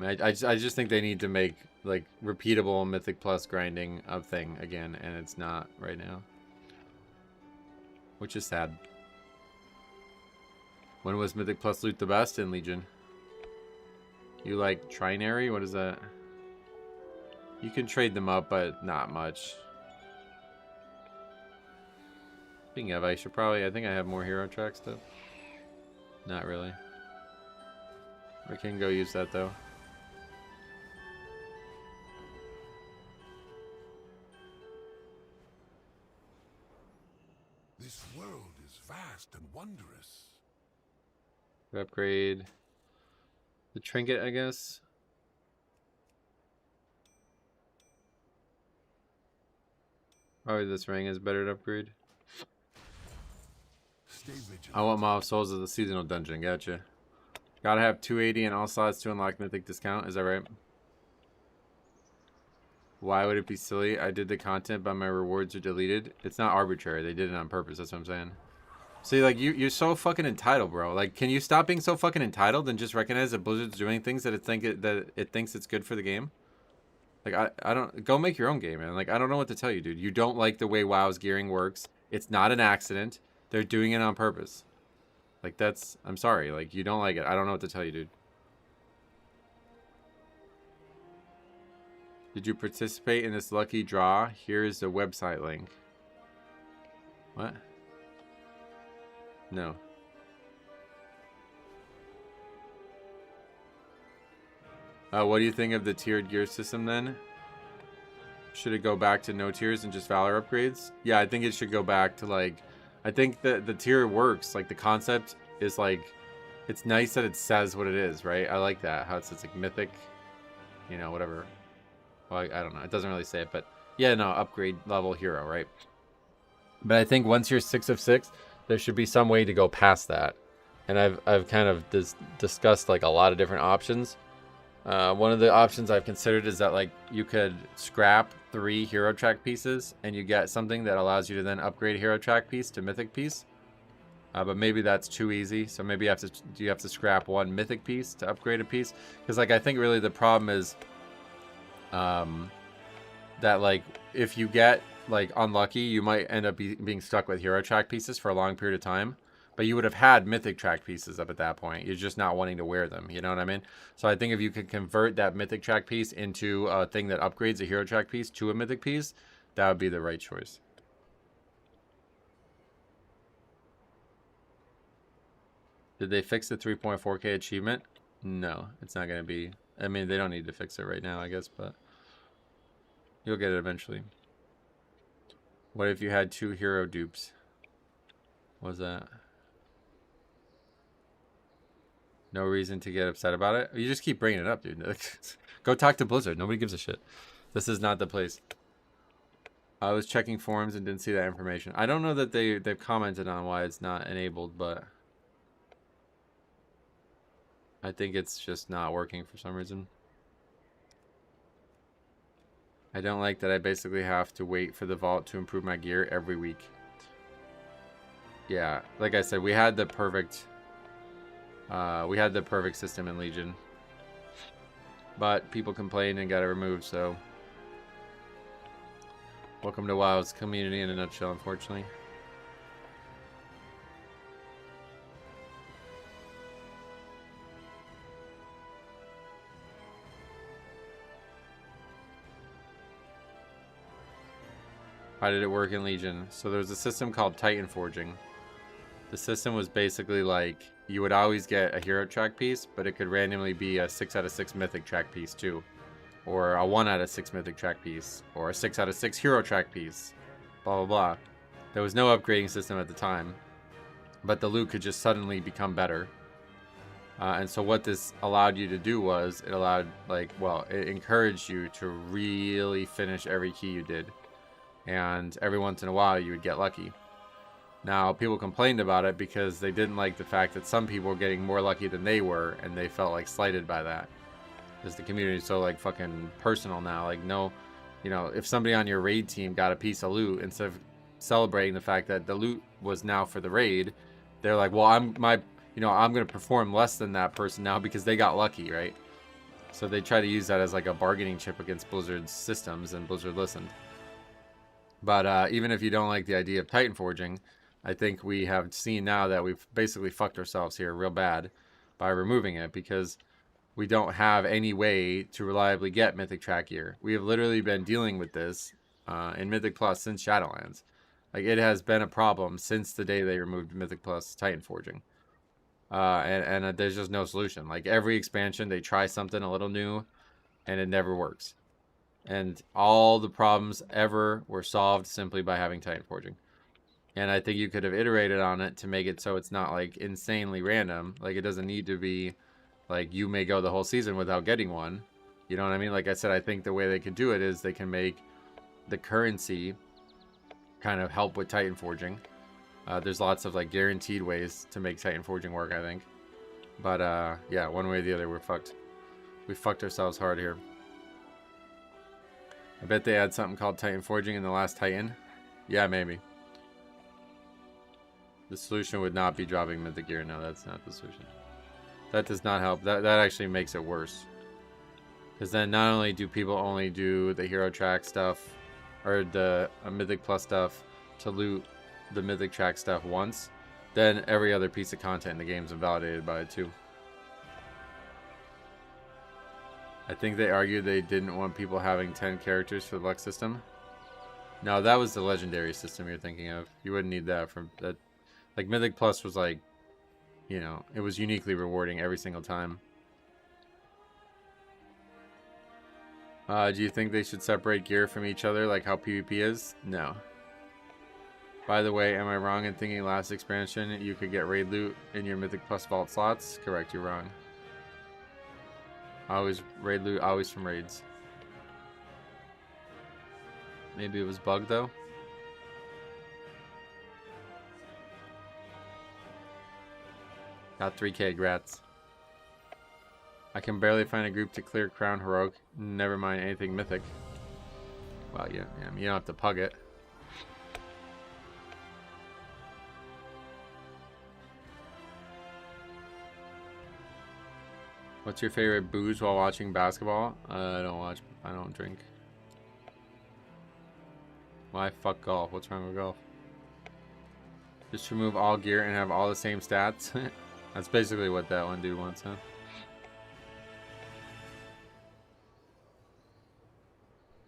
A: I just think they need to make like repeatable Mythic Plus grinding of thing again, and it's not right now, which is sad. When was Mythic Plus loot the best? In Legion. You like Trinary? What is that? You can trade them up, but not much. Speaking of, I should probably... I think I have more hero track stuff. Not really. I can go use that, though.
D: This world is vast and wondrous.
A: Upgrade the trinket, I guess. Probably this ring is better to upgrade.
D: stay vigilant.
A: I want Mob Souls as a seasonal dungeon. Gotcha. Gotta have 280 in all slots to unlock Mythic discount. Is that right? Why would it be silly? I did the content, but my rewards are deleted. It's not arbitrary. They did it on purpose. That's what I'm saying. See, like, you're so fucking entitled, bro. Like, can you stop being so fucking entitled and just recognize that Blizzard's doing things that it thinks it's good for the game? Like, I don't... Go make your own game, man. Like, I don't know what to tell you, dude. You don't like the way WoW's gearing works. It's not an accident. They're doing it on purpose. Like, that's... I'm sorry. Like, you don't like it. I don't know what to tell you, dude. Did you participate in this lucky draw? Here's the website link. What? No. What do you think of the tiered gear system then? Should it go back to no tiers and just Valor upgrades? Yeah, I think it should go back to, like... I think that the tier works. Like, the concept is, like... It's nice that it says what it is, right? I like that. How it says, like, Mythic... You know, whatever. Well, I don't know. It doesn't really say it, but... Yeah, no, upgrade level hero, right? But I think once you're 6 of 6, there should be some way to go past that. And I've kind of discussed, like, a lot of different options. One of the options I've considered is that, like, you could scrap 3 hero track pieces and you get something that allows you to then upgrade a hero track piece to mythic piece. But maybe that's too easy. So maybe you have to scrap 1 mythic piece to upgrade a piece. Because, like, I think really the problem is that, like, if you get, like, unlucky, you might end up being stuck with hero track pieces for a long period of time. But you would have had mythic track pieces up at that point. You're just not wanting to wear them. You know what I mean? So I think if you could convert that mythic track piece into a thing that upgrades a hero track piece to a mythic piece, that would be the right choice. Did they fix the 3.4K achievement? No, it's not going to be. I mean, they don't need to fix it right now, I guess, but you'll get it eventually. What if you had 2 hero dupes? What was that? No reason to get upset about it. You just keep bringing it up, dude. Go talk to Blizzard. Nobody gives a shit. This is not the place. I was checking forums and didn't see that information. I don't know that they've commented on why it's not enabled, but I think it's just not working for some reason. I don't like that I basically have to wait for the vault to improve my gear every week. Yeah, like I said, we had the perfect system in Legion, but people complained and got it removed. So, welcome to WoW's community in a nutshell, unfortunately. How did it work in Legion? So there's a system called Titan Forging. The system was basically like, you would always get a hero track piece, but it could randomly be a 6 out of 6 mythic track piece too. Or a 1 out of 6 mythic track piece. Or a 6 out of 6 hero track piece. Blah, blah, blah. There was no upgrading system at the time. But the loot could just suddenly become better. And so what this allowed you to do was, it allowed, like, well, it encouraged you to really finish every key you did. And every once in a while you would get lucky. Now, people complained about it because they didn't like the fact that some people were getting more lucky than they were, and they felt, like, slighted by that. Because the community is so, like, fucking personal now. Like, no, you know, if somebody on your raid team got a piece of loot, instead of celebrating the fact that the loot was now for the raid, they're like, well, I'm going to perform less than that person now because they got lucky, right? So they try to use that as, like, a bargaining chip against Blizzard's systems, and Blizzard listened. But even if you don't like the idea of Titan Forging, I think we have seen now that we've basically fucked ourselves here real bad by removing it, because we don't have any way to reliably get Mythic Track gear. We have literally been dealing with this in Mythic Plus since Shadowlands. Like, it has been a problem since the day they removed Mythic Plus Titan Forging. And there's just no solution. Like, every expansion, they try something a little new, and it never works. And all the problems ever were solved simply by having Titan Forging. And I think you could have iterated on it to make it so it's not, like, insanely random. Like, it doesn't need to be, like, you may go the whole season without getting one. You know what I mean? Like I said, I think the way they could do it is they can make the currency kind of help with Titan Forging. There's lots of like guaranteed ways to make Titan Forging work, I think. But yeah, one way or the other, we're fucked. We fucked ourselves hard here. I bet they had something called Titan Forging in the last Titan. Yeah, maybe. The solution would not be dropping Mythic Gear. No, that's not the solution. That does not help. That actually makes it worse. Because then not only do people only do the hero track stuff, or the Mythic Plus stuff to loot the Mythic track stuff once, then every other piece of content in the game is invalidated by it too. I think they argued they didn't want people having 10 characters for the luck system. No, that was the legendary system you're thinking of. You wouldn't need that from that. Like Mythic Plus was like, you know, it was uniquely rewarding every single time. Do you think they should separate gear from each other like how PvP is? No. By the way, am I wrong in thinking last expansion you could get raid loot in your Mythic Plus vault slots? Correct, you're wrong. Always raid loot, always from raids. Maybe it was bugged though. Got 3K, grats. I can barely find a group to clear Crown Heroic. Never mind anything Mythic. Well, yeah, you don't have to pug it. What's your favorite booze while watching basketball? I don't drink. Why fuck golf? What's wrong with golf? Just remove all gear and have all the same stats? That's basically what that one dude wants, huh?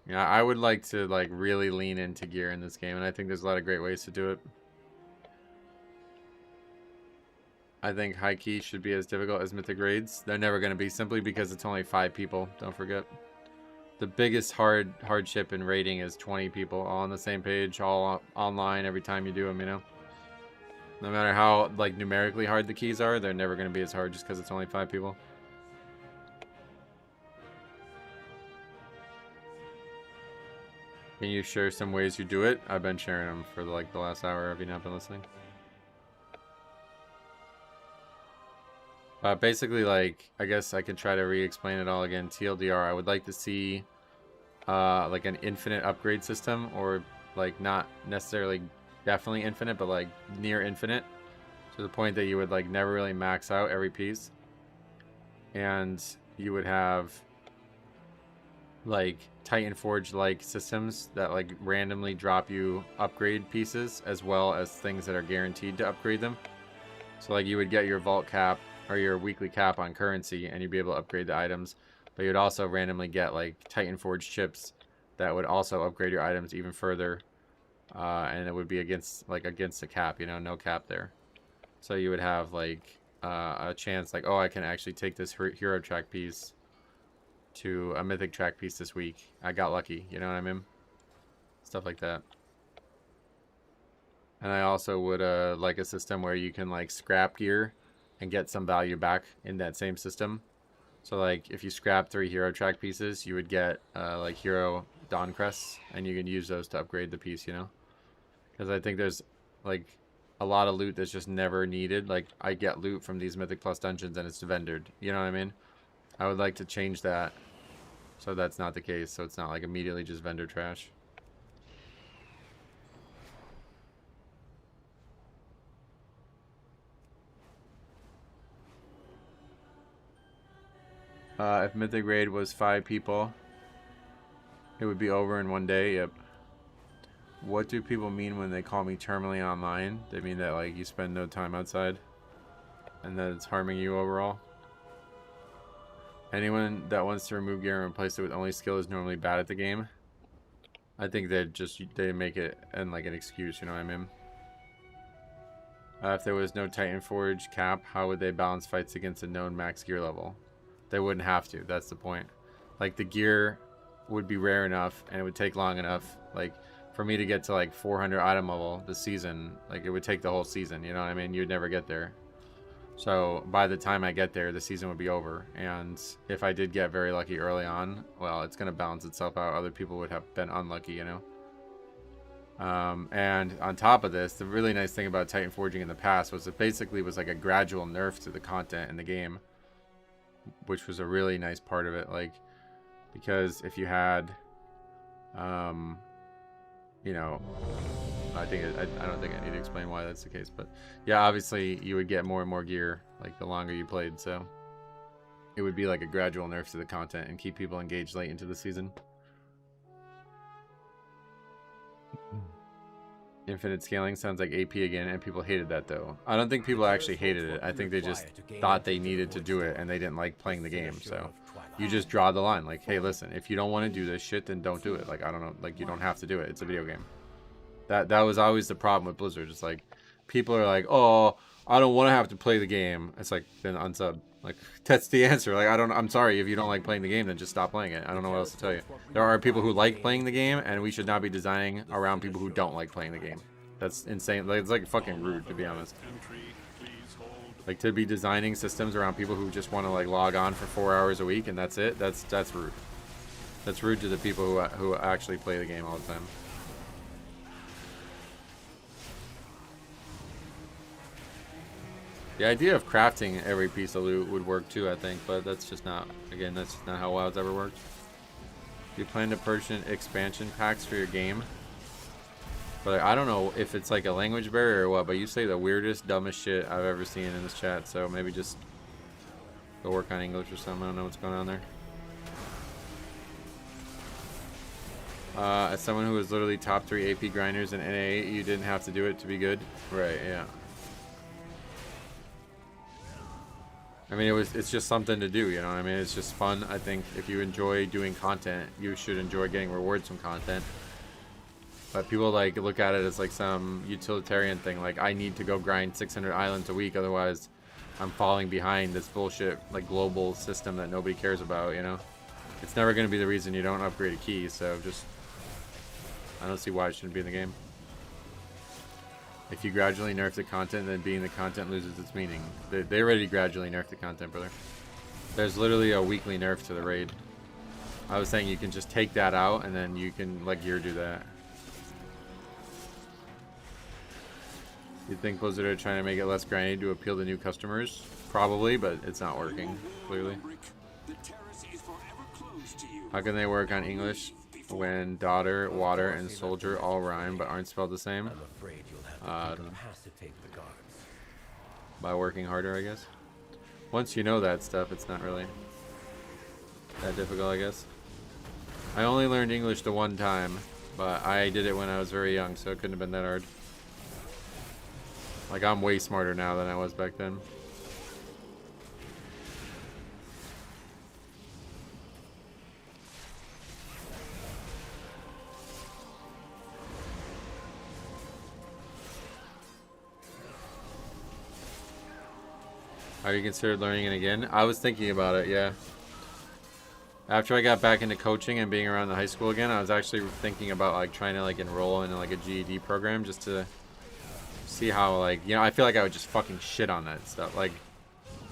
A: Yeah, I would like to like really lean into gear in this game, and I think there's a lot of great ways to do it. I think high key should be as difficult as Mythic raids. They're never going to be, simply because it's only 5 people. Don't forget. The biggest hardship in raiding is 20 people all on the same page, all online every time you do them, you know? No matter how like numerically hard the keys are, they're never going to be as hard just because it's only 5 people. Can you share some ways you do it? I've been sharing them for like the last hour. Have you not been listening? Basically, like, I guess I can try to re-explain it all again. TLDR, I would like to see like an infinite upgrade system, or like not necessarily definitely infinite, but like near infinite, to the point that you would like never really max out every piece, and you would have like Titan Forge like systems that like randomly drop you upgrade pieces, as well as things that are guaranteed to upgrade them. So like you would get your vault cap or your weekly cap on currency, and you'd be able to upgrade the items, but you'd also randomly get like Titan Forge chips that would also upgrade your items even further, and it would be against the cap, you know, no cap there. So you would have like a chance like, oh, I can actually take this hero track piece to a Mythic track piece this week. I got lucky, you know what I mean? Stuff like that. And I also would like a system where you can like scrap gear and get some value back in that same system. So like if you scrap 3 hero track pieces, you would get like hero Dawn Crests, and you can use those to upgrade the piece, you know? Because I think there's like a lot of loot that's just never needed. Like I get loot from these Mythic Plus dungeons and it's vendored, you know what I mean? I would like to change that so that's not the case, so it's not like immediately just vendor trash. If Mythic Raid was 5 people, it would be over in 1 day. Yep. What do people mean when they call me terminally online? They mean that like you spend no time outside and that it's harming you overall. Anyone that wants to remove gear and replace it with only skill is normally bad at the game. I think they make it and like an excuse, you know what I mean? If there was no Titan Forge cap, how would they balance fights against a known max gear level? They wouldn't have to. That's the point. Like the gear would be rare enough, and it would take long enough. Like for me to get to like 400 item level this season, like it would take the whole season. You know what I mean? You'd never get there. So by the time I get there, the season would be over. And if I did get very lucky early on, well, it's going to balance itself out. Other people would have been unlucky, you know? And on top of this, the really nice thing about Titan Forging in the past was it basically was like a gradual nerf to the content in the game, which was a really nice part of it. Like, because if you had, you know, I don't think I need to explain why that's the case, but yeah, obviously you would get more and more gear like the longer you played, so it would be like a gradual nerf to the content and keep people engaged late into the season. Infinite scaling sounds like AP again, and people hated that though. I don't think people actually hated it. I think they just thought they needed to do it and they didn't like playing the game. So you just draw the line like, hey, listen, if you don't want to do this shit, then don't do it. Like, I don't know, like, you don't have to do it. It's a video game. That was always the problem with Blizzard. It's like, people are like, oh, I don't want to have to play the game. It's like, then unsub. Like, that's the answer. Like, I'm sorry, if you don't like playing the game, then just stop playing it. I don't know what else to tell you. There are people who like playing the game, and we should not be designing around people who don't like playing the game. That's insane. Like, it's like fucking rude, to be honest. Like, to be designing systems around people who just want to like log on for 4 hours a week and that's it. That's rude. That's rude to the people who actually play the game all the time. The idea of crafting every piece of loot would work too, I think, but that's just not, again, that's just not how WoW's ever worked. Do you plan to purchase expansion packs for your game? But I don't know if it's like a language barrier or what, but you say the weirdest, dumbest shit I've ever seen in this chat, so maybe just go work on English or something. I don't know what's going on there. As someone who was literally top 3 AP grinders in NA, you didn't have to do it to be good? Right, yeah. I mean, it's just something to do, you know what I mean? It's just fun. I think if you enjoy doing content, you should enjoy getting rewards from content. But people like look at it as like some utilitarian thing, like I need to go grind 600 islands a week, otherwise I'm falling behind this bullshit like global system that nobody cares about, you know? It's never going to be the reason you don't upgrade a key, so just, I don't see why it shouldn't be in the game. If you gradually nerf the content, then being the content loses its meaning. They already gradually nerfed the content, brother. There's literally a weekly nerf to the raid. I was saying you can just take that out, and then you can let gear do that. You think Blizzard are trying to make it less grindy to appeal to new customers? Probably, but it's not working, clearly. How can they work on English when daughter, water, and soldier all rhyme but aren't spelled the same? By working harder, I guess. Once you know that stuff, it's not really that difficult, I guess. I only learned English the one time, but I did it when I was very young, so it couldn't have been that hard. Like, I'm way smarter now than I was back then. Have you considered learning it again? I was thinking about it, yeah. After I got back into coaching and being around the high school again, I was actually thinking about like trying to like enroll in like a GED program just to see how, like, you know, I feel like I would just fucking shit on that stuff. Like,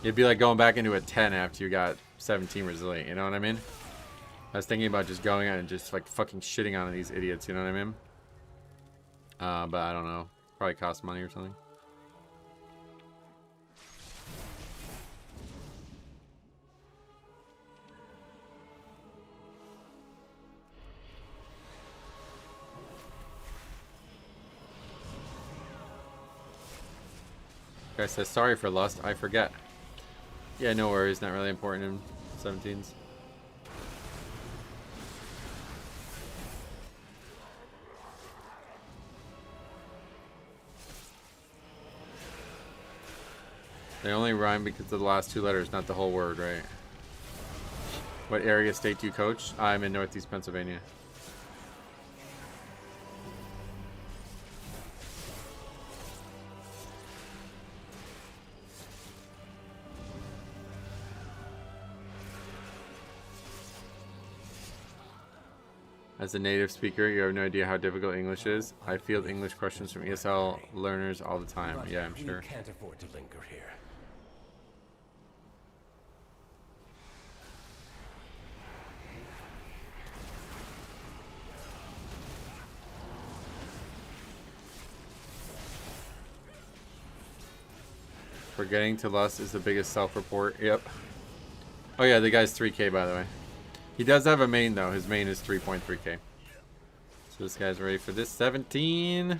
A: it'd be like going back into a 10 after you got 17 resilient, you know what I mean? I was thinking about just going out and just like fucking shitting on these idiots, you know what I mean? But I don't know. Probably cost money or something. Guy says, sorry for lust, I forget. Yeah, no worries, not really important in 17s. They only rhyme because of the last 2 letters, not the whole word, right? What area state do you coach? I'm in Northeast Pennsylvania. As a native speaker, you have no idea how difficult English is. I field English questions from ESL learners all the time. Yeah, I'm sure.
J: We can't afford to linger here.
A: Forgetting to lust is the biggest self-report. Yep. Oh yeah, the guy's 3K by the way. He does have a main though. His main is 3.3K. So this guy's ready for this 17.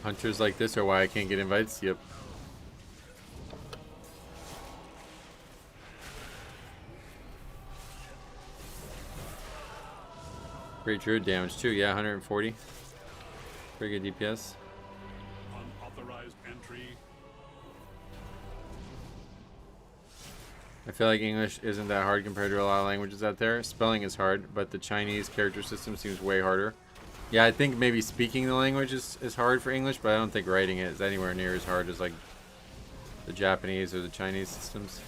A: Hunters like this are why I can't get invites. Yep. Great druid damage too. Yeah, 140. Pretty good DPS.
K: Unauthorized entry.
A: I feel like English isn't that hard compared to a lot of languages out there. Spelling is hard, but the Chinese character system seems way harder. Yeah, I think maybe speaking the language is hard for English, but I don't think writing it is anywhere near as hard as like the Japanese or the Chinese systems.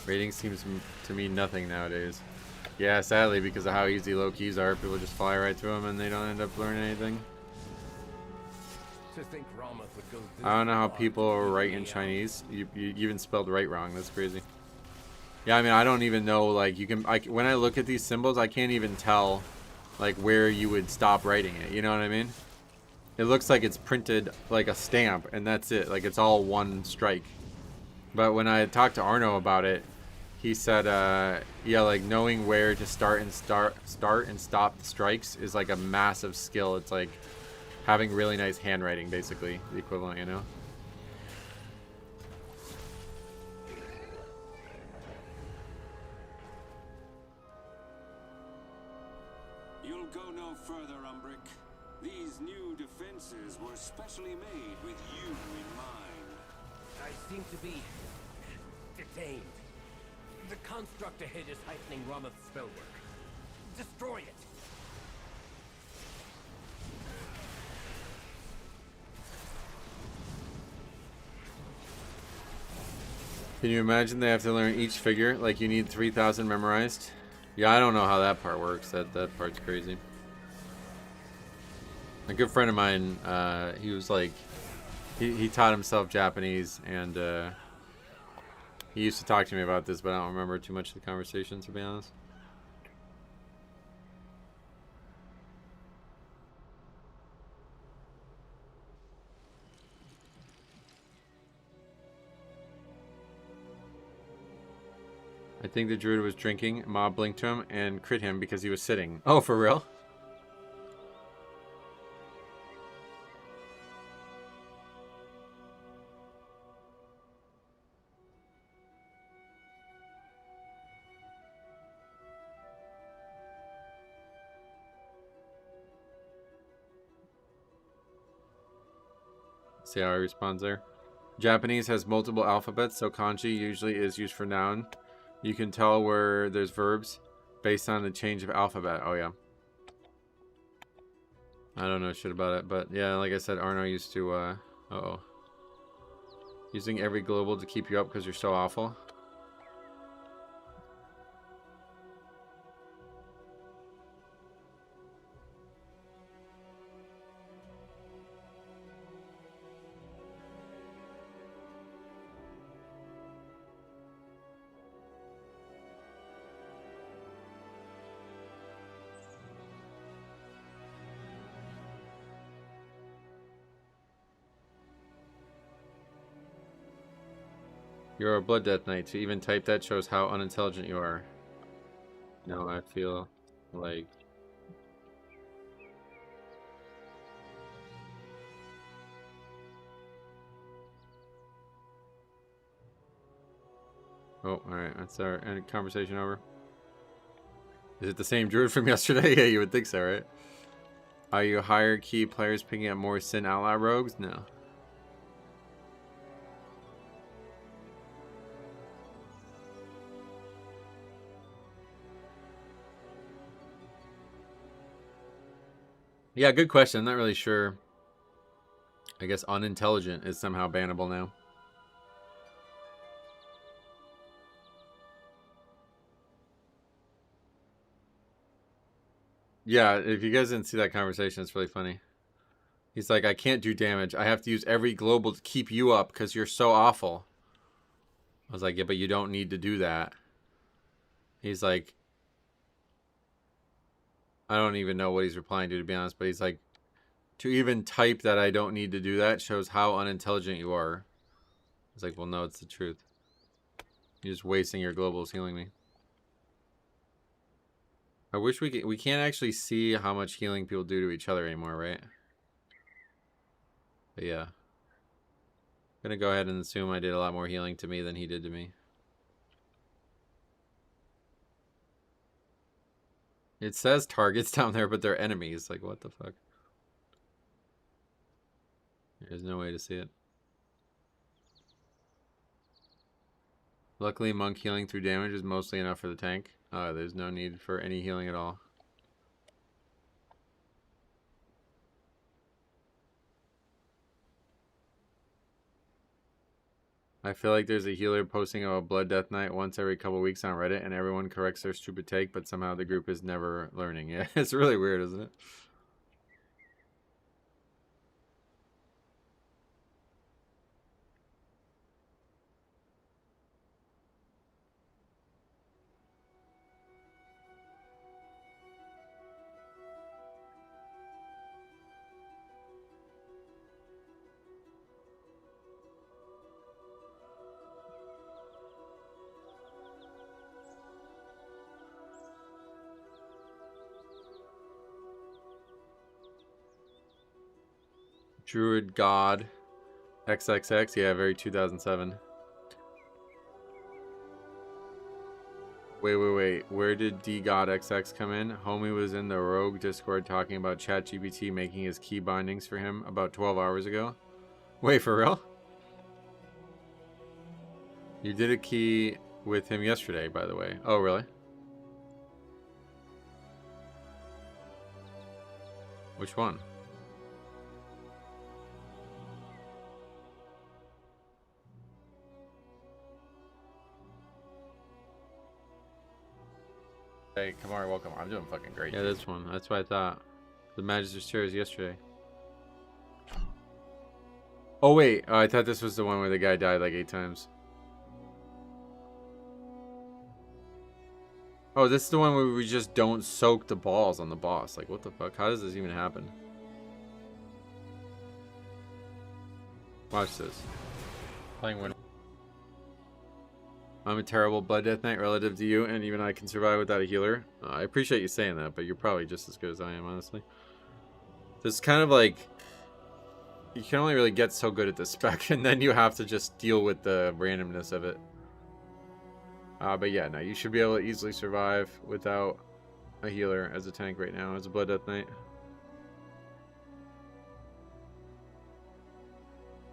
A: Rating seems to mean nothing nowadays. Yeah, sadly, because of how easy low keys are, people just fly right through them and they don't end up learning anything.
J: To think Ramath would go
A: I don't know how people write in Chinese. You even spelled right wrong. That's crazy. Yeah, I mean, I don't even know, like, when I look at these symbols, I can't even tell, like, where you would stop writing it, you know what I mean? It looks like it's printed like a stamp, and that's it, like, it's all one strike. But when I talked to Arno about it, he said, yeah, like, knowing where to start and stop the strikes is, like, a massive skill. It's like having really nice handwriting, basically, the equivalent, you know?
K: These new defenses were specially made with you in mind.
J: I seem to be detained. The construct ahead is heightening Ramath's spellwork. Destroy it!
A: Can you imagine they have to learn each figure? Like you need 3,000 memorized? Yeah, I don't know how that part works. That part's crazy. A good friend of mine, he was like, he taught himself Japanese, and he used to talk to me about this, but I don't remember too much of the conversation, to be honest. I think the druid was drinking. Mob blinked to him and crit him because he was sitting. Oh, for real? See how he responds there. Japanese has multiple alphabets, so kanji usually is used for noun. You can tell where there's verbs based on the change of alphabet. Oh, yeah. I don't know shit about it, but yeah, like I said, Arno used to, uh-oh. Using every global to keep you up because you're so awful. You're a Blood Death Knight. To even type that shows how unintelligent you are. No, I feel like... Oh, alright. That's our conversation over. Is it the same druid from yesterday? Yeah, you would think so, right? Are you higher key players picking up more Sin Ally rogues? No. Yeah, good question. I'm not really sure. I guess unintelligent is somehow bannable now. Yeah, if you guys didn't see that conversation, it's really funny. He's like, I can't do damage. I have to use every global to keep you up because you're so awful. I was like, yeah, but you don't need to do that. He's like, I don't even know what he's replying to be honest, but he's like, to even type that I don't need to do that shows how unintelligent you are. I was like, well, no, it's the truth. You're just wasting your globals healing me. I wish we can't actually see how much healing people do to each other anymore, right? But yeah. I'm gonna go ahead and assume I did a lot more healing to me than he did to me. It says targets down there, but they're enemies. Like, what the fuck? There's no way to see it. Luckily, monk healing through damage is mostly enough for the tank. There's no need for any healing at all. I feel like there's a healer posting about Blood Death Knight once every couple weeks on Reddit, and everyone corrects their stupid take, but somehow the group is never learning. Yeah, it's really weird, isn't it? Druid God XXX, yeah, very 2007. Wait. Where did D God XX come in? Homie was in the Rogue Discord talking about ChatGPT making his key bindings for him about 12 hours ago. Wait, for real? You did a key with him yesterday, by the way. Oh, really? Which one? Hey, Kamari, welcome. I'm doing fucking great. Yeah, this one. That's what I thought. The Magister's Chair is yesterday. Oh, wait. I thought this was the one where the guy died like 8 times. Oh, this is the one where we just don't soak the balls on the boss. Like, what the fuck? How does this even happen? Watch this. Playing win. I'm a terrible Blood Death Knight relative to you, and even I can survive without a healer. I appreciate you saying that, but you're probably just as good as I am, honestly. This kind of like... You can only really get so good at this spec, and then you have to just deal with the randomness of it. But yeah, no, you should be able to easily survive without a healer as a tank right now, as a Blood Death Knight.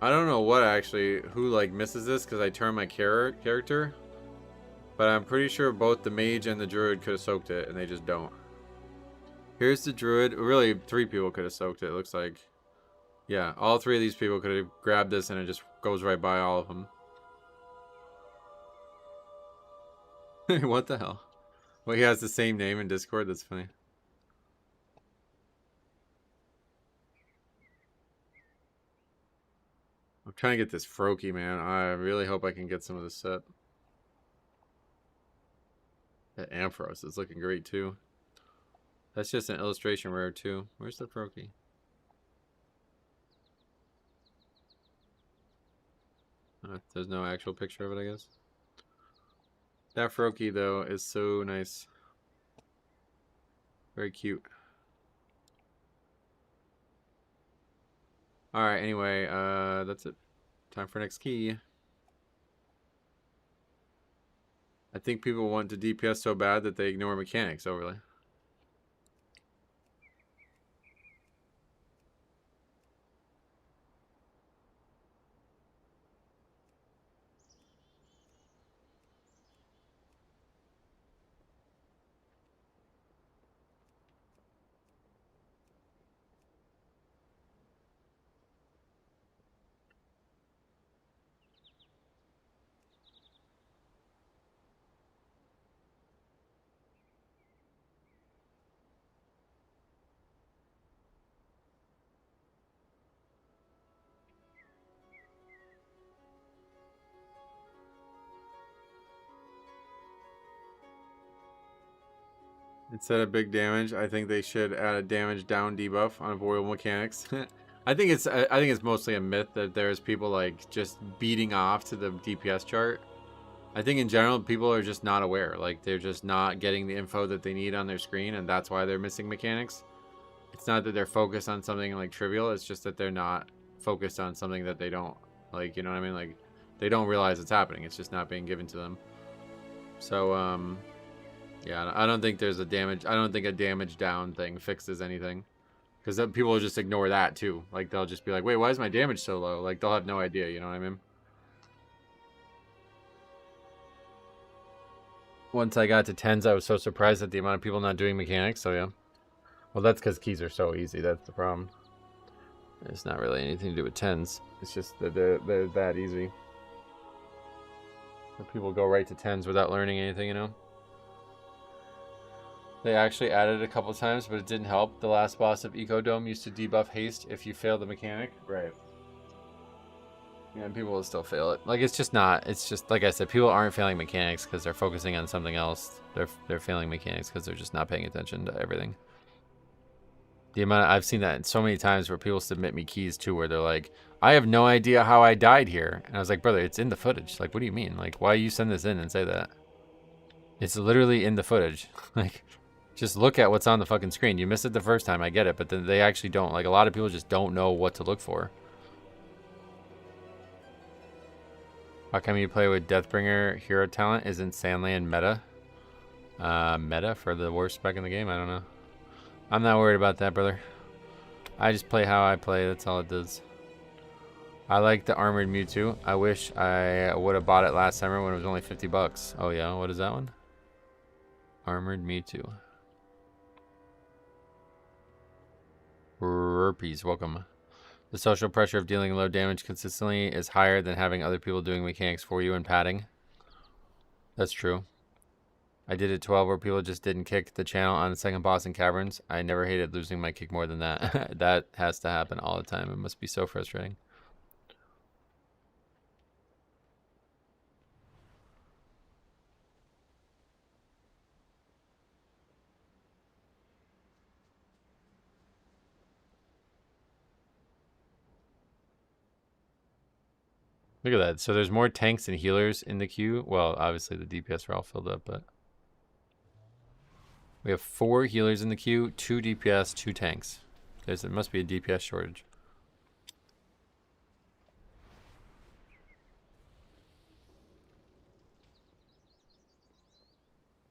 A: I don't know what actually, who like misses this because I turn my character. But I'm pretty sure both the mage and the druid could have soaked it, and they just don't. Here's the druid. Really, 3 people could have soaked it, it looks like. Yeah, all 3 of these people could have grabbed this, and it just goes right by all of them. What the hell? Well, he has the same name in Discord? That's funny. I'm trying to get this Froakie, man. I really hope I can get some of this set. That Ampharos is looking great, too. That's just an illustration rare, too. Where's the Froakie? There's no actual picture of it, I guess. That Froakie, though, is so nice. Very cute. Alright, anyway, that's it. Time for next key. I think people want to DPS so bad that they ignore mechanics overly. Instead of big damage, I think they should add a damage down debuff on avoidable mechanics. I think it's mostly a myth that there's people like just beating off to the DPS chart. I think in general people are just not aware. Like they're just not getting the info that they need on their screen, and that's why they're missing mechanics. It's not that they're focused on something like trivial, it's just that they're not focused on something that they don't like, you know what I mean? Like they don't realize it's happening. It's just not being given to them. So yeah, I don't think there's a damage. I don't think a damage down thing fixes anything. Because people will just ignore that too. Like they'll just be like, wait, why is my damage so low? Like they'll have no idea, you know what I mean? Once I got to 10s, I was so surprised at the amount of people not doing mechanics, so yeah. Well, that's because keys are so easy, that's the problem. It's not really anything to do with 10s. It's just that they're that easy. People go right to 10s without learning anything, you know? They actually added it a couple times, but it didn't help. The last boss of Ecodome used to debuff haste if you fail the mechanic. Right. Yeah, and people will still fail it. Like, it's just not. It's just, like I said, people aren't failing mechanics because they're focusing on something else. They're failing mechanics because they're just not paying attention to everything. The amount I've seen that so many times where people submit me keys too, where they're like, I have no idea how I died here. And I was like, brother, it's in the footage. Like, what do you mean? Like, why you send this in and say that? It's literally in the footage. Like, just look at what's on the fucking screen. You missed it the first time, I get it, but then they actually don't. Like, a lot of people just don't know what to look for. How come you play with Deathbringer hero talent? Isn't Sandland meta? Meta for the worst spec in the game? I don't know. I'm not worried about that, brother. I just play how I play. That's all it does. I like the Armored Mewtwo. I wish I would have bought it last summer when it was only 50 bucks. Oh, yeah? What is that one? Armored Mewtwo. Burpees, welcome. The social pressure of dealing low damage consistently is higher than having other people doing mechanics for you and padding. That's true. I did it 12 where people just didn't kick the channel on the second boss in Caverns. I never hated losing my kick more than that. That has to happen all the time. It must be so frustrating. Look at that. So there's more tanks and healers in the queue. Well, obviously the DPS are all filled up, but we have 4 healers in the queue, 2 DPS, 2 tanks. It must be a DPS shortage.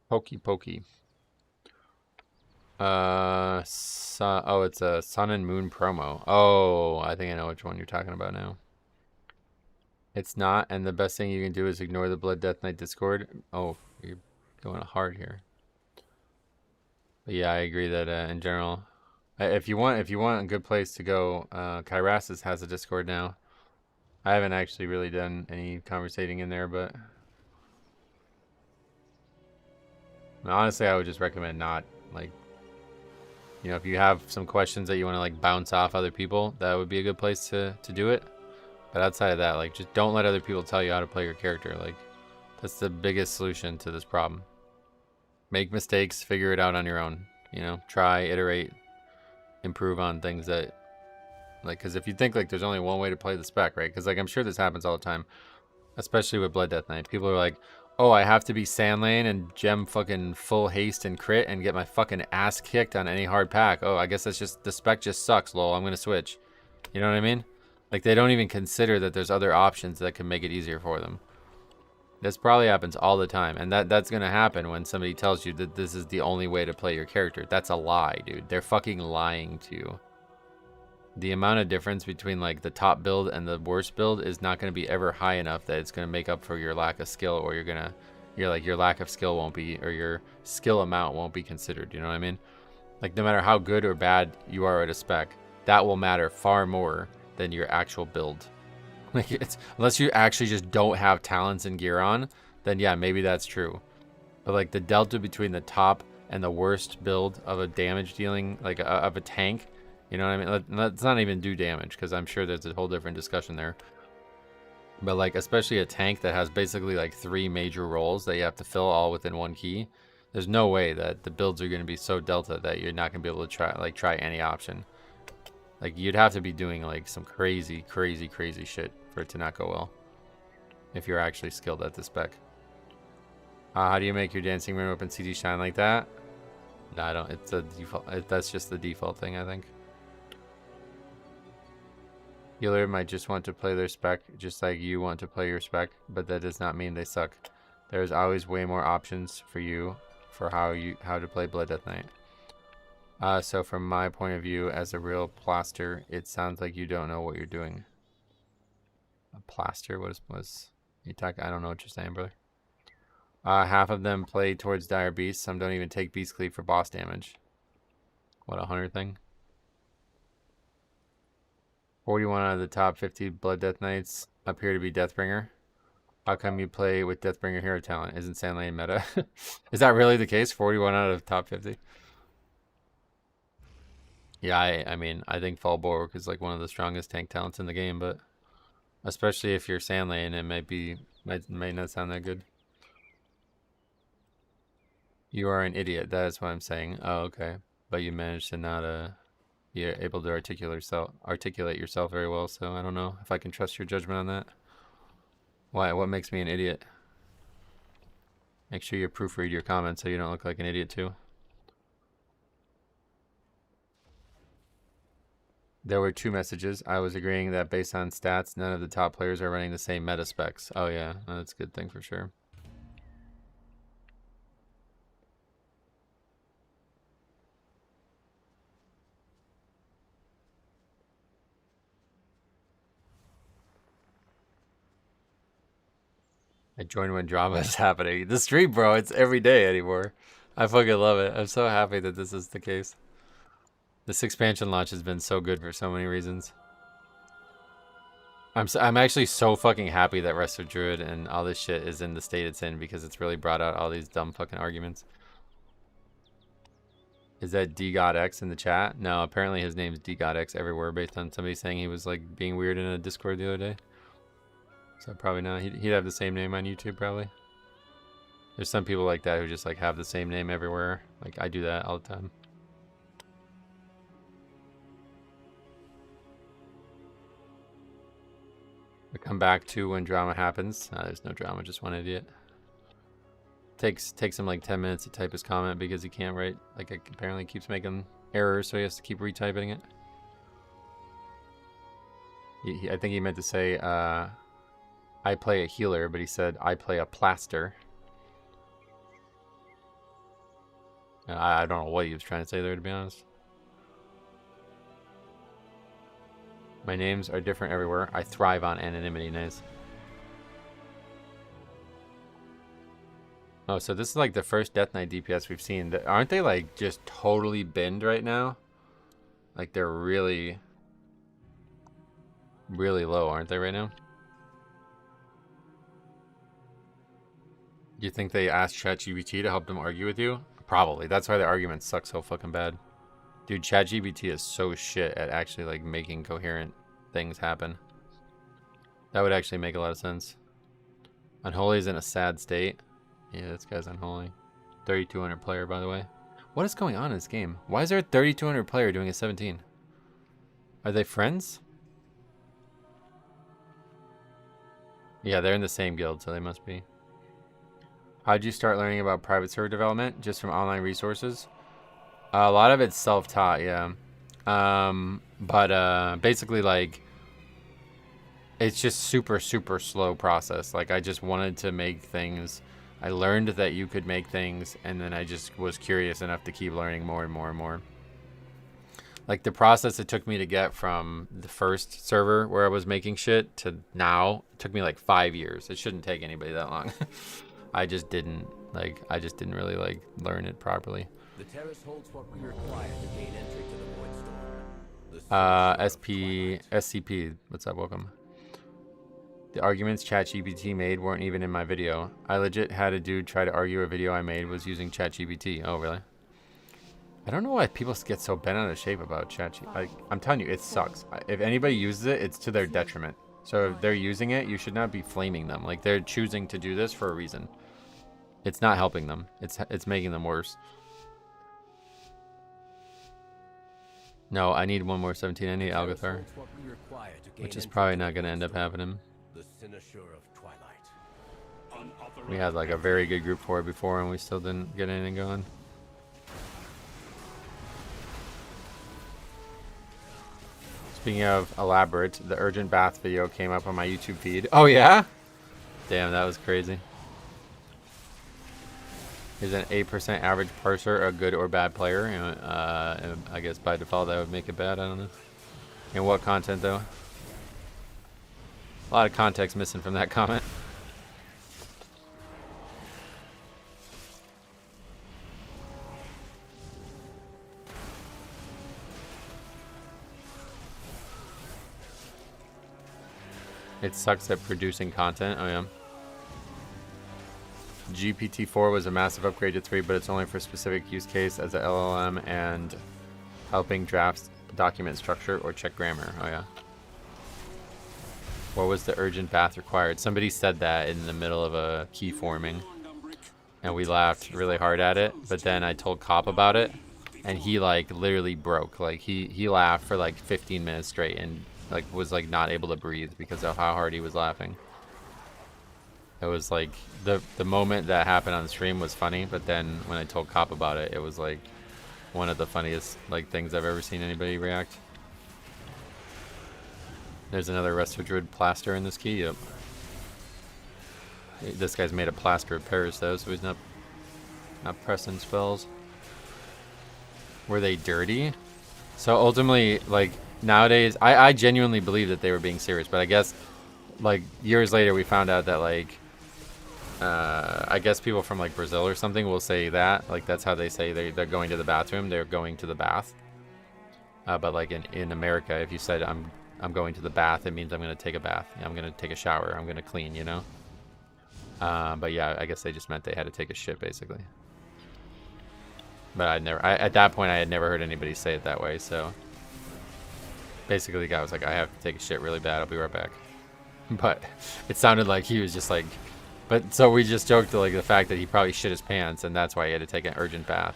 A: Pokey pokey. Oh, it's a Sun and Moon promo. Oh, I think I know which one you're talking about now. It's not, and the best thing you can do is ignore the Blood Death Knight Discord. Oh, you're going hard here. But yeah, I agree that in general, if you want a good place to go, Kyrasis has a Discord now. I haven't actually really done any conversating in there, but honestly, I would just recommend not, like, you know, if you have some questions that you want to like bounce off other people, that would be a good place to do it. But outside of that, like, just don't let other people tell you how to play your character. Like, that's the biggest solution to this problem. Make mistakes, figure it out on your own. You know, try, iterate, improve on things that, like, because if you think, like, there's only one way to play the spec, right? Because, like, I'm sure this happens all the time, especially with Blood Death Knight. People are like, oh, I have to be Sandlane and gem fucking full haste and crit and get my fucking ass kicked on any hard pack. Oh, I guess that's just, the spec just sucks, lol. I'm going to switch. You know what I mean? Like, they don't even consider that there's other options that can make it easier for them. This probably happens all the time. And that's going to happen when somebody tells you that this is the only way to play your character. That's a lie, dude. They're fucking lying to you. The amount of difference between, like, the top build and the worst build is not going to be ever high enough that it's going to make up for your lack of skill, or your lack of skill won't be, or your skill amount won't be considered. You know what I mean? Like, no matter how good or bad you are at a spec, that will matter far more than your actual build. Like, it's, unless you actually just don't have talents and gear on, then yeah, maybe that's true. But like, the delta between the top and the worst build of a damage dealing, like of a tank, you know what I mean? Let's not even do damage, because I'm sure there's a whole different discussion there. But like, especially a tank that has basically like 3 major roles that you have to fill all within one key. There's no way that the builds are going to be so delta that you're not going to be able to try any option. Like, you'd have to be doing like some crazy shit for it to not go well. If you're actually skilled at the spec. How do you make your dancing room open CD shine like that? No, I don't. It's a default. That's just the default thing, I think. Healer might just want to play their spec, just like you want to play your spec, but that does not mean they suck. There's always way more options for you for how to play Blood Death Knight. So from my point of view, as a real plaster, it sounds like you don't know what you're doing. A plaster was you talk? I don't know what you're saying, brother. Half of them play towards Dire Beasts. Some don't even take Beast Cleave for boss damage. What, a hunter thing? 41 out of the top 50 Blood Death Knights appear to be Deathbringer. How come you play with Deathbringer hero talent? Isn't Sandlane meta? Is that really the case? 41 out of top 50? Yeah, I mean, I think Fall Bulwark is like one of the strongest tank talents in the game, but especially if you're Sandlane, it might not sound that good. You are an idiot. That is what I'm saying. Oh, okay. But you managed to not be able to articulate yourself very well. So I don't know if I can trust your judgment on that. Why? What makes me an idiot? Make sure you proofread your comments so you don't look like an idiot too. There were 2 messages. I was agreeing that based on stats, none of the top players are running the same meta specs. Oh yeah, that's a good thing for sure. I join when drama is happening. The stream, bro, it's every day anymore. I fucking love it. I'm so happy that this is the case. This expansion launch has been so good for so many reasons. I'm actually so fucking happy that Resto Druid and all this shit is in the state it's in because it's really brought out all these dumb fucking arguments. Is that DGodX in the chat? No, apparently his name's DGodX everywhere based on somebody saying he was like being weird in a Discord the other day. So probably not. He'd have the same name on YouTube probably. There's some people like that who just like have the same name everywhere. Like I do that all the time. I come back to when drama happens. There's no drama, just one idiot. Takes him like 10 minutes to type his comment because he can't write. Like it apparently keeps making errors, so he has to keep retyping it. I think he meant to say I play a healer, but he said I play a plaster. I don't know what he was trying to say there, to be honest. My names are different everywhere. I thrive on anonymity. Nice. Oh, so this is like the first Death Knight DPS we've seen. Aren't they like just totally binned right now? Like they're really, really low, aren't they right now? Do you think they asked ChatGPT to help them argue with you? Probably. That's why the arguments suck so fucking bad. Dude, ChatGPT is so shit at actually like making coherent things happen. That would actually make a lot of sense. Unholy is in a sad state. Yeah, this guy's unholy. 3200 player, by the way. What is going on in this game? Why is there a 3200 player doing a 17? Are they friends? Yeah, they're in the same guild, so they must be. How'd you start learning about private server development? Just from online resources? A lot of it's self-taught, yeah. But basically, like, it's just super slow process. Like, I just wanted to make things. I learned that you could make things, and then I just was curious enough to keep learning more and more and more. Like, the process it took me to get from the first server where I was making shit to now, it took me like 5 years. It shouldn't take anybody that long. I just didn't really like learn it properly.
J: The terrace holds what we require to gain entry to the Void Storm.
A: SCP, what's up? Welcome. The arguments ChatGPT made weren't even in my video. I legit had a dude try to argue a video I made was using ChatGPT. Oh, really? I don't know why people get so bent out of shape about ChatGPT. Like, I'm telling you, it sucks. If anybody uses it, it's to their detriment. So if they're using it, you should not be flaming them. Like, they're choosing to do this for a reason. It's not helping them. It's making them worse. No, I need one more 17. I need Algathar, which is probably not going to end up happening. We had like a very good group 4 before, and we still didn't get anything going. Speaking of elaborate, the urgent bath video came up on my YouTube feed. Oh yeah? Damn, that was crazy. Is an 8% average parser a good or bad player? I guess by default that would make it bad. I don't know. And what content though? A lot of context missing from that comment. It sucks at producing content. Oh yeah. GPT-4 was a massive upgrade to 3, but it's only for specific use case as a LLM and helping drafts document structure or check grammar. Oh yeah. What was the urgent bath required? Somebody said that in the middle of a key forming, and we laughed really hard at it. But then I told Cop about it, and he like literally broke. Like he laughed for like 15 minutes straight and like was like not able to breathe because of how hard he was laughing. It was like the moment that happened on the stream was funny, but then when I told Cop about it, it was like one of the funniest like things I've ever seen anybody react. There's another Resto Druid plaster in this key. Yep. This guy's made a plaster of Paris though, so he's not pressing spells. Were they dirty? So ultimately, like nowadays, I genuinely believe that they were being serious, but I guess like years later we found out that like I guess people from like Brazil or something will say that, like that's how they say they're going to the bathroom, they're going to the bath. But like in America, if you said I'm going to the bath, it means I'm going to take a bath. I'm going to take a shower. I'm going to clean, you know? But yeah, I guess they just meant they had to take a shit, basically. But at that point, I had never heard anybody say it that way, so... Basically, the guy was like, I have to take a shit really bad. I'll be right back. But it sounded like he was just like... But so we just joked like the fact that he probably shit his pants, and that's why he had to take an urgent bath.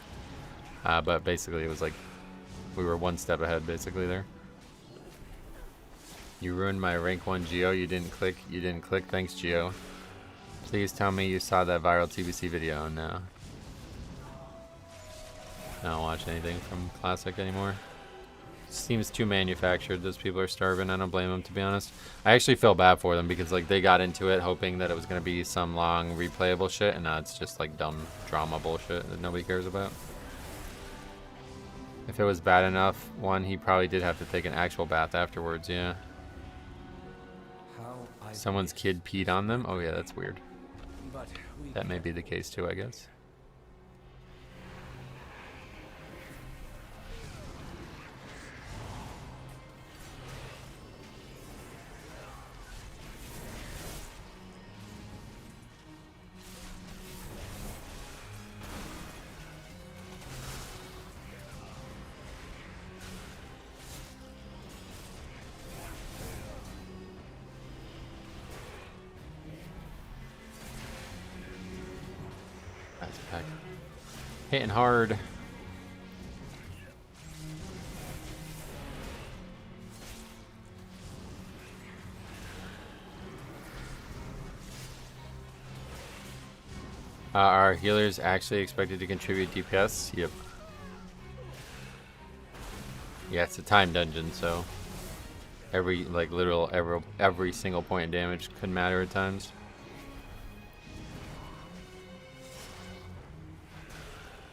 A: But basically, it was like... We were one step ahead, basically, there. You ruined my rank 1 Geo. You didn't click. Thanks, Geo. Please tell me you saw that viral TBC video. No. I don't watch anything from Classic anymore. Seems too manufactured. Those people are starving. I don't blame them, to be honest. I actually feel bad for them because like they got into it hoping that it was going to be some long replayable shit, and now it's just like dumb drama bullshit that nobody cares about. If it was bad enough, one, he probably did have to take an actual bath afterwards, yeah. Someone's kid peed on them? Oh yeah, that's weird. That may be the case too, I guess. Hitting hard. Are healers actually expected to contribute DPS? Yep. Yeah, it's a time dungeon, so every like every single point of damage could matter at times.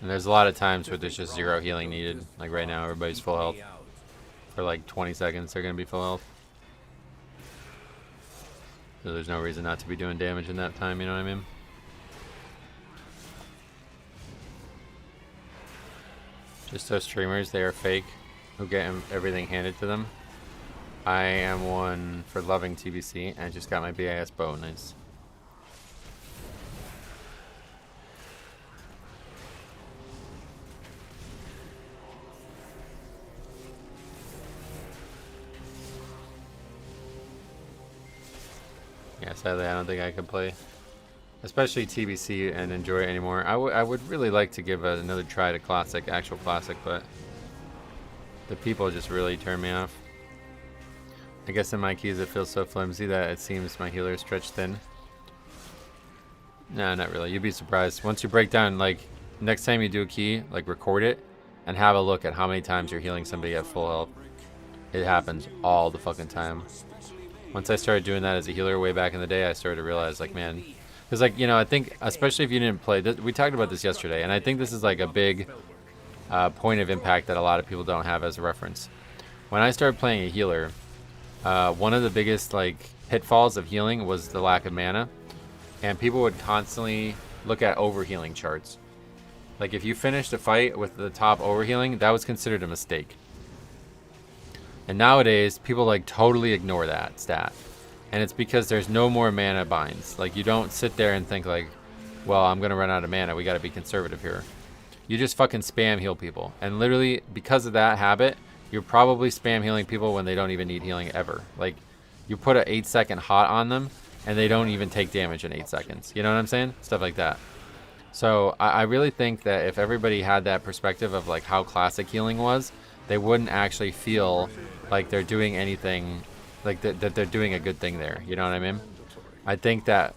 A: And there's a lot of times where there's just 0 healing needed. Like right now, everybody's full health. For like 20 seconds, they're going to be full health. So there's no reason not to be doing damage in that time, you know what I mean? Just those streamers, they are fake, who get everything handed to them. I am one for loving TBC, and just got my BIS bow, nice. Yeah, sadly, I don't think I could play especially TBC, and enjoy it anymore. I would really like to give another try to Classic, actual Classic, but the people just really turn me off. I guess in my keys it feels so flimsy that it seems my healer is stretched thin. Nah, not really. You'd be surprised. Once you break down, like, next time you do a key, like, record it and have a look at how many times you're healing somebody at full health. It happens all the fucking time. Once I started doing that as a healer way back in the day, I started to realize, like, man, because, like, you know, I think, especially if you didn't play, we talked about this yesterday, and I think this is, like, a big point of impact that a lot of people don't have as a reference. When I started playing a healer, one of the biggest, like, pitfalls of healing was the lack of mana. And people would constantly look at overhealing charts. Like, if you finished a fight with the top overhealing, that was considered a mistake. And nowadays, people, like, totally ignore that stat. And it's because there's no more mana binds. Like, you don't sit there and think, like, well, I'm going to run out of mana. We got to be conservative here. You just fucking spam heal people. And literally, because of that habit, you're probably spam healing people when they don't even need healing ever. Like, you put an 8-second hot on them, and they don't even take damage in 8 seconds. You know what I'm saying? Stuff like that. So I really think that if everybody had that perspective of, like, how classic healing was, they wouldn't actually feel like they're doing anything, like that they're doing a good thing there. You know what I mean? I think that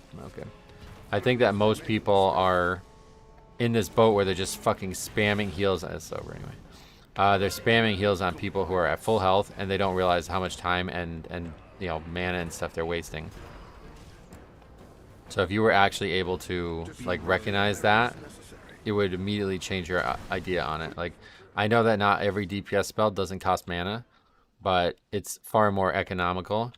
A: most people are in this boat where they're just fucking spamming heals. It's over anyway. They're spamming heals on people who are at full health, and they don't realize how much time and you know, mana and stuff they're wasting. So if you were actually able to, like, recognize that, it would immediately change your idea on it. Like, I know that not every DPS spell doesn't cost mana, but it's far more economical.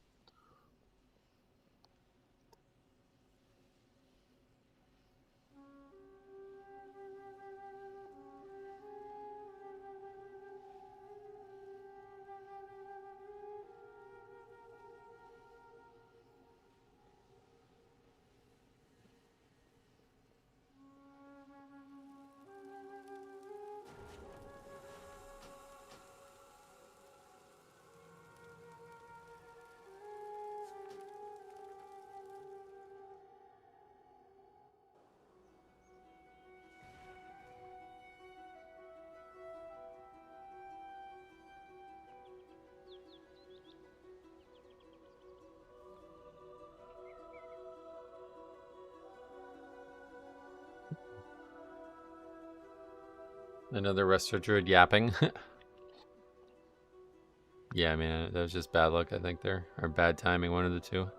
A: Another Resto Druid yapping. Yeah, I mean, that was just bad luck, I think, there. Or bad timing, one of the two.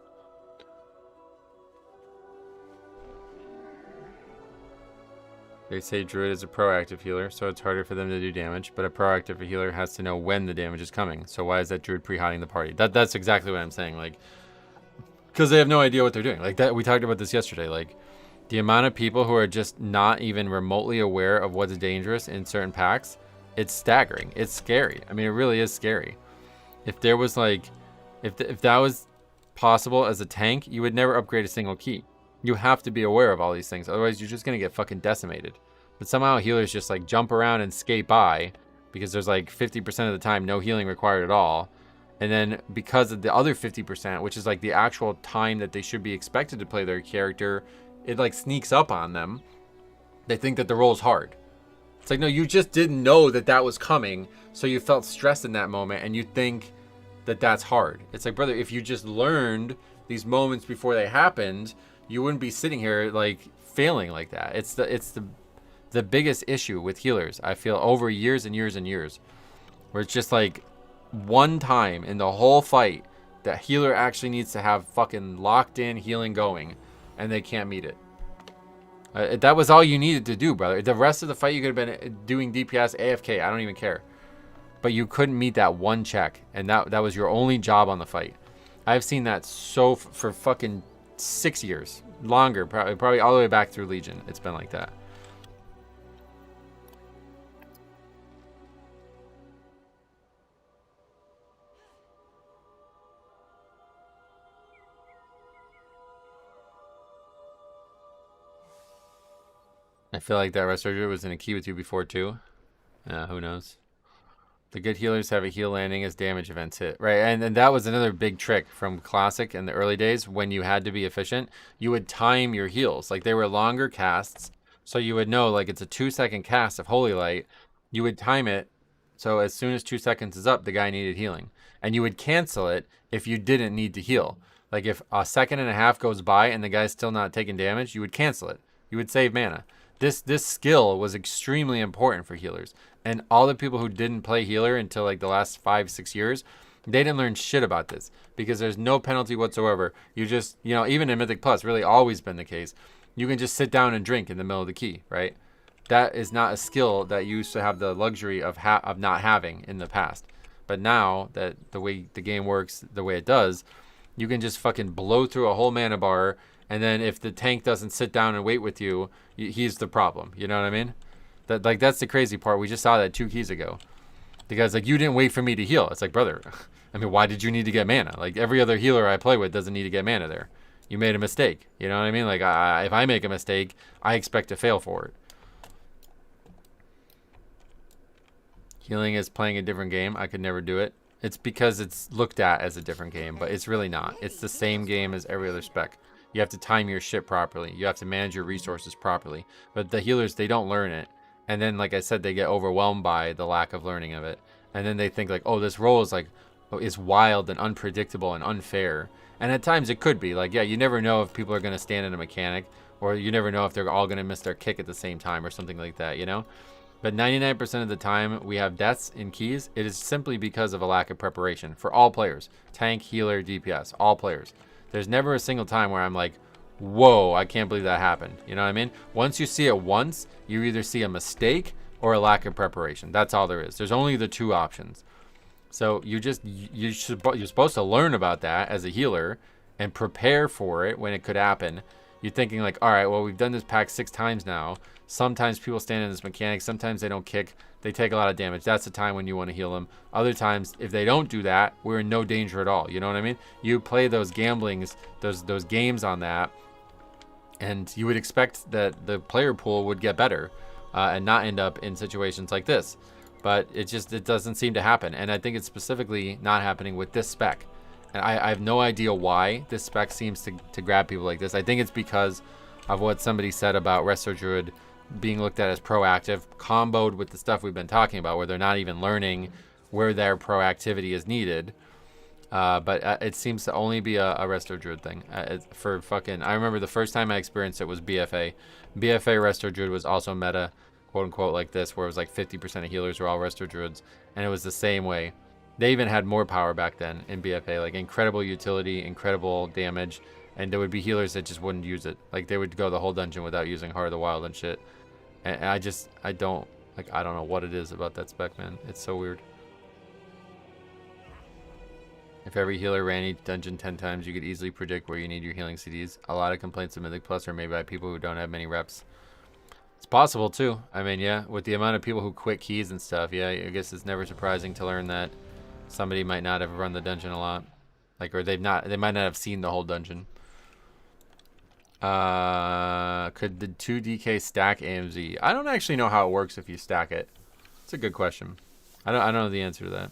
A: They say Druid is a proactive healer, so it's harder for them to do damage, but a proactive healer has to know when the damage is coming. So why is that Druid pre-hotting the party? That's exactly what I'm saying. Like, because they have no idea what they're doing. Like, that we talked about this yesterday. Like, the amount of people who are just not even remotely aware of what's dangerous in certain packs, it's staggering. It's scary. I mean, it really is scary. If there was, like, if that was possible as a tank, you would never upgrade a single key. You have to be aware of all these things. Otherwise, you're just going to get fucking decimated. But somehow healers just, like, jump around and skate by because there's, like, 50% of the time no healing required at all. And then because of the other 50%, which is, like, the actual time that they should be expected to play their character, it, like, sneaks up on them. They think that the roll is hard. It's like, no, you just didn't know that that was coming, so you felt stressed in that moment, and you think that that's hard. It's like, brother, if you just learned these moments before they happened, you wouldn't be sitting here, like, failing like that. It's the biggest issue with healers, I feel, over years and years and years, where it's just, like, one time in the whole fight that healer actually needs to have fucking locked in healing going, and they can't meet it. That was all you needed to do, brother. The rest of the fight, you could have been doing DPS, AFK. I don't even care. But you couldn't meet that one check, and that was your only job on the fight. I've seen that for fucking 6 years. Longer, probably all the way back through Legion. It's been like that. I feel like that Restorator was in a key with you before, too. Who knows? The good healers have a heal landing as damage events hit. Right, and that was another big trick from Classic in the early days when you had to be efficient. You would time your heals. Like, they were longer casts, so you would know, like, it's a 2-second cast of Holy Light. You would time it, so as soon as 2 seconds is up, the guy needed healing. And you would cancel it if you didn't need to heal. Like, if a second and a half goes by and the guy's still not taking damage, you would cancel it. You would save mana. This skill was extremely important for healers. And all the people who didn't play healer until like the last 5-6 years, they didn't learn shit about this because there's no penalty whatsoever. You just, you know, even in Mythic Plus, really always been the case. You can just sit down and drink in the middle of the key, right? That is not a skill that you used to have the luxury of not having in the past. But now that the way the game works, the way it does, you can just fucking blow through a whole mana bar, and then if the tank doesn't sit down and wait with you, he's the problem. You know what I mean? That's the crazy part. We just saw that 2 keys ago. The guy's like, you didn't wait for me to heal. It's like, brother, I mean, why did you need to get mana? Like, every other healer I play with doesn't need to get mana there. You made a mistake. You know what I mean? Like, if I make a mistake, I expect to fail for it. Healing is playing a different game. I could never do it. It's because it's looked at as a different game, but it's really not. It's the same game as every other spec. You have to time your shit properly. You have to manage your resources properly. But the healers, they don't learn it. And then, like I said, they get overwhelmed by the lack of learning of it. And then they think like, oh, this role is wild and unpredictable and unfair. And at times it could be. Like, yeah, you never know if people are going to stand in a mechanic, or you never know if they're all going to miss their kick at the same time or something like that, you know? But 99% of the time we have deaths in keys, it is simply because of a lack of preparation for all players. Tank, healer, DPS, all players. There's never a single time where I'm like, whoa, I can't believe that happened. You know what I mean? Once you see it once, you either see a mistake or a lack of preparation. That's all there is. There's only the 2 options. So you're supposed to learn about that as a healer and prepare for it when it could happen. You're thinking like, all right, well, we've done this pack 6 times now. Sometimes people stand in this mechanic. Sometimes they don't kick. They take a lot of damage. That's the time when you want to heal them. Other times, if they don't do that, we're in no danger at all. You know what I mean? You play those gamblings, those games on that, and you would expect that the player pool would get better and not end up in situations like this. But it doesn't seem to happen. And I think it's specifically not happening with this spec. And I have no idea why this spec seems to grab people like this. I think it's because of what somebody said about Resto Druid being looked at as proactive, comboed with the stuff we've been talking about, where they're not even learning where their proactivity is needed. But it seems to only be a Resto Druid thing. I remember the first time I experienced it was BFA. BFA Resto Druid was also meta, quote unquote, like this, where it was like 50% of healers were all Resto Druids, and it was the same way. They even had more power back then in BFA, like incredible utility, incredible damage, and there would be healers that just wouldn't use it. Like, they would go the whole dungeon without using Heart of the Wild and shit. And I don't know what it is about that spec, man. It's so weird. If every healer ran each dungeon 10 times, you could easily predict where you need your healing CDs. A lot of complaints of Mythic Plus are made by people who don't have many reps. It's possible, too. I mean, yeah, with the amount of people who quit keys and stuff, yeah, I guess it's never surprising to learn that somebody might not have run the dungeon a lot. Like, or they might not have seen the whole dungeon. Could the 2DK stack AMZ? I don't actually know how it works if you stack it. It's a good question. I don't know the answer to that.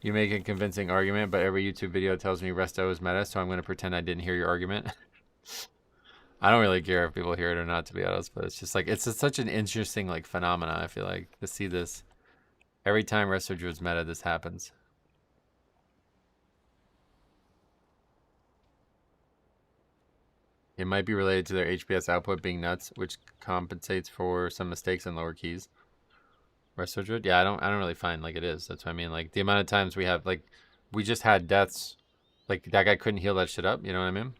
A: You make a convincing argument, but every YouTube video tells me Resto is meta, so I'm going to pretend I didn't hear your argument. I don't really care if people hear it or not, to be honest, but it's just like, it's such an interesting like phenomena, I feel like, to see this. Every time Resto Druid's meta, this happens. It might be related to their HPS output being nuts, which compensates for some mistakes in lower keys. Resto Druid? Yeah, I don't really find like it is. That's what I mean. Like, the amount of times we have, like, we just had deaths. Like, that guy couldn't heal that shit up. You know what I mean?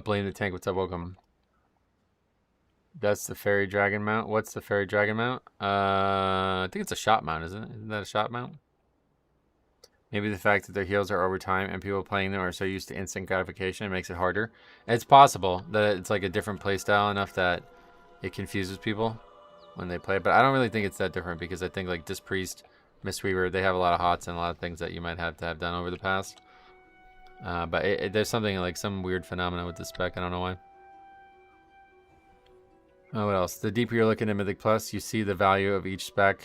A: Blame the tank. What's up? Welcome. That's the fairy dragon mount. What's the fairy dragon mount? I think it's a shot mount, isn't it? Isn't that a shot mount? Maybe the fact that their heals are over time and people playing them are so used to instant gratification, it makes it harder. It's possible that it's like a different playstyle enough that it confuses people. when they play, but I don't really think it's that different because I think like Dispriest, Mistweaver, they have a lot of hots and a lot of things that you might have to have done over the past. But there's something like some weird phenomenon with the spec. I don't know why. Oh, what else? The deeper you're looking at Mythic Plus, you see the value of each spec.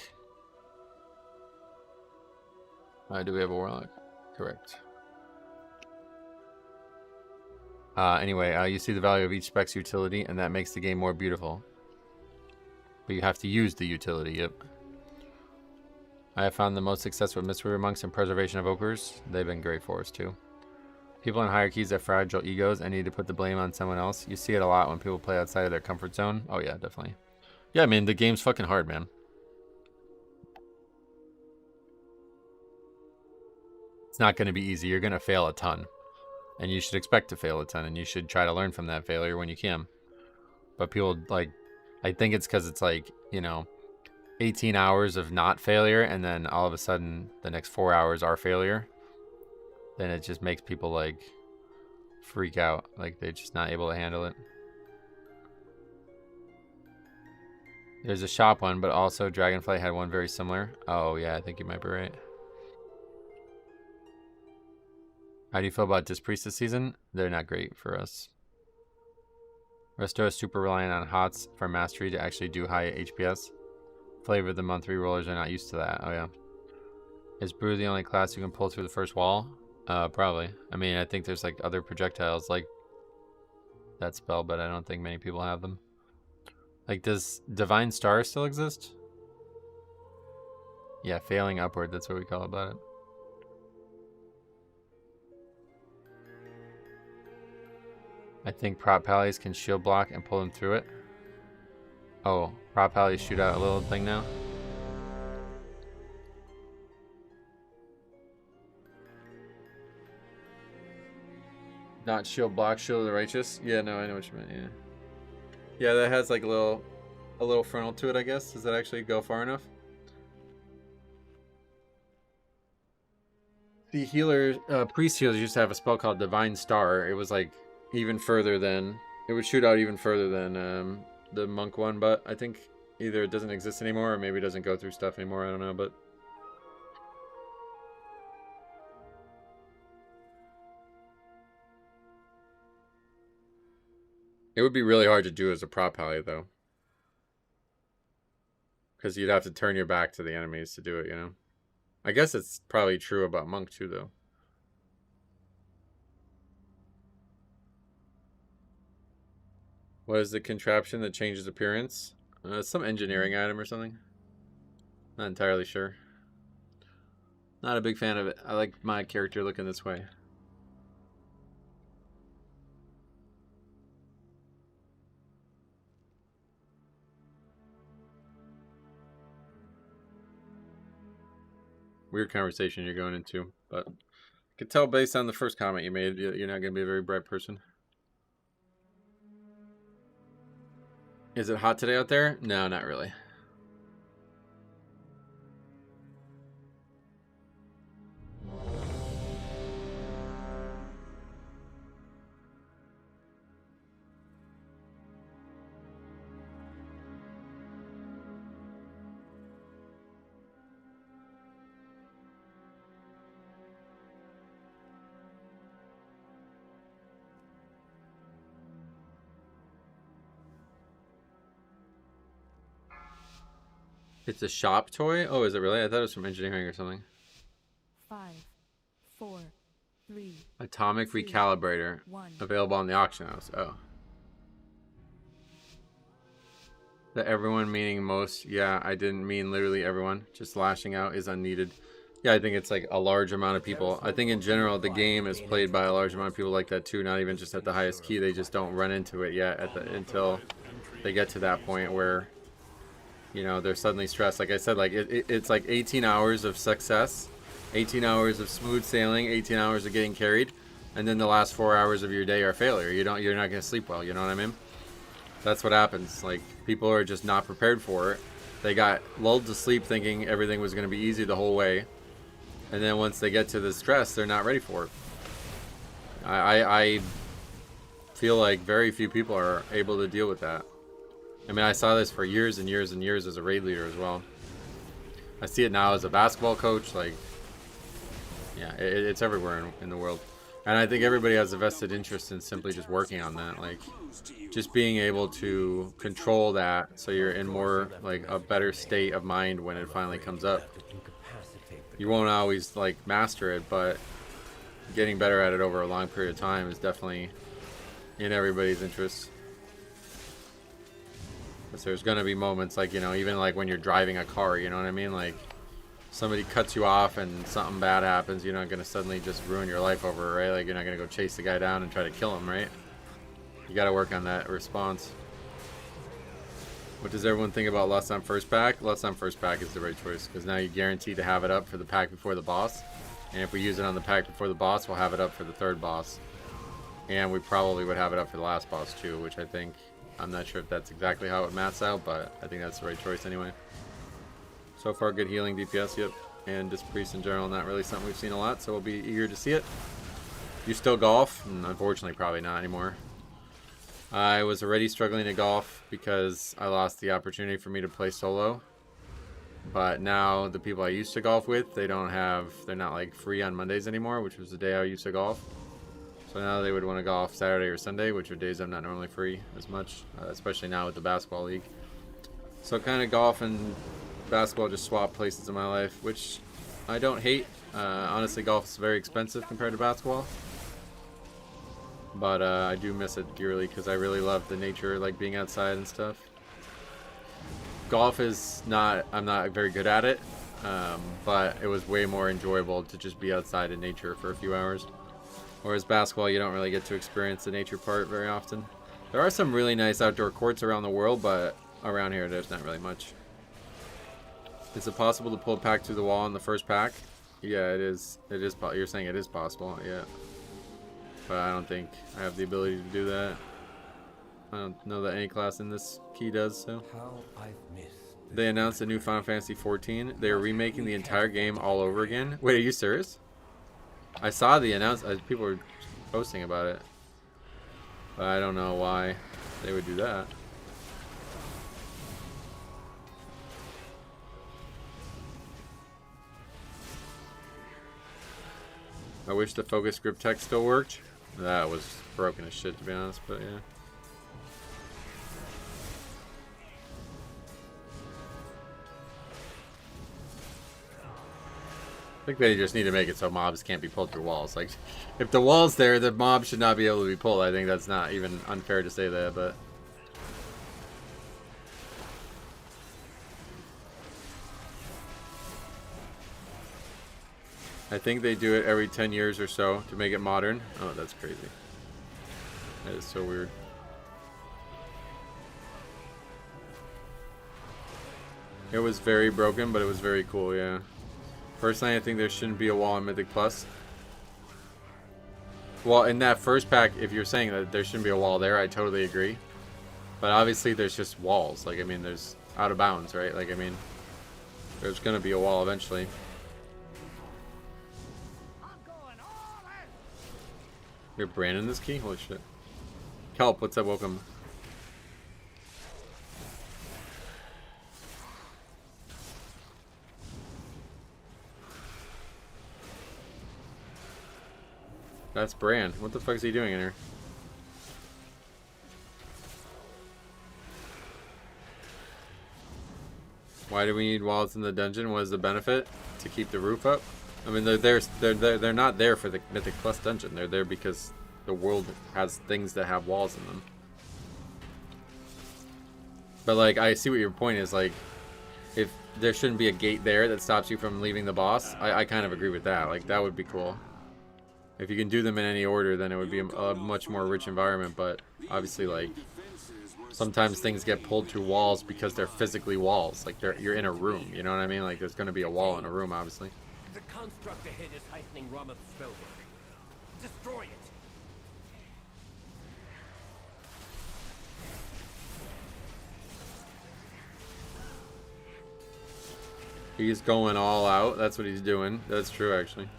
A: Do we have a Warlock? Correct. Anyway, you see the value of each spec's utility, and that makes the game more beautiful. But you have to use the utility, yep. I have found the most success with Mistweaver Monks and Preservation of Ogres. They've been great for us, too. People in higher keys have fragile egos and need to put the blame on someone else. You see it a lot when people play outside of their comfort zone. Oh, yeah, definitely. Yeah, I mean, the game's fucking hard, man. It's not going to be easy. You're going to fail a ton. And you should expect to fail a ton. And you should try to learn from that failure when you can. But people, like, I think it's because it's like, you know, 18 hours of not failure. And then all of a sudden, the next 4 hours are failure. Then it just makes people, like, freak out. Like, they're just not able to handle it. There's a shop one, but also Dragonflight had one very similar. Oh, yeah, I think you might be right. How do you feel about Dispriest this season? They're not great for us. Resto is super reliant on HOTS for mastery to actually do high HPS. Flavor of the month rerollers are not used to that. Oh, yeah. Is Brew the only class you can pull through the first wall? Probably. I mean, I think there's like other projectiles like that spell, but I don't think many people have them. Like, does Divine Star still exist? Yeah, failing upward. That's what we call about it. I think prop pallies can shield block and pull them through it. Oh, prop pallies shoot out a little thing now. Not shield block, shield of the righteous. Yeah, no, I know what you meant. Yeah, yeah, that has like a little frontal to it, I guess. Does that actually go far enough? The healer, priest healers used to have a spell called Divine Star. It was like even further than, it would shoot out even further than the monk one, but I think either it doesn't exist anymore or maybe it doesn't go through stuff anymore. I don't know, but it would be really hard to do as a prop pally, though. Because you'd have to turn your back to the enemies to do it, you know? I guess it's probably true about Monk, too, though. What is the contraption that changes appearance? Some engineering item or something. Not entirely sure. Not a big fan of it. I like my character looking this way. Weird conversation you're going into, but I could tell based on the first comment you made, you're not going to be a very bright person. Is it hot today out there? No, not really. It's a shop toy? Oh, is it really? I thought it was from engineering or something.
L: 5, 4, 3.
A: Atomic recalibrator.
L: 1.
A: Available on the auction house. Oh. The everyone meaning most. Yeah, I didn't mean literally everyone. Just lashing out is unneeded. Yeah, I think it's like a large amount of people. I think in general the game is played by a large amount of people like that too. Not even just at the highest key. They just don't run into it yet until they get to that point where, you know, they're suddenly stressed. Like I said, like it's like 18 hours of success, 18 hours of smooth sailing, 18 hours of getting carried, and then the last 4 hours of your day are failure. You're not gonna sleep well. You know what I mean? That's what happens. Like, people are just not prepared for it. They got lulled to sleep thinking everything was gonna be easy the whole way, and then once they get to the stress, they're not ready for it. I feel like very few people are able to deal with that. I mean, I saw this for years and years and years as a raid leader as well. I see it now as a basketball coach. Like, yeah, it's everywhere in the world. And I think everybody has a vested interest in simply just working on that. Like, just being able to control that so you're in more, like, a better state of mind when it finally comes up. You won't always, like, master it, but getting better at it over a long period of time is definitely in everybody's interest. Because there's going to be moments, like, you know, even like when you're driving a car, you know what I mean? Like, somebody cuts you off and something bad happens, you're not going to suddenly just ruin your life over it, right? Like, you're not going to go chase the guy down and try to kill him, right? You got to work on that response. What does everyone think about Lust on First Pack? Lust on First Pack is the right choice, because now you guarantee to have it up for the pack before the boss. And if we use it on the pack before the boss, we'll have it up for the third boss. And we probably would have it up for the last boss too, which I think, I'm not sure if that's exactly how it maths out, but I think that's the right choice anyway. So far, good healing DPS, yep. And Disc Priest in general, not really something we've seen a lot, so we'll be eager to see it. You still golf? Unfortunately, probably not anymore. I was already struggling to golf because I lost the opportunity for me to play solo. But now the people I used to golf with, they're not like free on Mondays anymore, which was the day I used to golf. So now they would want to golf Saturday or Sunday, which are days I'm not normally free as much, especially now with the basketball league. So kind of golf and basketball just swap places in my life, which I don't hate. Honestly, golf is very expensive compared to basketball. But I do miss it dearly because I really love the nature, like being outside and stuff. Golf is not, I'm not very good at it, but it was way more enjoyable to just be outside in nature for a few hours. Whereas basketball, you don't really get to experience the nature part very often. There are some really nice outdoor courts around the world, but around here there's not really much. Is it possible to pull a pack through the wall in the first pack? Yeah, it is. You're saying it is possible, yeah. But I don't think I have the ability to do that. I don't know that any class in this key does, so. They announced a new Final Fantasy XIV. They are remaking the entire game all over again. Wait, are you serious? I saw the announcement. People were posting about it. But I don't know why they would do that. I wish the focus grip text still worked. That was broken as shit, to be honest, but yeah. I think they just need to make it so mobs can't be pulled through walls. Like, if the wall's there, the mob should not be able to be pulled. I think that's not even unfair to say that, but... I think they do it every 10 years or so to make it modern. Oh, that's crazy. That is so weird. It was very broken, but it was very cool, yeah. Personally, I think there shouldn't be a wall in Mythic Plus. Well, in that first pack, if you're saying that there shouldn't be a wall there, I totally agree. But obviously, there's just walls. Like, I mean, there's out of bounds, right? Like, I mean, there's going to be a wall eventually. You're Brandon this key? Holy shit. Kelp, what's up? Welcome. That's Brand. What the fuck is he doing in here? Why do we need walls in the dungeon? What is the benefit? To keep the roof up? I mean, they're not there for the Mythic Plus dungeon. They're there because the world has things that have walls in them. But, like, I see what your point is. Like, if there shouldn't be a gate there that stops you from leaving the boss, I kind of agree with that. Like, that would be cool. If you can do them in any order, then it would be a much more rich environment. But obviously, like, sometimes things get pulled through walls because they're physically walls. Like, you're in a room, you know what I mean? Like, there's going to be a wall in a room, obviously.
J: The construct ahead is heightening Rama's spellwork. Destroy it!
A: He's going all out. That's what he's doing. That's true, actually.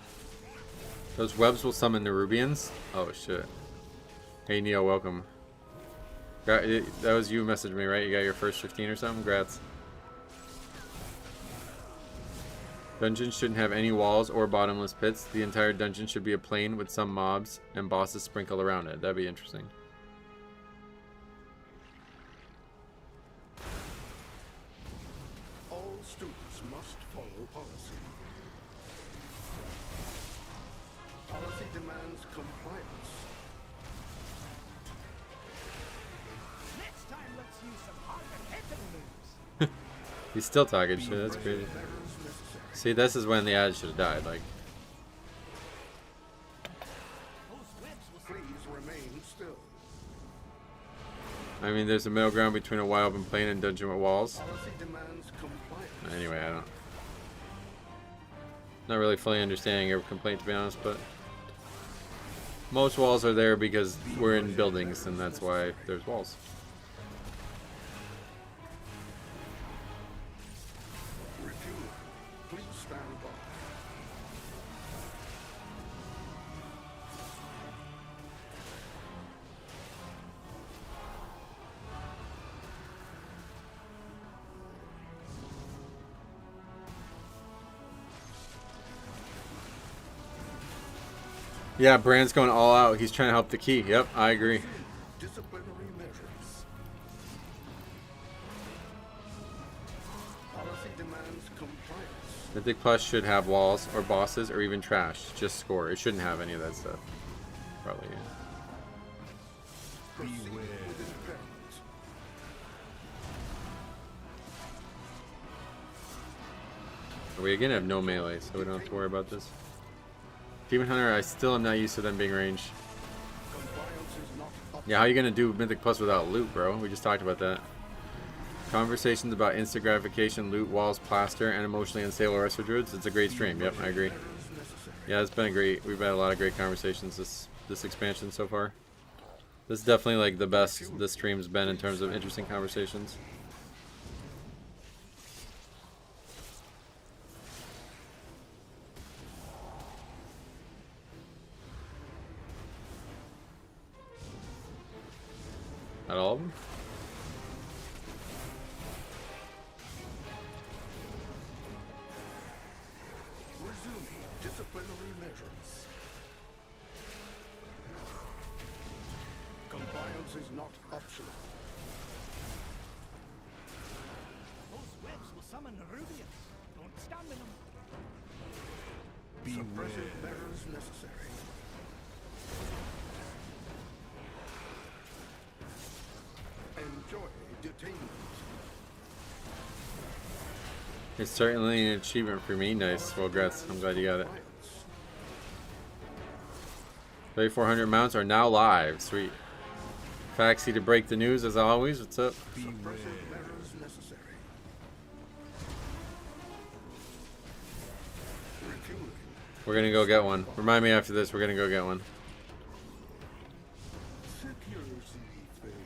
A: Those webs will summon the Rubians. Oh, shit. Hey, Neo, welcome. That was you messaged me, right? You got your first 15 or something? Congrats. Dungeons shouldn't have any walls or bottomless pits. The entire dungeon should be a plain with some mobs and bosses sprinkled around it. That'd be interesting.
D: All students must follow policy. Policy demands compliance.
F: Next time, let's use some harder-hitting moves.
A: He's still talking shit. That's crazy. See, this is when the ad should have died. Like,
D: Please remain still.
A: I mean, there's a middle ground between a wide open plain and dungeon with walls.
D: Policy demands compliance.
A: Anyway, I don't. Not really fully understanding your complaint, to be honest, but most walls are there because we're in buildings, and that's why there's walls.
D: Please stand by.
A: Yeah, Brand's going all out. He's trying to help the key. Yep, I agree.
D: Disciplinary measures. Policy demands compliance.
A: Mythic Plus should have walls or bosses or even trash. Just score. It shouldn't have any of that stuff. Probably, yeah.
D: Proceed with impairment.
A: We again have no melee, so we don't have to worry about this. Demon Hunter, I still am not used to them being ranged. Yeah, how are you gonna do Mythic Plus without loot, bro? We just talked about that. Conversations about instant gratification, loot, walls, plaster, and emotionally unstable Resto Druids. It's a great stream. Yep, I agree. Yeah, it's been a great. We've had a lot of great conversations this expansion so far. This is definitely like the best this stream's been in terms of interesting conversations. Not all of them?
D: Resuming disciplinary measures. Compliance is not optional.
F: Those webs will summon Rubians. Don't stand in them.
D: Suppressive measures necessary. Enjoy detainment.
A: It's certainly an achievement for me. Nice. Well, congrats. I'm glad you got it. 3,400 mounts are now live. Sweet. Faxi to break the news as always. What's up?
D: Suppressive measures necessary. Refueling.
A: We're gonna go get one. Remind me after this. We're gonna go get one.
D: Security failure.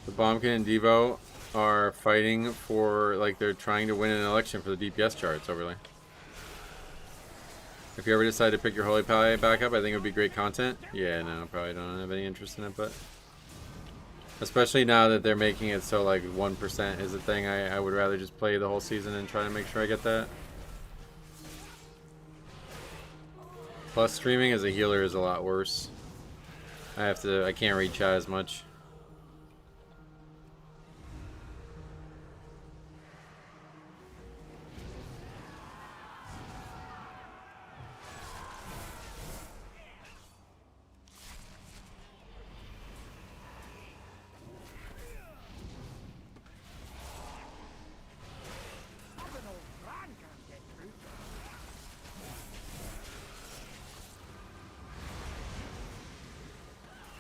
A: The Bombkin and Devo are fighting for, like, they're trying to win an election for the DPS charts overlay. If you ever decide to pick your Holy Pally back up, I think it would be great content. Yeah, no, probably don't have any interest in it, but especially now that they're making it so, like, 1% is a thing, I would rather just play the whole season and try to make sure I get that. Plus, streaming as a healer is a lot worse. I can't read chat as much.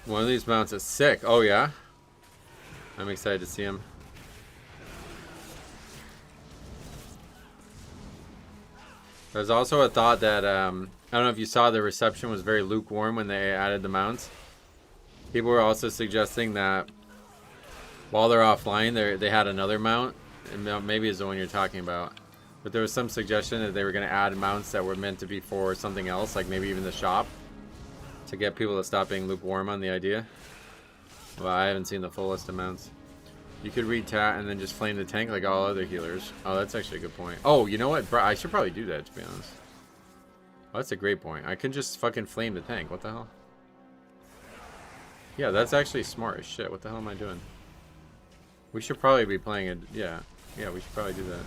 A: One of these mounts is sick. Oh, yeah? I'm excited to see him. There's also a thought that, I don't know if you saw, the reception was very lukewarm when they added the mounts. People were also suggesting that while they're offline, they had another mount. And maybe it's the one you're talking about. But there was some suggestion that they were going to add mounts that were meant to be for something else, like maybe even the shop, to get people to stop being lukewarm on the idea. Well, I haven't seen the full list of mounts. You could read Tat and then just flame the tank like all other healers. Oh, that's actually a good point. Oh, you know what? I should probably do that, to be honest. Oh, that's a great point. I can just fucking flame the tank. What the hell? Yeah, that's actually smart as shit. What the hell am I doing? We should probably be playing it. Yeah. Yeah, we should probably do that.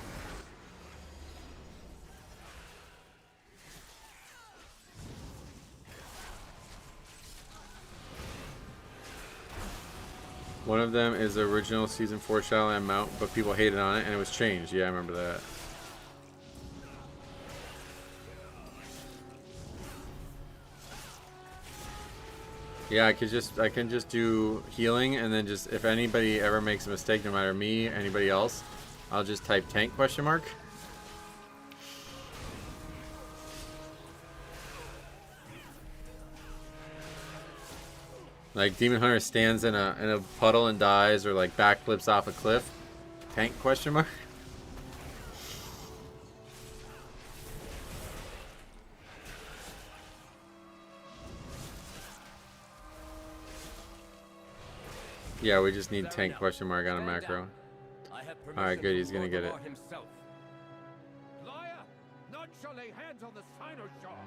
A: One of them is the original Season 4 Shadowland mount, but people hated on it, and it was changed. Yeah, I remember that. Yeah, I can just do healing, and then just, if anybody ever makes a mistake, no matter me, anybody else, I'll just type tank question mark. Like Demon Hunter stands in a puddle and dies, or like backflips off a cliff. Tank question mark. Yeah, we just need tank question mark on a macro. Alright, good, he's gonna get it.
J: Liar! None shall lay hands on the Sinoshaw!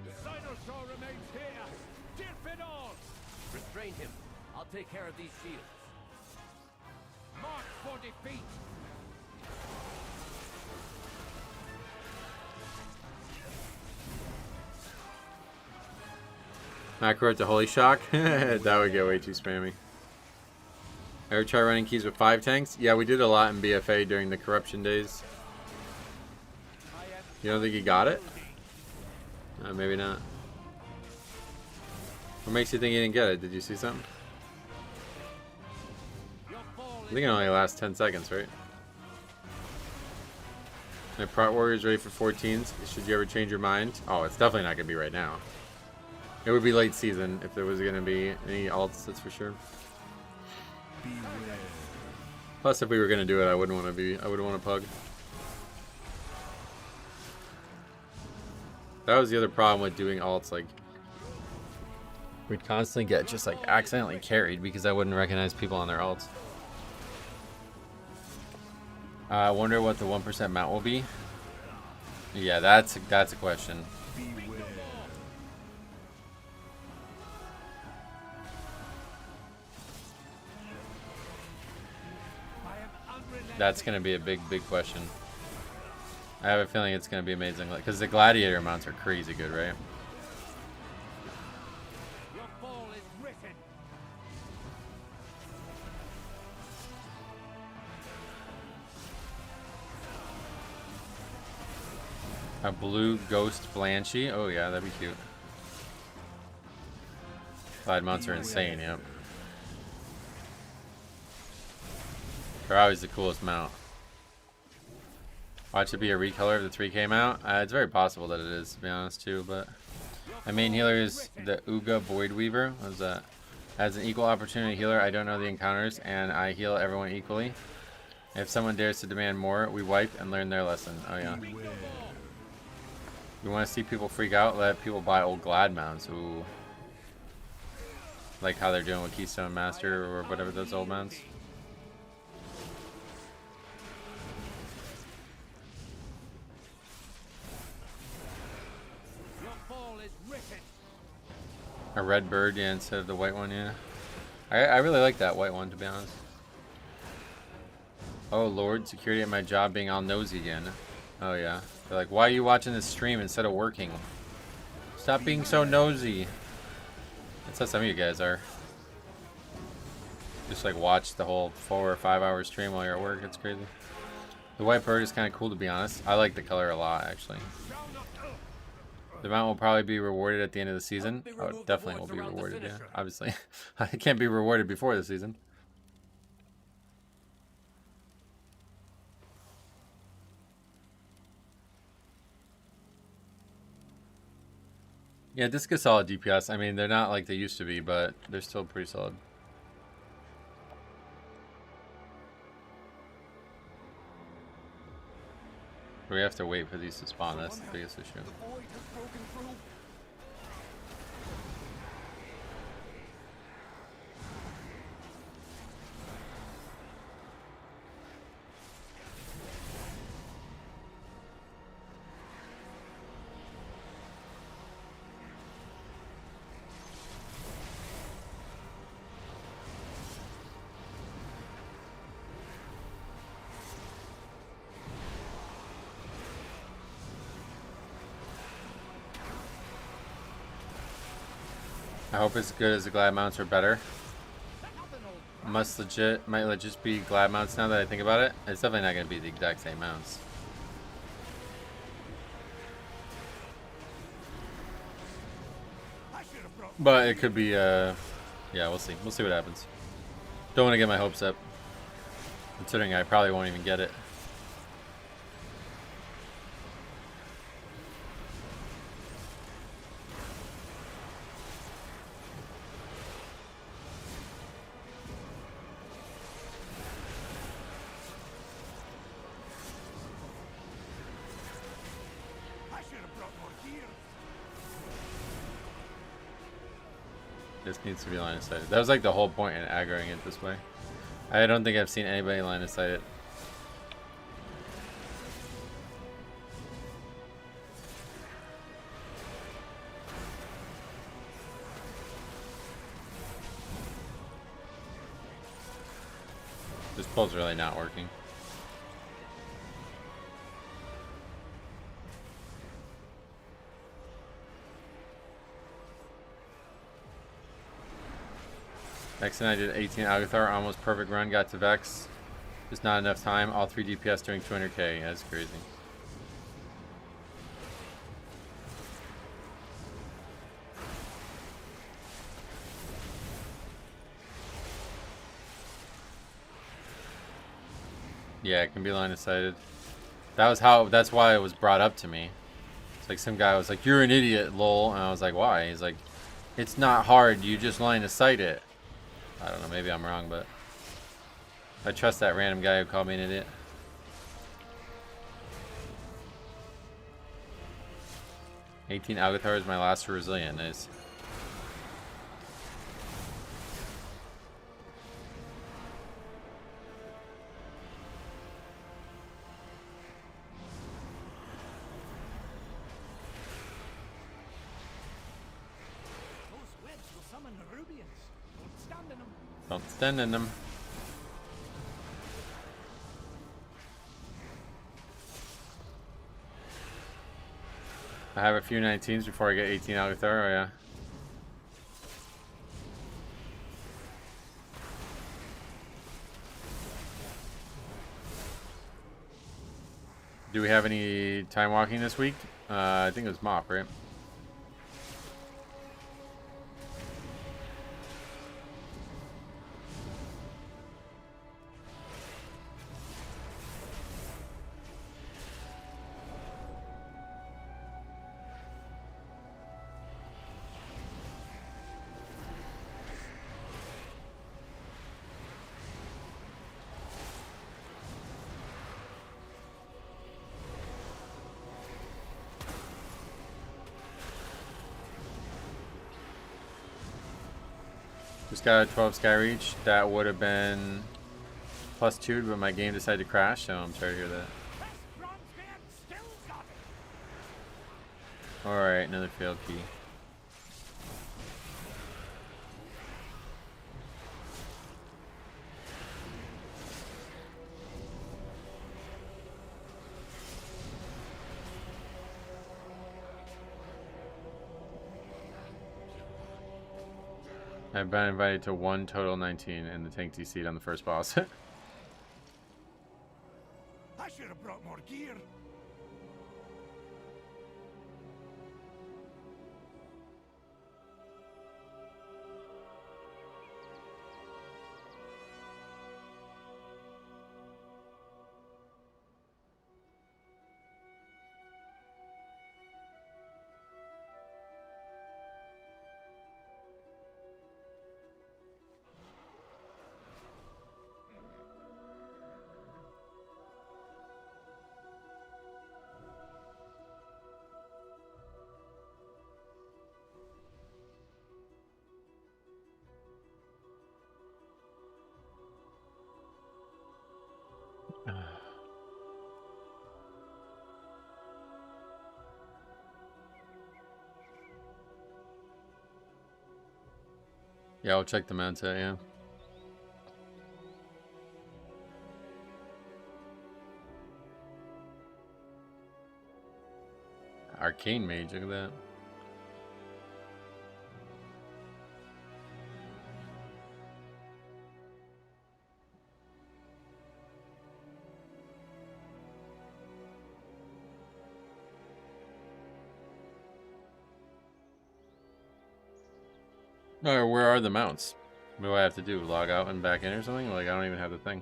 J: The Sinoshaw remains here! Disband! Restrain him. I'll take care of these shields. March for defeat!
A: Macro at the Holy Shock? That would get way too spammy. Ever try running keys with 5 tanks? Yeah, we did a lot in BFA during the corruption days. You don't think he got it? Maybe not. What makes you think he didn't get it? Did you see something? I think it only lasts 10 seconds, right? My Prot Warrior's ready for 14s. Should you ever change your mind? Oh, it's definitely not going to be right now. It would be late season if there was going to be any alts, that's for sure. Plus, if we were going to do it, I would want to pug. That was the other problem with doing alts, like we'd constantly get just like accidentally carried because I wouldn't recognize people on their alts. I wonder what the 1% mount will be. Yeah, that's a question. That's going to be a big question. I have a feeling it's going to be amazing. Because the Gladiator mounts are crazy good, right? A blue Ghost Blanchie? Oh yeah, that'd be cute. Glide mounts are insane, yep. They're always the coolest mount. Watch it be a recolor of the 3K mount? It's very possible that it is, to be honest, too, but... My main healer is the Uga Void Weaver. What is that? As an equal opportunity healer, I don't know the encounters, and I heal everyone equally. If someone dares to demand more, we wipe and learn their lesson. Oh, yeah. You want to see people freak out? Let people buy old Glad mounts. Ooh. Like how they're doing with Keystone Master or whatever those old mounts. A red bird, yeah, instead of the white one, yeah. I really like that white one, to be honest. Oh, Lord, security at my job being all nosy again. Oh, yeah. They're like, why are you watching this stream instead of working? Stop being so nosy. That's how some of you guys are. Just, like, watch the whole 4 or 5 hour stream while you're at work. It's crazy. The white bird is kind of cool, to be honest. I like the color a lot, actually. The mount will probably be rewarded at the end of the season. Oh, it definitely will be rewarded, yeah. Obviously. It can't be rewarded before the season. Yeah, Disc is solid DPS. I mean, they're not like they used to be, but they're still pretty solid. We have to wait for these to spawn. That's the biggest issue. I hope it's as good as the glad mounts or better. Might legit be glad mounts now that I think about it. It's definitely not going to be the exact same mounts. But it could be, yeah, we'll see. We'll see what happens. Don't want to get my hopes up, considering I probably won't even get it. This needs to be line of sight. That was like the whole point in aggroing it this way. I don't think I've seen anybody line of sight it. This pull's really not working. Vex and I did 18 Algathar, almost perfect run, got to Vex. Just not enough time. All 3 DPS doing 200k. That's crazy. Yeah, it can be line of sighted. That's why it was brought up to me. It's like some guy was like, "You're an idiot, lol." And I was like, "Why?" He's like, "It's not hard, you just line of sight it." I don't know, maybe I'm wrong, but I trust that random guy who called me an idiot. "18 Algathar is my last for Resilient." Nice.
F: Those webs will summon the Rubians. Don't stand in them.
A: Don't stand in them. I have a few 19s before I get 18 Algathar. Oh yeah. Do we have any time walking this week? I think it was Mop, right? Just got a 12 Sky Reach. That would have been +2, but my game decided to crash, so I'm sorry to hear that. Alright, another failed key. I've been invited to one total 19 in the tank TC on the first boss.
F: I should have brought more gear.
A: Yeah, I'll check the mounts out, yeah. Arcane Mage, look at that. Or where are the mounts? What do I have to do? Log out and back in or something? Like, I don't even have the thing.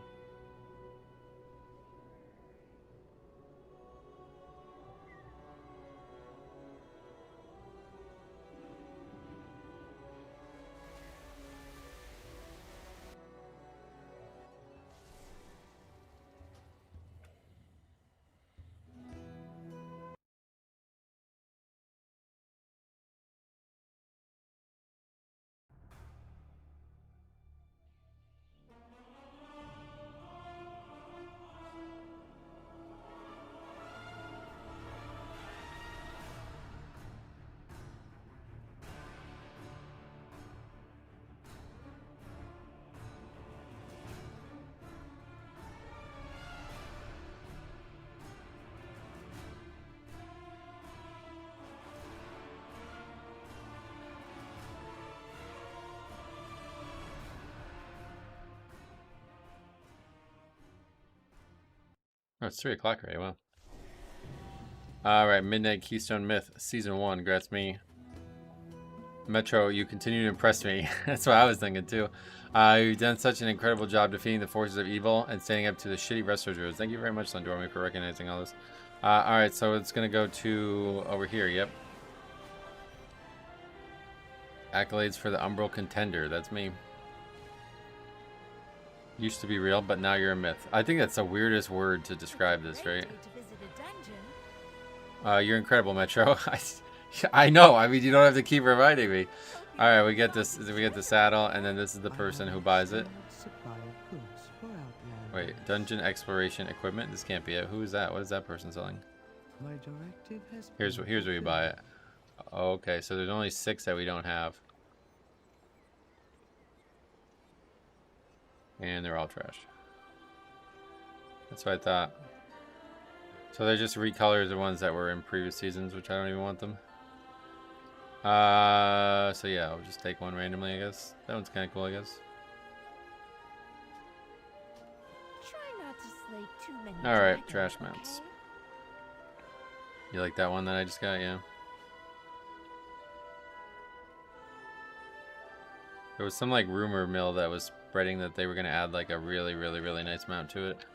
A: Oh, it's 3 o'clock already, wow. Alright, Midnight Keystone Myth, Season 1, congrats me. Metro, you continue to impress me. That's what I was thinking too. You've done such an incredible job defeating the forces of evil and standing up to the shitty wrestlers rules. Thank you very much, Sundormi, for recognizing all this. Alright, so it's gonna go to over here, yep. Accolades for the Umbral Contender, that's me. Used to be real, but now you're a myth. I think that's the weirdest word to describe this, right? You're incredible, Metro. I know. I mean, you don't have to keep reminding me. All right, we get this. We get the saddle, and then this is the person who buys it. Wait, dungeon exploration equipment. This can't be it. Who is that? What is that person selling? Here's where you buy it. Oh, okay, so there's only 6 that we don't have. And they're all trash. That's what I thought. So they're just recolors the ones that were in previous seasons, which I don't even want them. So yeah, I'll just take one randomly, I guess. That one's kind of cool, I guess.
C: Try not to slay too many
A: Alright,
C: dragons,
A: trash mounts. You like that one that I just got? Yeah. There was some like rumor mill that was spreading that they were going to add like a really nice mount to it.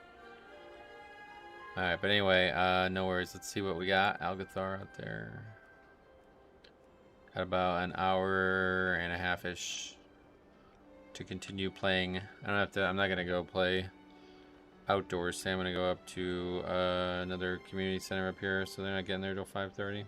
A: Alright, but anyway, no worries. Let's see what we got. Algathar out there. Got about an hour and a half-ish to continue playing. I don't have to, I'm not going to go play outdoors today. I'm going to go up to another community center up here, so they're not getting there till 5:30.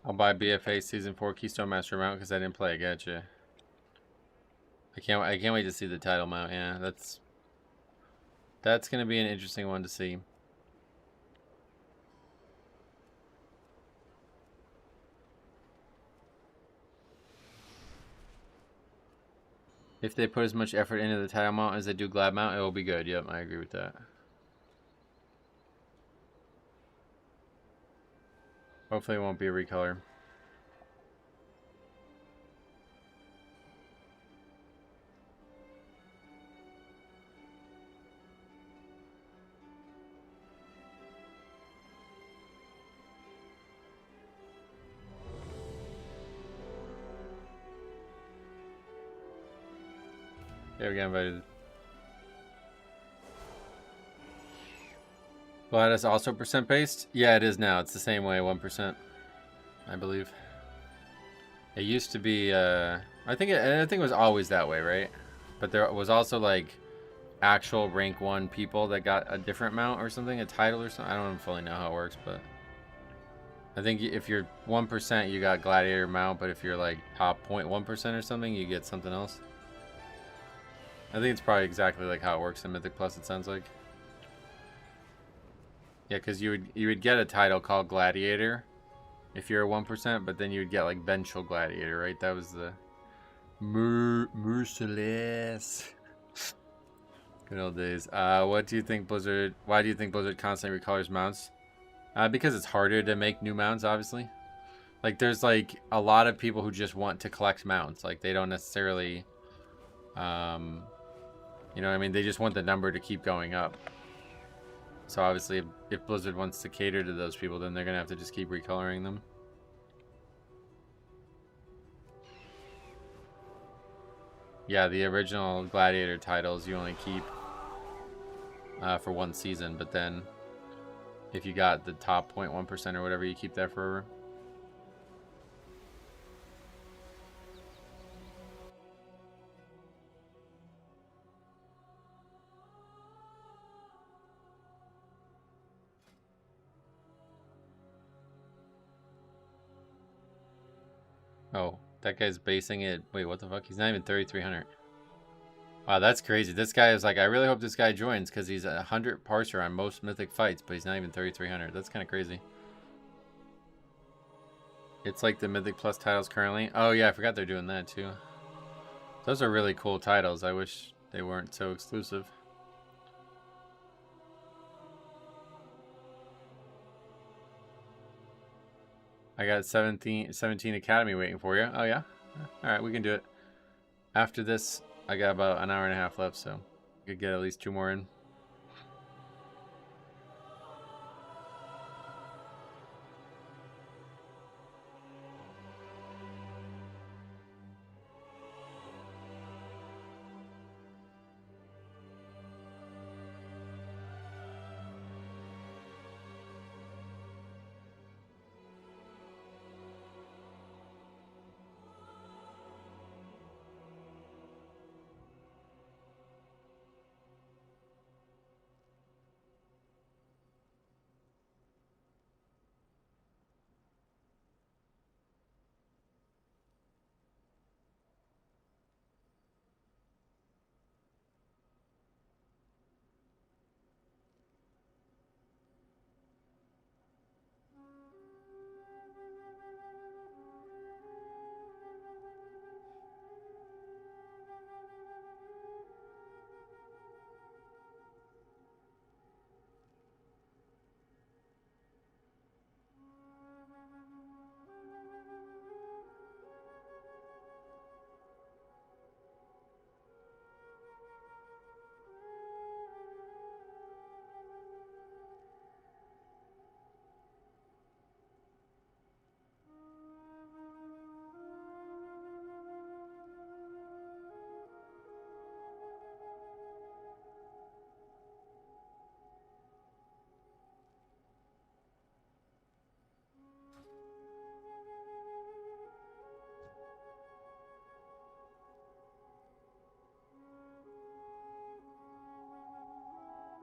A: I'll buy BFA Season 4 Keystone Master mount because I didn't play it. Gotcha. I can't wait to see the title mount. Yeah, that's gonna be an interesting one to see. If they put as much effort into the title mount as they do Glad mount, it will be good. Yep, I agree with that. Hopefully it won't be a recolor. Yeah, we got invited. Well, that is also percent based? Yeah, it is now. It's the same way, 1%, I believe. It used to be, I think it was always that way, right? But there was also like actual rank 1 people that got a different mount or something, a title or something. I don't fully know how it works, but I think if you're 1%, you got gladiator mount, but if you're like top 0.1% or something, you get something else. I think it's probably exactly like how it works in Mythic Plus, it sounds like. Yeah, because you would get a title called Gladiator if you're a 1%, but then you would get like Vengeful Gladiator, right? That was the merciless. Good old days. What do you think Blizzard? Why do you think Blizzard constantly recolors mounts? Because it's harder to make new mounts, obviously. Like there's like a lot of people who just want to collect mounts. Like they don't necessarily, you know what I mean? They just want the number to keep going up. So obviously, if Blizzard wants to cater to those people, then they're gonna have to just keep recoloring them. Yeah, the original Gladiator titles you only keep for 1 season, but then if you got the top 0.1% or whatever, you keep that forever. Oh, that guy's basing it. Wait, what the fuck? He's not even 3,300. Wow, that's crazy. This guy is like, I really hope this guy joins because he's 100 parser on most Mythic fights, but he's not even 3,300. That's kind of crazy. It's like the Mythic Plus titles currently. Oh yeah, I forgot they're doing that too. Those are really cool titles. I wish they weren't so exclusive. I got 17 Academy waiting for you. Oh yeah? Alright, we can do it. After this, I got about an hour and a half left, so we could get at least 2 more in.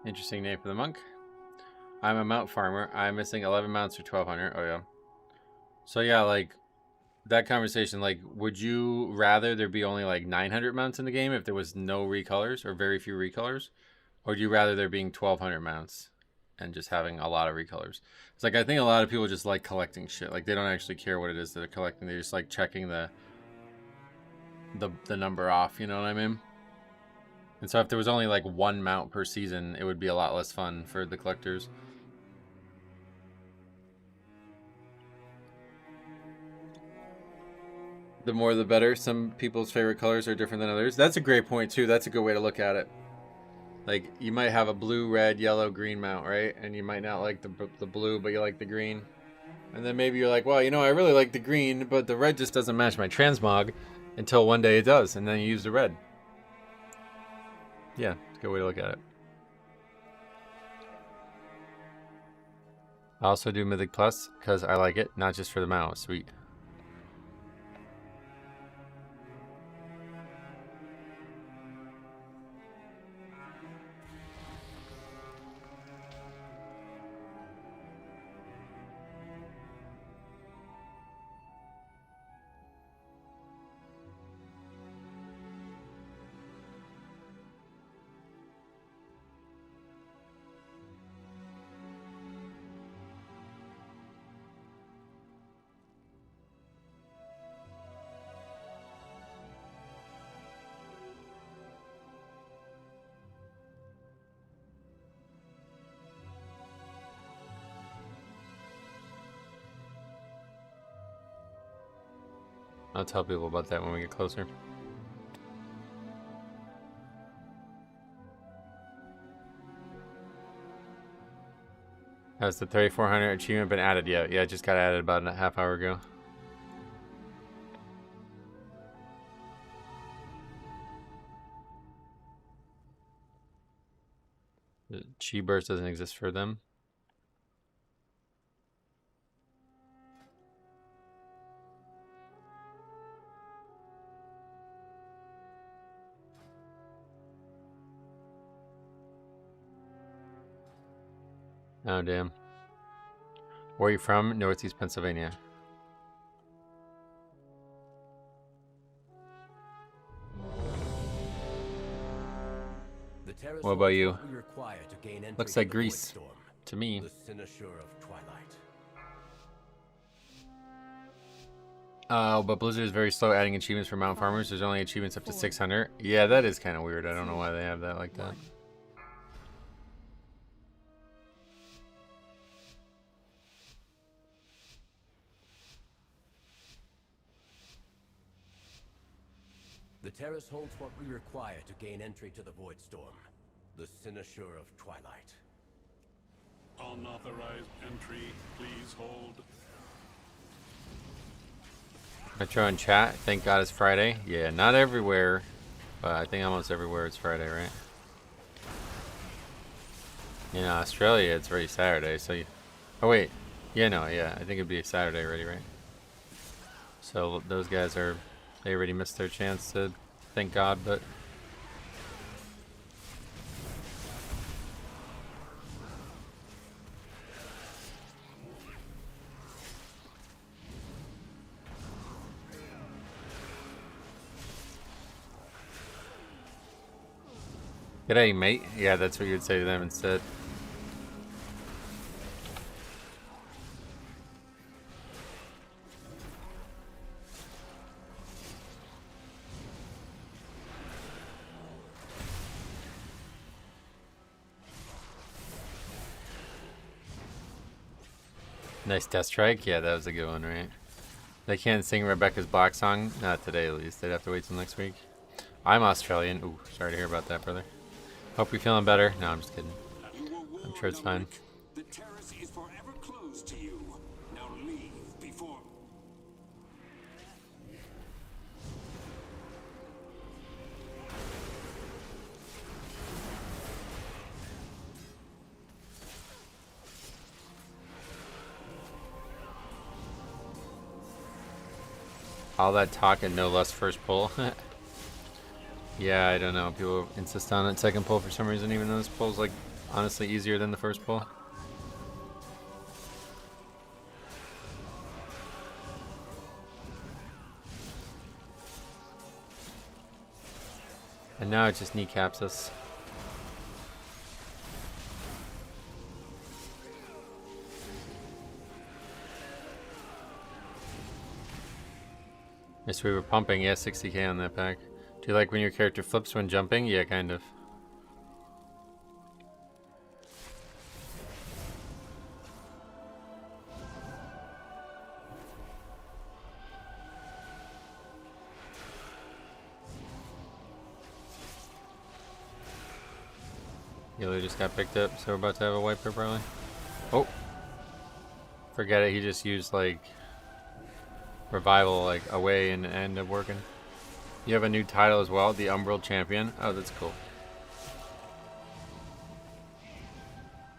A: Interesting name for the monk. I'm a mount farmer. I'm missing 11 mounts for 1,200. Oh, yeah. So, yeah, like, that conversation, like, would you rather there be only, like, 900 mounts in the game if there was no recolors or very few recolors? Or would you rather there being 1,200 mounts and just having a lot of recolors? It's like, I think a lot of people just like collecting shit. Like, they don't actually care what it is that they're collecting. They just like checking the number off, you know what I mean? And so if there was only like 1 mount per season, it would be a lot less fun for the collectors. The more the better. Some people's favorite colors are different than others. That's a great point too. That's a good way to look at it. Like, you might have a blue, red, yellow, green mount, right? And you might not like the blue, but you like the green. And then maybe you're like, well, you know, I really like the green, but the red just doesn't match my transmog until one day it does, and then you use the red. Yeah, it's a good way to look at it. I also do Mythic Plus because I like it, not just for the mouse. Sweet. I'll tell people about that when we get closer. Has the 3400 achievement been added yet? Yeah, it just got added about a half hour ago. The Chi Burst doesn't exist for them. Oh, damn. Where are you from? Northeast Pennsylvania. What about you? Looks like Greece to me. But Blizzard is very slow adding achievements for mountain farmers. There's only achievements up to 600. Yeah, that is kind of weird. I don't know why they have that like that.
J: The terrace holds what we require to gain entry to the Void Storm, the Cynosure of Twilight.
K: Unauthorized entry, please hold.
A: Metro in chat, thank God it's Friday. Yeah, not everywhere, but I think almost everywhere it's Friday, right? In Australia, it's already Saturday, so you... Oh, wait. Yeah, no, yeah, I think it'd be Saturday already, right? So those guys are... They already missed their chance to thank God, but... G'day, mate. Yeah, that's what you'd say to them instead. Nice Death Strike. Yeah, that was a good one, right? They can't sing Rebecca's Black song? Not today, at least. They'd have to wait till next week. I'm Australian. Ooh, sorry to hear about that, brother. Hope you're feeling better. No, I'm just kidding. I'm sure it's fine.
K: The terrace is forever closed to you. Now leave before...
A: All that talk and no less first pull. Yeah, I don't know. People insist on it second pull for some reason, even though this pull's like honestly easier than the first pull. And now it just kneecaps us. Yes, we were pumping. Yeah, 60k on that pack. Do you like when your character flips when jumping? Yeah, kind of. Yellow just got picked up, so we're about to have a wiper probably. Oh! Forget it, he just used like revival like away and end up working. You have a new title as well, the Umbral Champion. Oh, that's cool.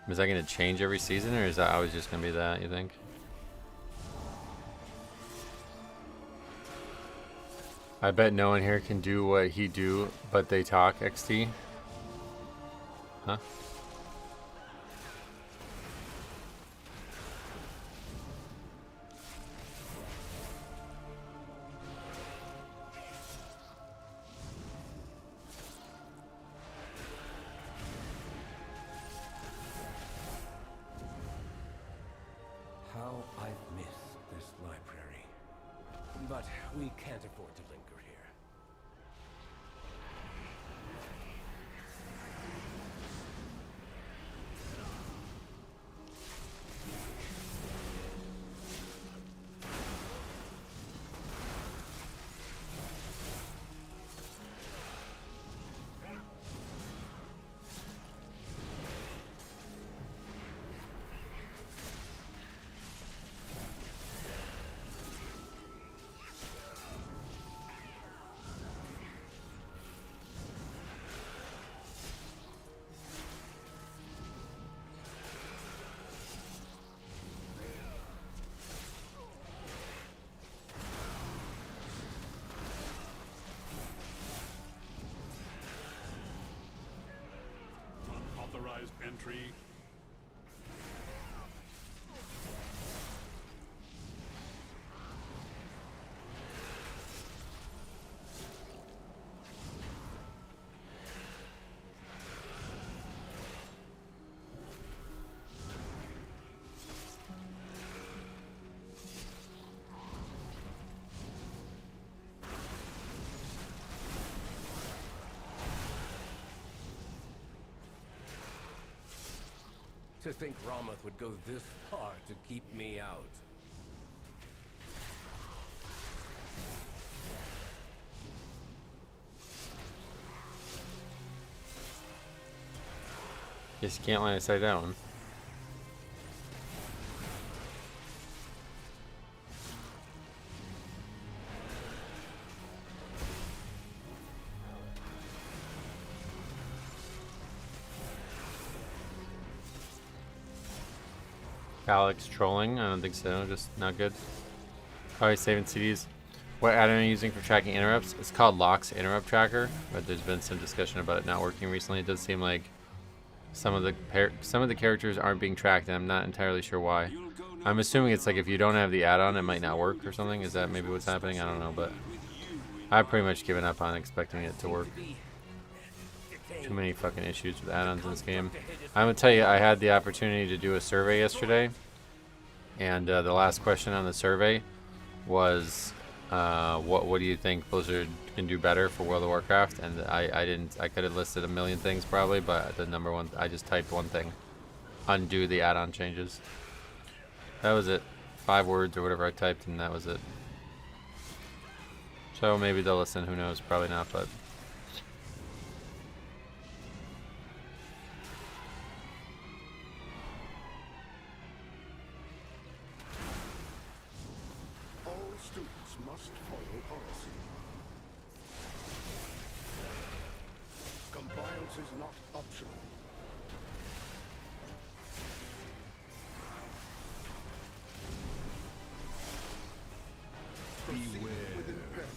A: Is that going to change every season, or is that always just going to be that, you think? I bet no one here can do what he do, but they talk, XT. Huh?
J: How I've missed this library. But we can't afford to linger here.
K: Unauthorized entry.
J: To think Ramath would go this far to keep me out.
A: Guess you can't line of sight that one. Alex trolling? I don't think so. Just not good. Always saving CDs. What add-on are you using for tracking interrupts? It's called Locks Interrupt Tracker, but there's been some discussion about it not working recently. It does seem like some of the characters aren't being tracked, and I'm not entirely sure why. I'm assuming it's like if you don't have the add-on, it might not work or something. Is that maybe what's happening? I don't know, but I've pretty much given up on expecting it to work. Too many fucking issues with add-ons in this game. I'm gonna tell you, I had the opportunity to do a survey yesterday, and the last question on the survey was, what do you think Blizzard can do better for World of Warcraft? And I could have listed a million things probably, but the number one, I just typed one thing: undo the add-on changes. That was it. 5 words or whatever I typed, and that was it. So maybe they'll listen. Who knows? Probably not, but.
D: is not optional. Beware. With impairment.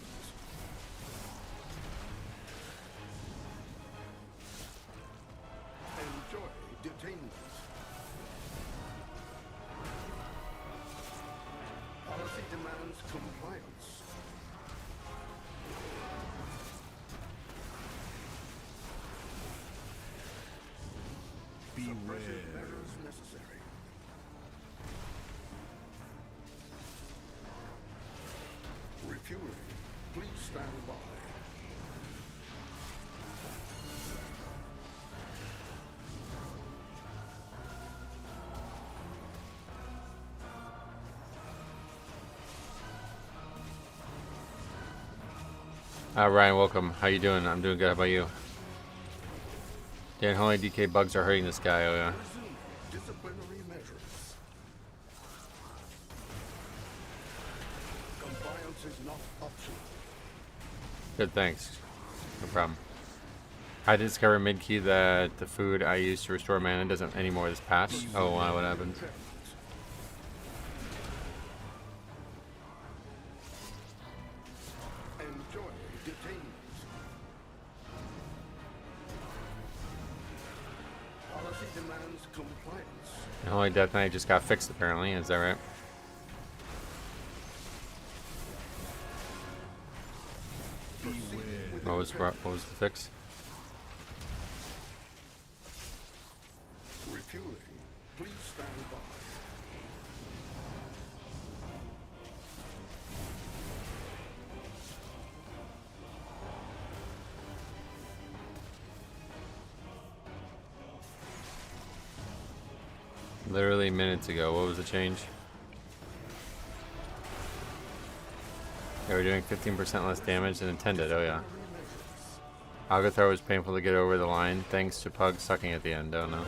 D: Enjoy detainment. Policy demands compliance. Beware. Measures necessary. Refueling. Please stand by.
A: Ryan, welcome. How you doing? I'm doing good. How about you? Dan, only DK bugs are hurting this guy. Oh yeah.
D: Disciplinary measures. Compliance is not optional.
A: Good, thanks. No problem. I discovered mid-key that the food I use to restore mana doesn't anymore this patch. Oh wow, what happened? The Holy Death Knight just got fixed apparently, is that right? What was the fix?
K: Refueling. Please stand by.
A: Literally minutes ago, what was the change? They were doing 15% less damage than intended, oh yeah. Algathar was painful to get over the line, thanks to Pug sucking at the end, oh no.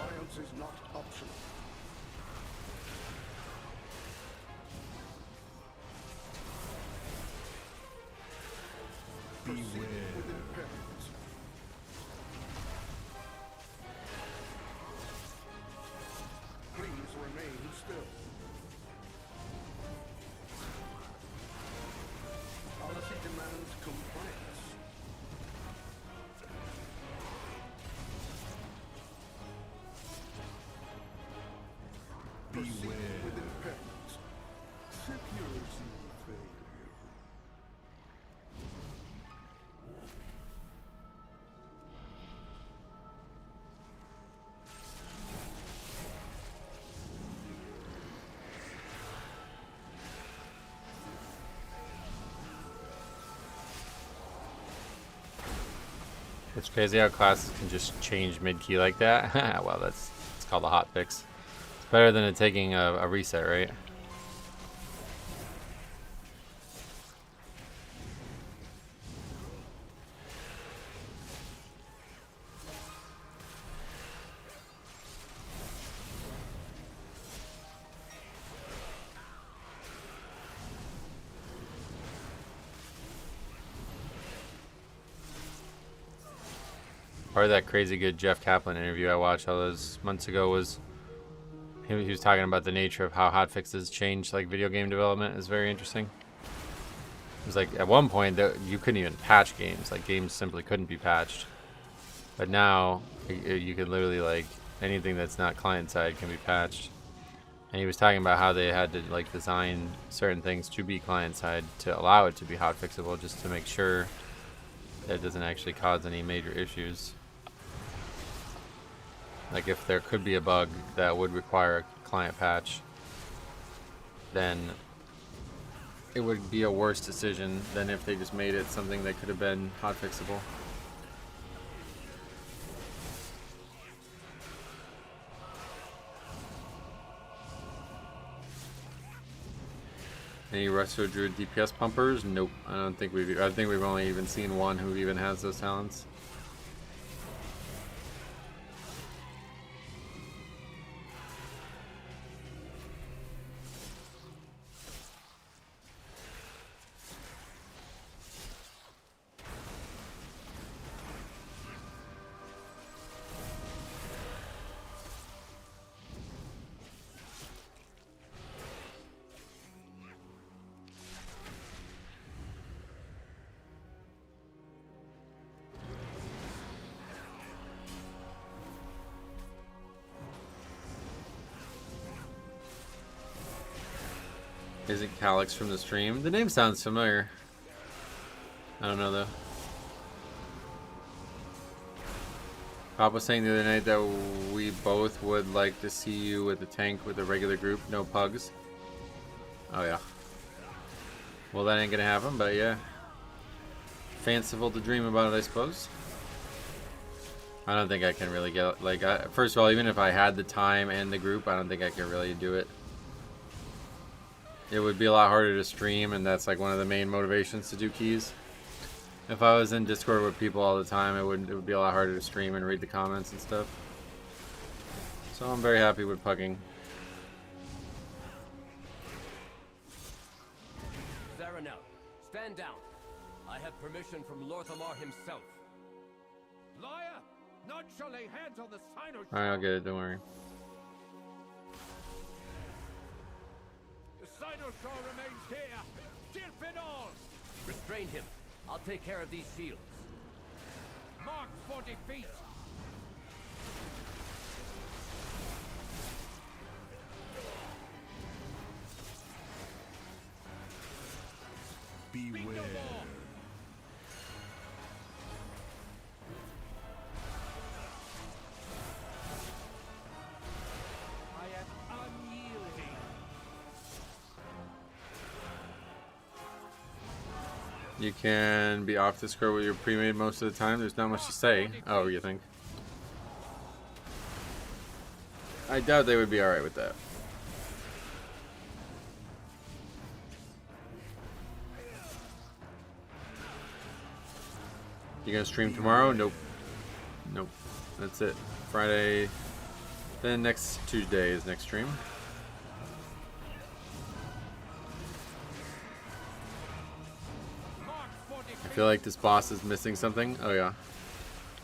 A: It's crazy how classes can just change mid-key like that. Well, it's called a hot fix. It's better than it taking a reset, right? Part of that crazy good Jeff Kaplan interview I watched all those months ago was he was talking about the nature of how hotfixes change like video game development. Is very interesting. It was like at one point that you couldn't even patch games, like games simply couldn't be patched. But now you can literally like anything that's not client side can be patched. And he was talking about how they had to like design certain things to be client side to allow it to be hotfixable, just to make sure that it doesn't actually cause any major issues. Like if there could be a bug that would require a client patch, then it would be a worse decision than if they just made it something that could have been hotfixable. Any Resto Druid DPS pumpers? Nope. I think we've only even seen one who even has those talents. Is it Calyx from the stream? The name sounds familiar. I don't know though. Pop was saying the other night that we both would like to see you with a tank with a regular group, no pugs. Oh yeah. Well, that ain't gonna happen, but yeah. Fanciful to dream about it, I suppose. I don't think I can really get, like, first of all, even if I had the time and the group, I don't think I could really do it. It would be a lot harder to stream, and that's like one of the main motivations to do keys. If I was in Discord with people all the time, it would be a lot harder to stream and read the comments and stuff. So I'm very happy with Pugging.
J: Zaranel, stand down. I have permission from Lorthamar himself.
K: Liar!
J: None shall lay hands on the sign or
A: Alright, I'll get it, don't worry.
J: the Sino Shaw remains here. Disband-filtered. Restrain him. I'll take care of these shields. Mark for defeat.
D: Beware.
J: I am unyielding.
A: You can be off Discord with your pre-made most of the time. There's not much to say. Oh, you think? I doubt they would be alright with that. You gonna stream tomorrow? Nope. Nope. That's it. Friday. Then next Tuesday is next stream. I feel like this boss is missing something. Oh yeah.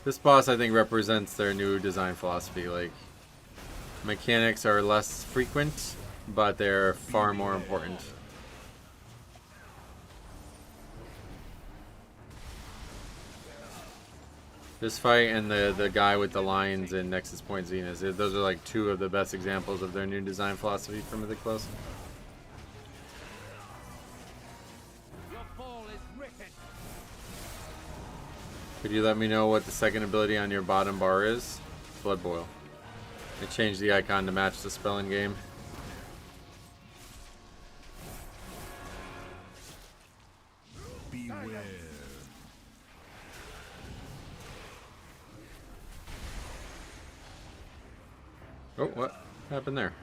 A: This boss I think represents their new design philosophy. Like, mechanics are less frequent, but they're far more important. This fight and the guy with the lines in Nexus Point Zenith, those are like two of the best examples of their new design philosophy for Mythic Plus.
J: Your fall is written.
A: Could you let me know what the second ability on your bottom bar is? Blood Boil. I changed the icon to match the spell in game.
D: Beware.
A: Oh, what happened there?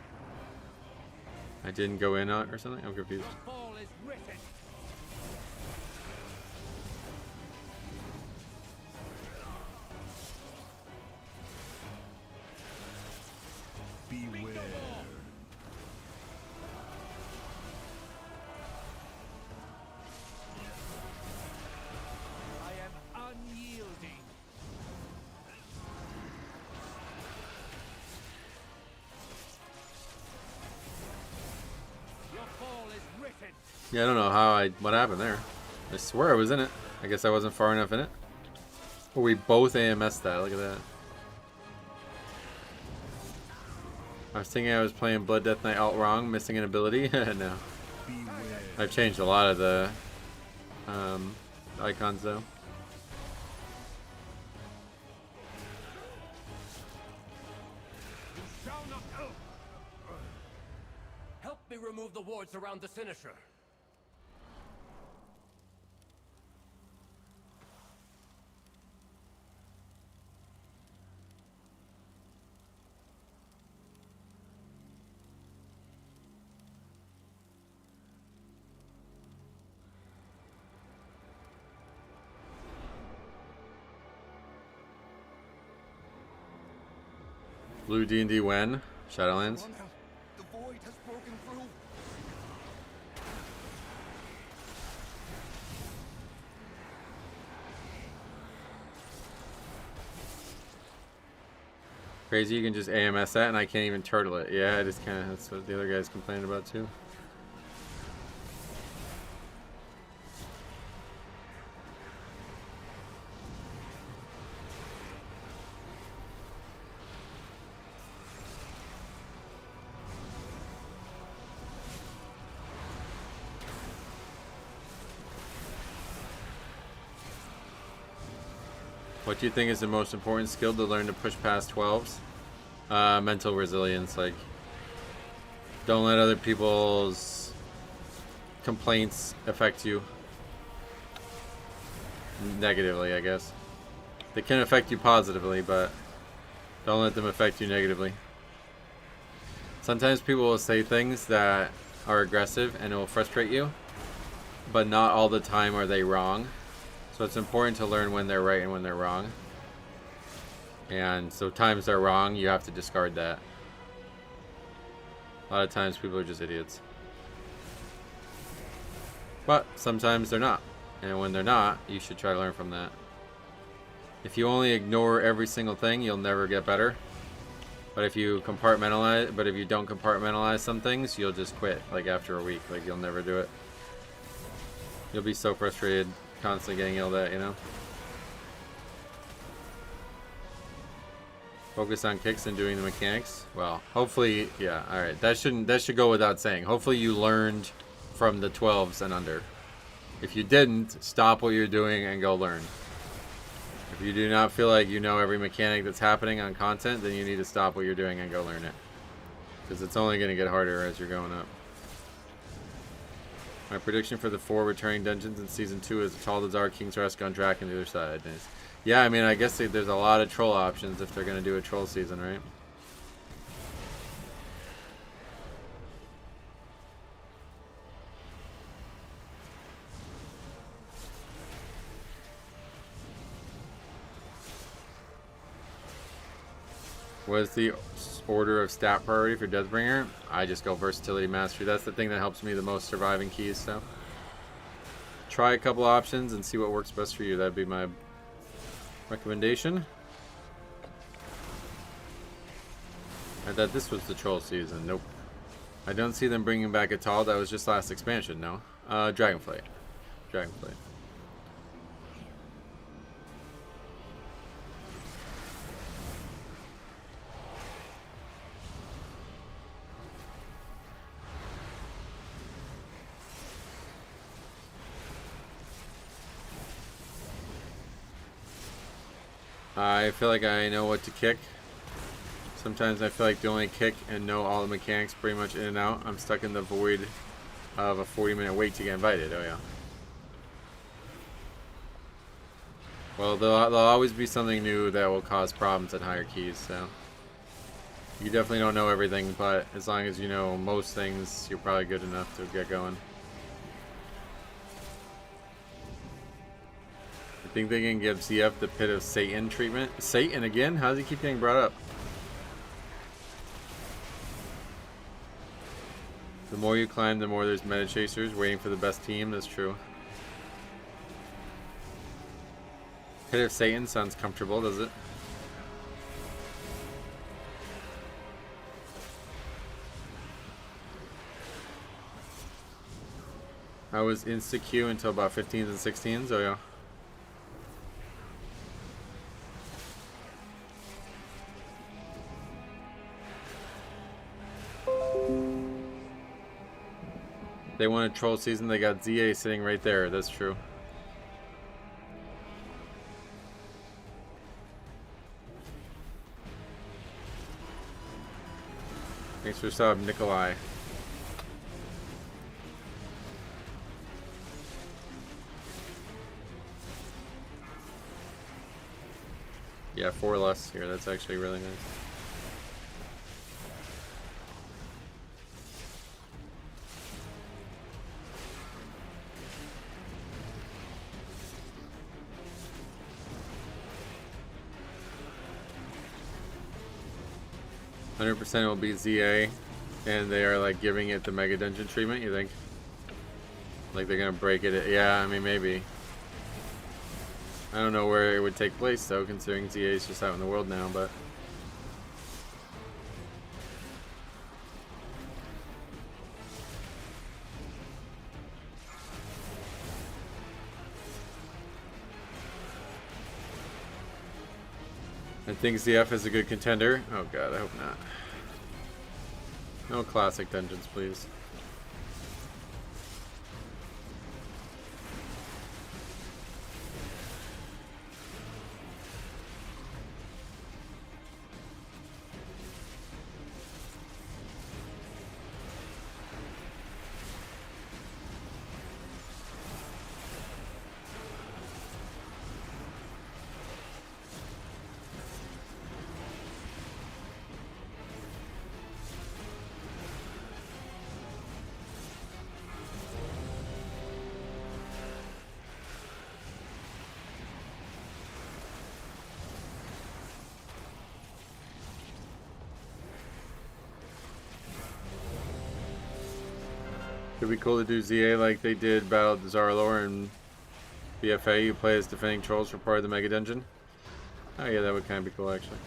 A: I didn't go in on it or something? I'm confused.
J: Your fall is written.
D: Beware.
J: I am unyielding. Your fall is written.
A: Yeah, I don't know what happened there. I swear I was in it. I guess I wasn't far enough in it. Or we both AMS'd that, look at that. I was thinking I was playing Blood Death Knight alt wrong, missing an ability. No. I've changed a lot of the icons though.
J: Shall not go. Help me remove the wards around the Sinisher.
A: Blue D&D when? Shadowlands?
D: The void has broken through.
A: Crazy, you can just AMS that and I can't even turtle it. Yeah, I just kinda, that's what the other guys complained about too. What do you think is the most important skill to learn to push past 12s? Mental resilience. Like, don't let other people's complaints affect you negatively, I guess. They can affect you positively, but don't let them affect you negatively. Sometimes people will say things that are aggressive and it will frustrate you, but not all the time are they wrong. So it's important to learn when they're right and when they're wrong. And so times they're wrong, you have to discard that. A lot of times people are just idiots. But sometimes they're not. And when they're not, you should try to learn from that. If you only ignore every single thing, you'll never get better. But if you don't compartmentalize some things, you'll just quit, like after a week. Like you'll never do it. You'll be so frustrated, constantly getting yelled at, you know? Focus on kicks and doing the mechanics. Well, hopefully, yeah, alright. That should go without saying. Hopefully you learned from the 12s and under. If you didn't, stop what you're doing and go learn. If you do not feel like you know every mechanic that's happening on content, then you need to stop what you're doing and go learn it. Because it's only going to get harder as you're going up. My prediction for the 4 returning dungeons in Season 2 is Taldazar, King's Rest, Gundrak, and the other side. Nice. Yeah, I mean, I guess there's a lot of troll options if they're going to do a troll season, right? What is the order of stat priority for Deathbringer? I just go Versatility Mastery. That's the thing that helps me the most surviving keys, so. Try a couple options and see what works best for you. That'd be my recommendation. I thought this was the troll season. Nope. I don't see them bringing back a Tall. That was just last expansion, no? Dragonflight. Dragonflight. I feel like I know what to kick. Sometimes I feel like the only kick and know all the mechanics pretty much in and out. I'm stuck in the void of a 40-minute wait to get invited. Oh yeah. Well, there'll always be something new that will cause problems at higher keys, so. You definitely don't know everything, but as long as you know most things, you're probably good enough to get going. I think they can give ZF the Pit of Satan treatment. Satan again? How does he keep getting brought up? The more you climb, the more there's meta chasers waiting for the best team. That's true. Pit of Satan sounds comfortable, does it? I was insta-Q until about 15s and 16s. Oh yeah. They want a troll season, they got ZA sitting right there. That's true. Thanks for sub, Nikolai. Yeah, 4 less here. That's actually really nice. %, will be ZA, and they are like giving it the Mega Dungeon treatment, you think? Like they're gonna break it? Yeah, I mean, maybe. I don't know where it would take place though, considering ZA is just out in the world now, but. I think ZF is a good contender. Oh god, I hope not. No classic dungeons, please. Could be cool to do ZA like they did Battle of the Zarlor and BFA. You play as defending trolls for part of the Mega Dungeon. Oh yeah, that would kind of be cool actually.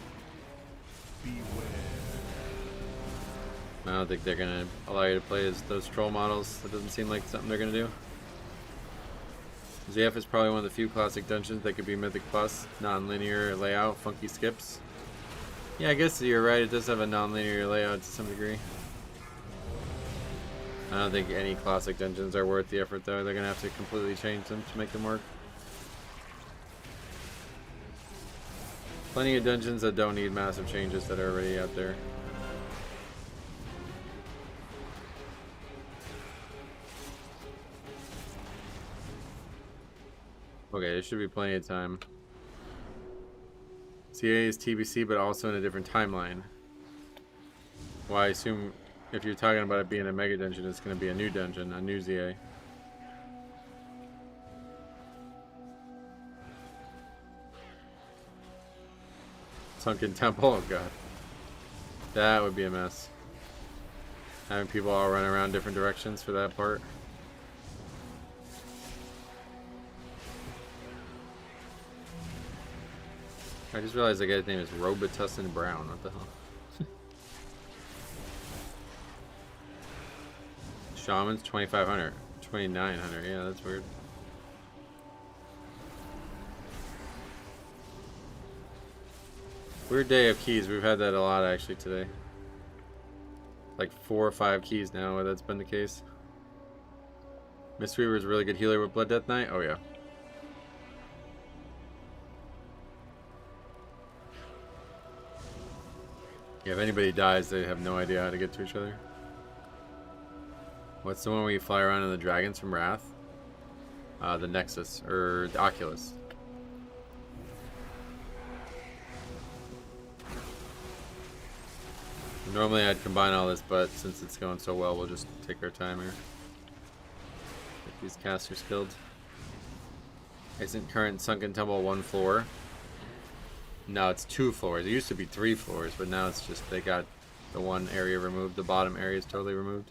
A: I don't think they're gonna allow you to play as those troll models. That doesn't seem like something they're gonna do. ZF is probably one of the few classic dungeons that could be Mythic Plus. Non-linear layout, funky skips. Yeah, I guess you're right. It does have a non-linear layout to some degree. I don't think any classic dungeons are worth the effort though. They're gonna have to completely change them to make them work. Plenty of dungeons that don't need massive changes that are already out there. Okay, there should be plenty of time. CA is TBC, but also in a different timeline. Well, I assume if you're talking about it being a mega dungeon, it's going to be a new dungeon, a new ZA. Sunken Temple, oh god. That would be a mess. Having people all run around different directions for that part. I just realized the guy's name is Robitussin Brown. What the hell? Shaman's 2,500. 2,900. Yeah, that's weird. Weird day of keys. We've had that a lot actually today. Like 4 or 5 keys now where that's been the case. Mistweaver is a really good healer with Blood Death Knight. Oh yeah. Yeah, if anybody dies, they have no idea how to get to each other. What's the one where you fly around in the dragons from Wrath? The Nexus, or the Oculus. Normally I'd combine all this, but since it's going so well, we'll just take our time here. Get these casters killed. Isn't current Sunken Temple 1 floor? No, it's 2 floors. It used to be 3 floors, but now it's just they got the one area removed. The bottom area is totally removed.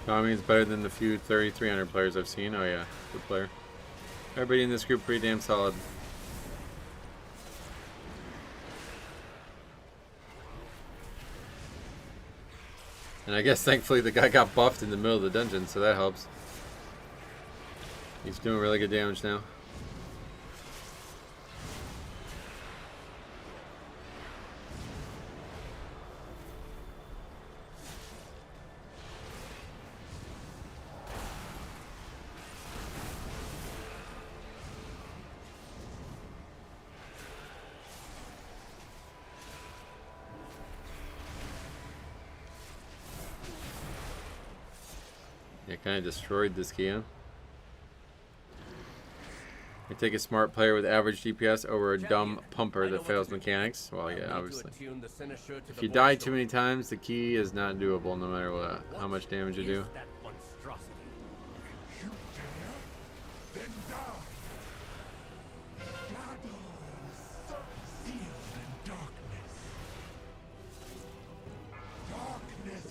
A: Tommy is better than the few 3,300 players I've seen. Oh yeah, good player. Everybody in this group pretty damn solid. And I guess thankfully the guy got buffed in the middle of the dungeon, so that helps. He's doing really good damage now. Kind of destroyed this key, huh? You take a smart player with average DPS over a dumb pumper that fails mechanics. Well, yeah, obviously. If you die too many times, the key is not doable no matter what, how much damage you do.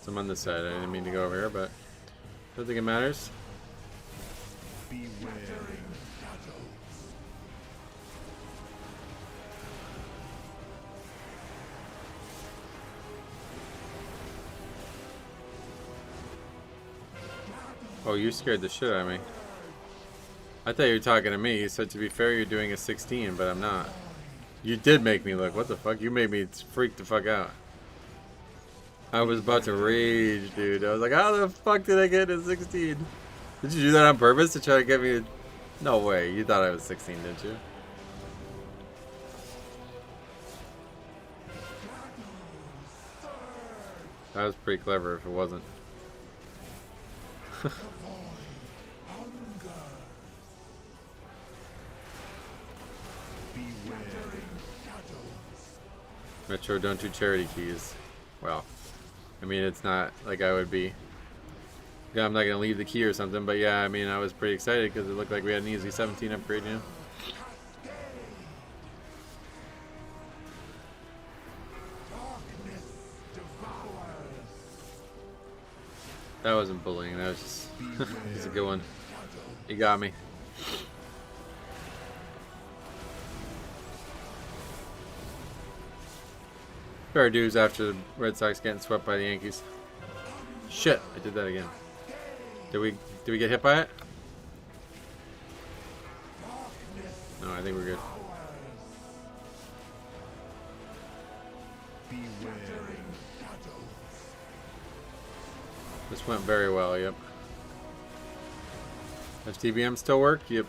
A: I'm on this side. I didn't mean to go over here, but I don't think it matters. Beware. Oh, you scared the shit out of me. I thought you were talking to me. You said, to be fair, you're doing a 16, but I'm not. You did make me look. What the fuck? You made me freak the fuck out. I was about to rage, dude. I was like, how the fuck did I get a 16? Did you do that on purpose to try to get me a... No way. You thought I was 16, didn't you? That was pretty clever if it wasn't. Metro, don't do charity keys. Well, I mean, it's not like I would be. Yeah, I'm not gonna leave the key or something, but yeah, I mean, I was pretty excited because it looked like we had an easy 17 upgrade, you know? That wasn't bullying, that was just it was a good one. You got me. Fair dues after the Red Sox getting swept by the Yankees. Shit, I did that again. Did we get hit by it? No, I think we're good. This went very well, yep. Does TBM still work? Yep.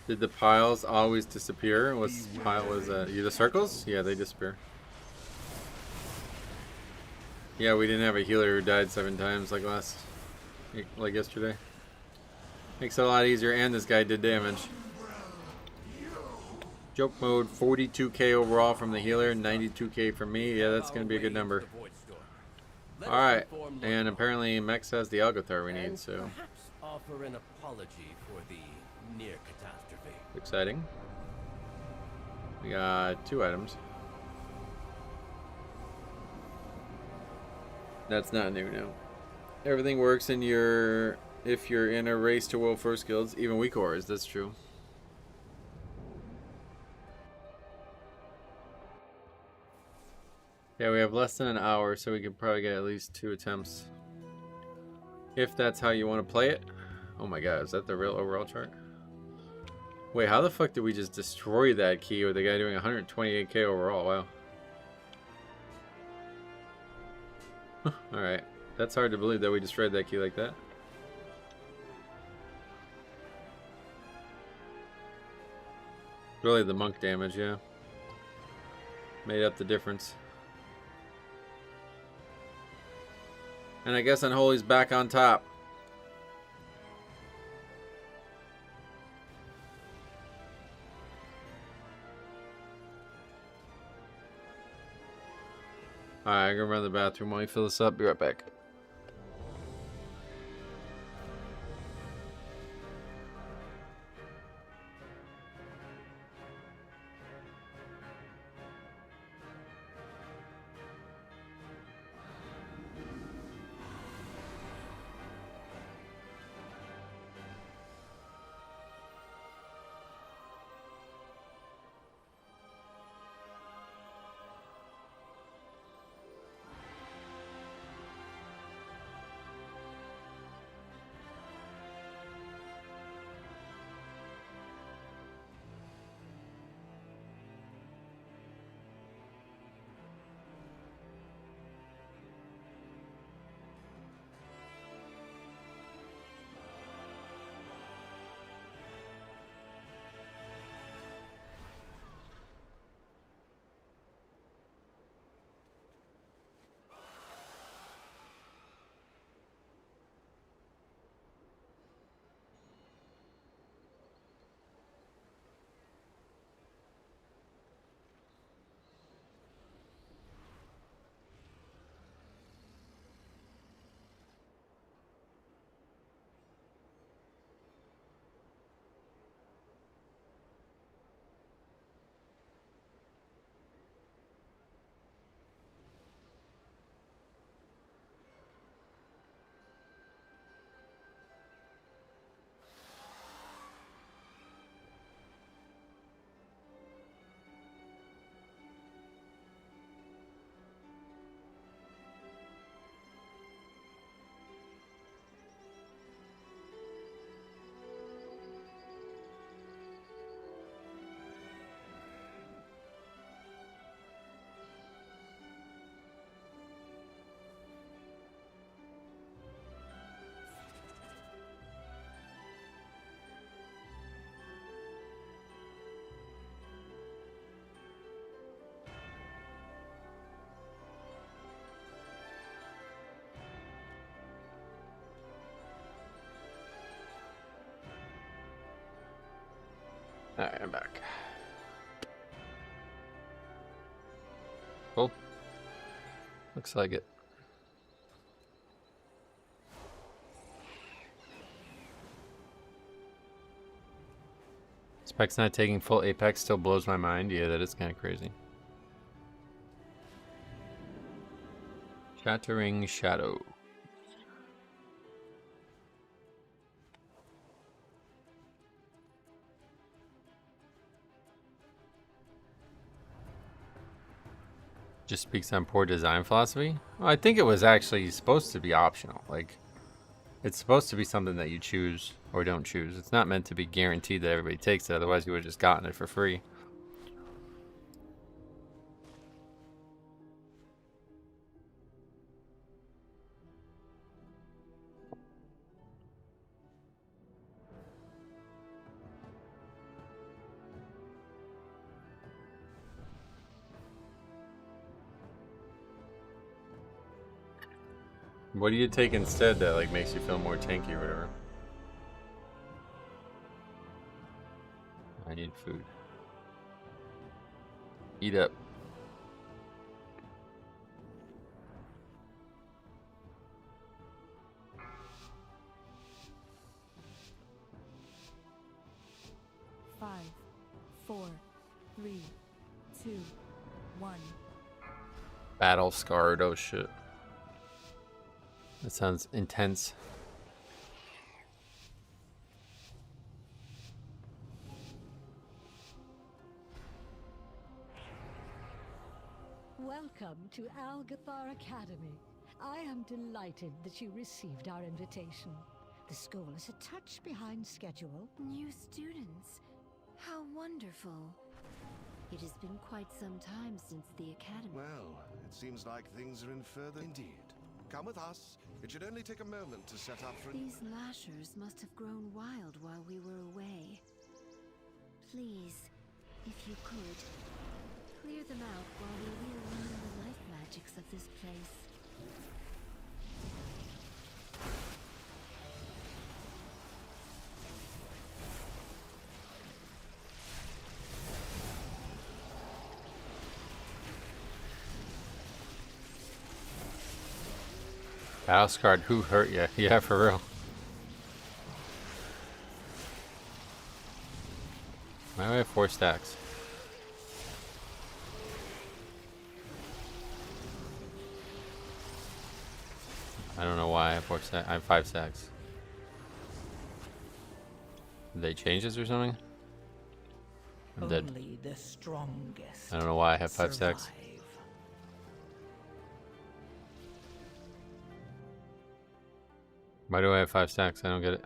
A: Did the piles always disappear? Was you the circles? Yeah, they disappear. Yeah, we didn't have a healer who died 7 times like yesterday. Makes it a lot easier, and this guy did damage. Joke mode, 42k overall from the healer, 92k from me. Yeah, that's gonna be a good number. Alright, and apparently Mex has the Algathar we need, so.
J: Offer an apology for the near catastrophe.
A: Exciting. We got 2 items. That's not new now. Everything works in if you're in a race to World First Guilds, even weak ores, that's true. Yeah, we have less than an hour, so we can probably get at least 2 attempts. If that's how you want to play it. Oh my god, is that the real overall chart? Wait, how the fuck did we just destroy that key with the guy doing 128k overall? Wow. Alright. That's hard to believe that we destroyed that key like that. Really the monk damage, yeah. Made up the difference. And I guess Unholy's back on top. Alright, I'm gonna run to the bathroom while you fill this up. Be right back. Alright, I'm back. Cool. Looks like it. Spec's not taking full Apex still blows my mind. Yeah, that is kind of crazy. Shattering Shadow. Just speaks on poor design philosophy. Well, I think it was actually supposed to be optional. Like, it's supposed to be something that you choose or don't choose. It's not meant to be guaranteed that everybody takes it. Otherwise, you would have just gotten it for free. What do you take instead that like makes you feel more tanky or whatever? I need food. Eat up.
L: Five, 4, 3, 2, 1.
A: Battle scarred. Oh shit. That sounds intense.
B: Welcome to Algathar Academy. I am delighted that you received our invitation. The school is a touch behind schedule.
C: New students. How wonderful. It has been quite some time since the academy.
D: Well, it seems like things are in further... Indeed. Come with us. It should only take a moment to set up for...
C: These lashers must have grown wild while we were away. Please, if you could, clear them out while we realign the life magics of this place.
A: Battle scarred. Who hurt you? Yeah, for real. Why do I have 4 stacks? I don't know why I have 4 stacks. I have 5 stacks. Did they change this or something? I'm dead.
F: Only the strongest
A: I don't know why I have 5 stacks.
F: survive.
A: Why do I have 5 stacks? I don't get it.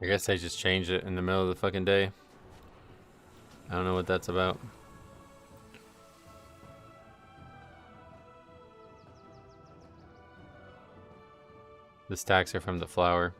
A: I guess they just changed it in the middle of the fucking day. I don't know what that's about. The stacks are from the flower.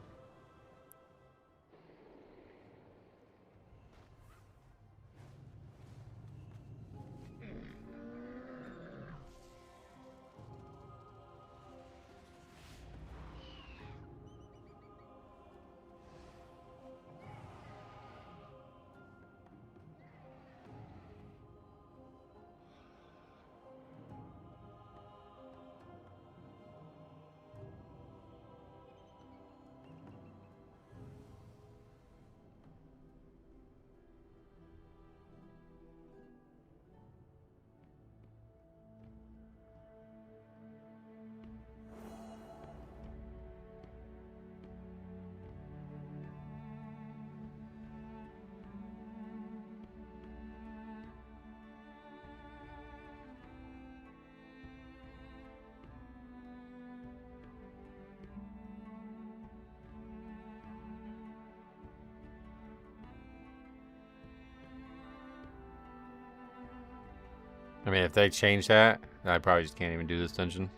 A: I mean, if they change that, I probably just can't even do this dungeon.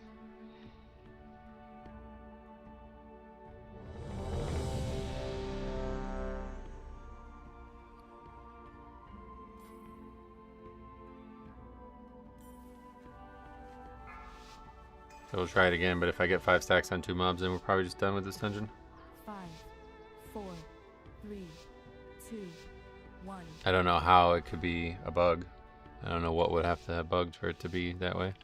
A: So we'll try it again, but if I get 5 stacks on 2 mobs, then we're probably just done with this dungeon.
L: 5, 4, 3, 2, 1.
A: I don't know how it could be a bug. I don't know what would have to have bugged for it to be that way.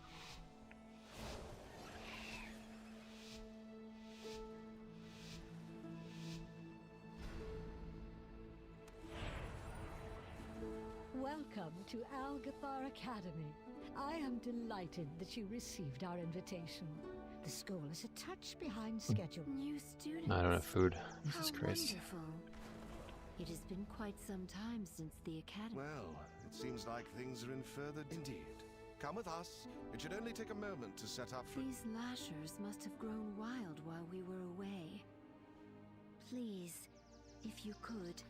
B: Welcome to Algathar Academy. I am delighted that you received our invitation. The school is a touch behind schedule.
C: New students.
A: I don't have food. Jesus
C: How
A: Christ.
C: wonderful. It has been quite some time since the academy.
D: Well, it seems like things are in further indeed. Come with us. It should only take a moment to set up for...
C: These lashers must have grown wild while we were away. Please, if you could,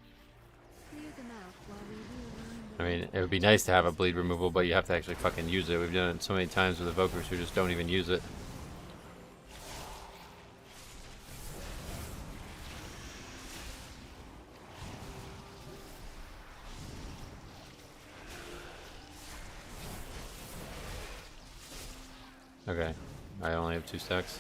C: clear them out while we realign the...
A: I mean, it would be nice to have a bleed removal, but you have to actually fucking use it. We've done it so many times with evokers who just don't even use it. Okay, I only have 2 stacks.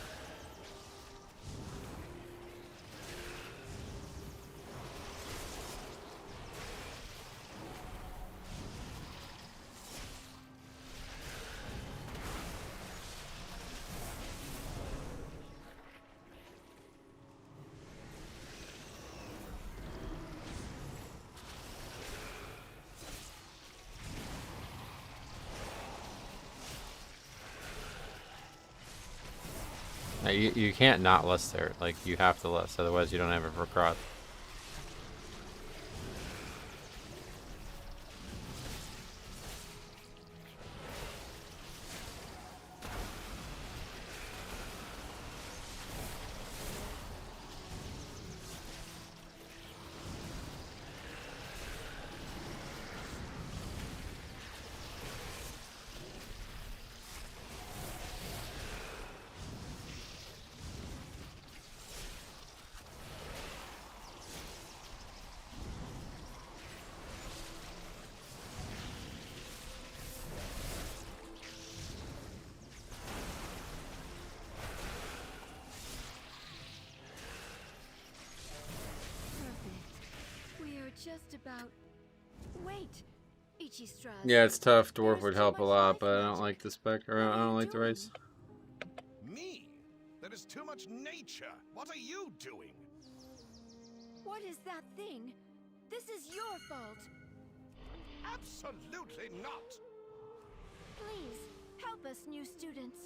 A: You can't not lust there. Like, you have to lust, otherwise you don't have it for Croth.
C: Just about... Wait! Ichistra's...
A: Yeah, it's tough. Dwarf would help a lot, but I don't like the spec, or I don't like the race.
D: Me? There is too much nature. What are you doing?
C: What is that thing? This is your fault.
D: Absolutely not.
C: Please, help us, new students.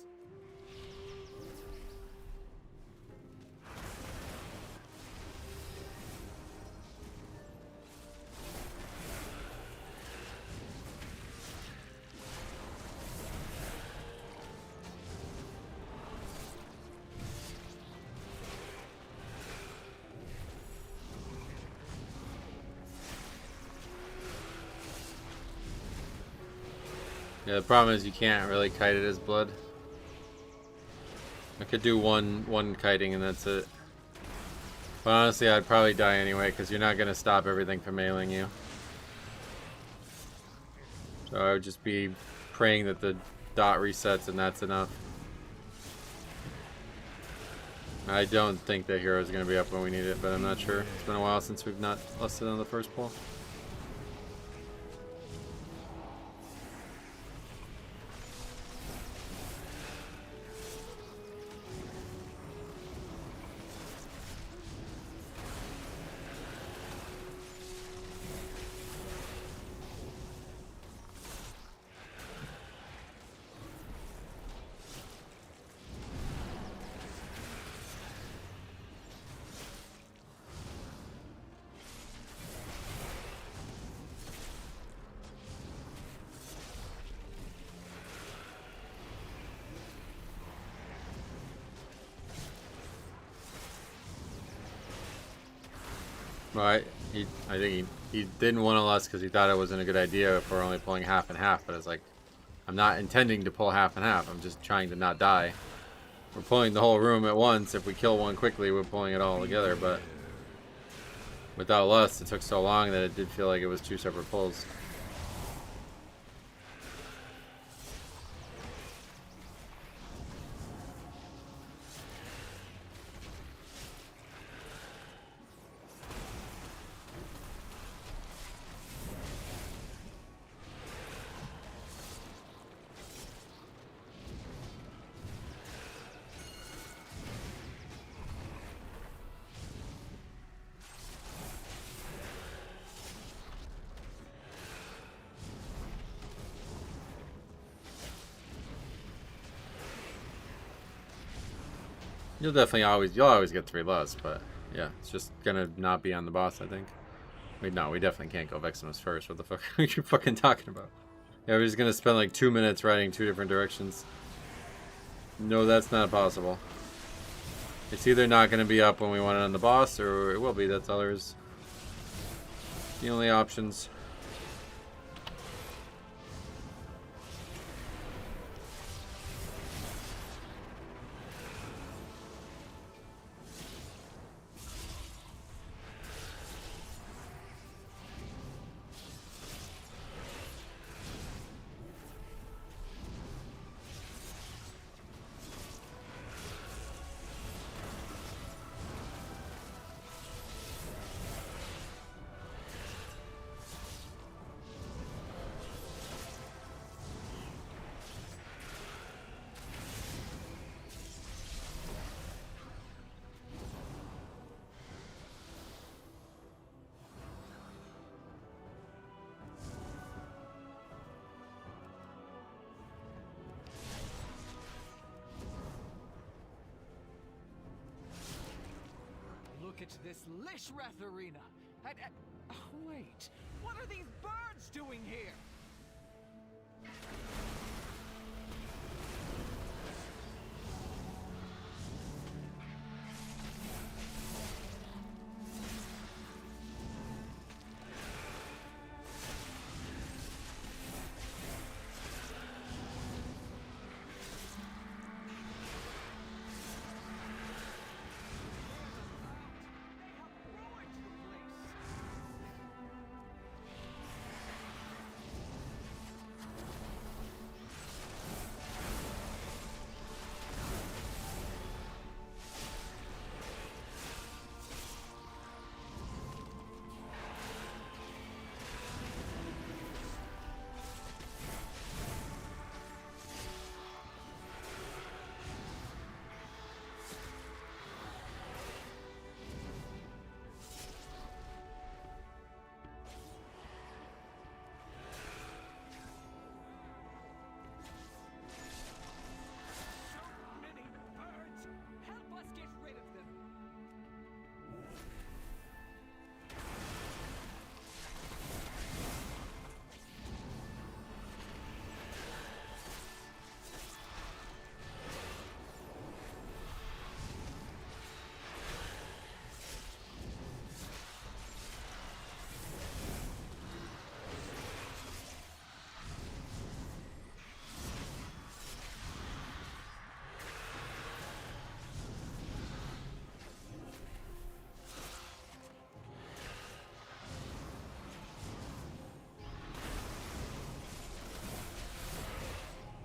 A: Yeah, the problem is you can't really kite it as blood. I could do one kiting and that's it. But honestly, I'd probably die anyway because you're not going to stop everything from mailing you. So I would just be praying that the dot resets and that's enough. I don't think that hero is going to be up when we need it, but I'm not sure. It's been a while since we've not lusted on the first pull. Well, I think he didn't want to lust because he thought it wasn't a good idea if we're only pulling half and half, but it's like, I'm not intending to pull half and half. I'm just trying to not die. We're pulling the whole room at once. If we kill one quickly, we're pulling it all together. But without Lust, it took so long that it did feel like it was 2 separate pulls. You'll always get 3 Lusts, but yeah, it's just gonna not be on the boss, I think. Wait, no, we definitely can't go Veximus first. What the fuck are you fucking talking about? Yeah, we're just gonna spend like 2 minutes riding 2 different directions. No, that's not possible. It's either not gonna be up when we want it on the boss, or it will be. That's all there is. The only options.
E: Look at this Lishrath arena. Oh, wait, what are these birds doing here?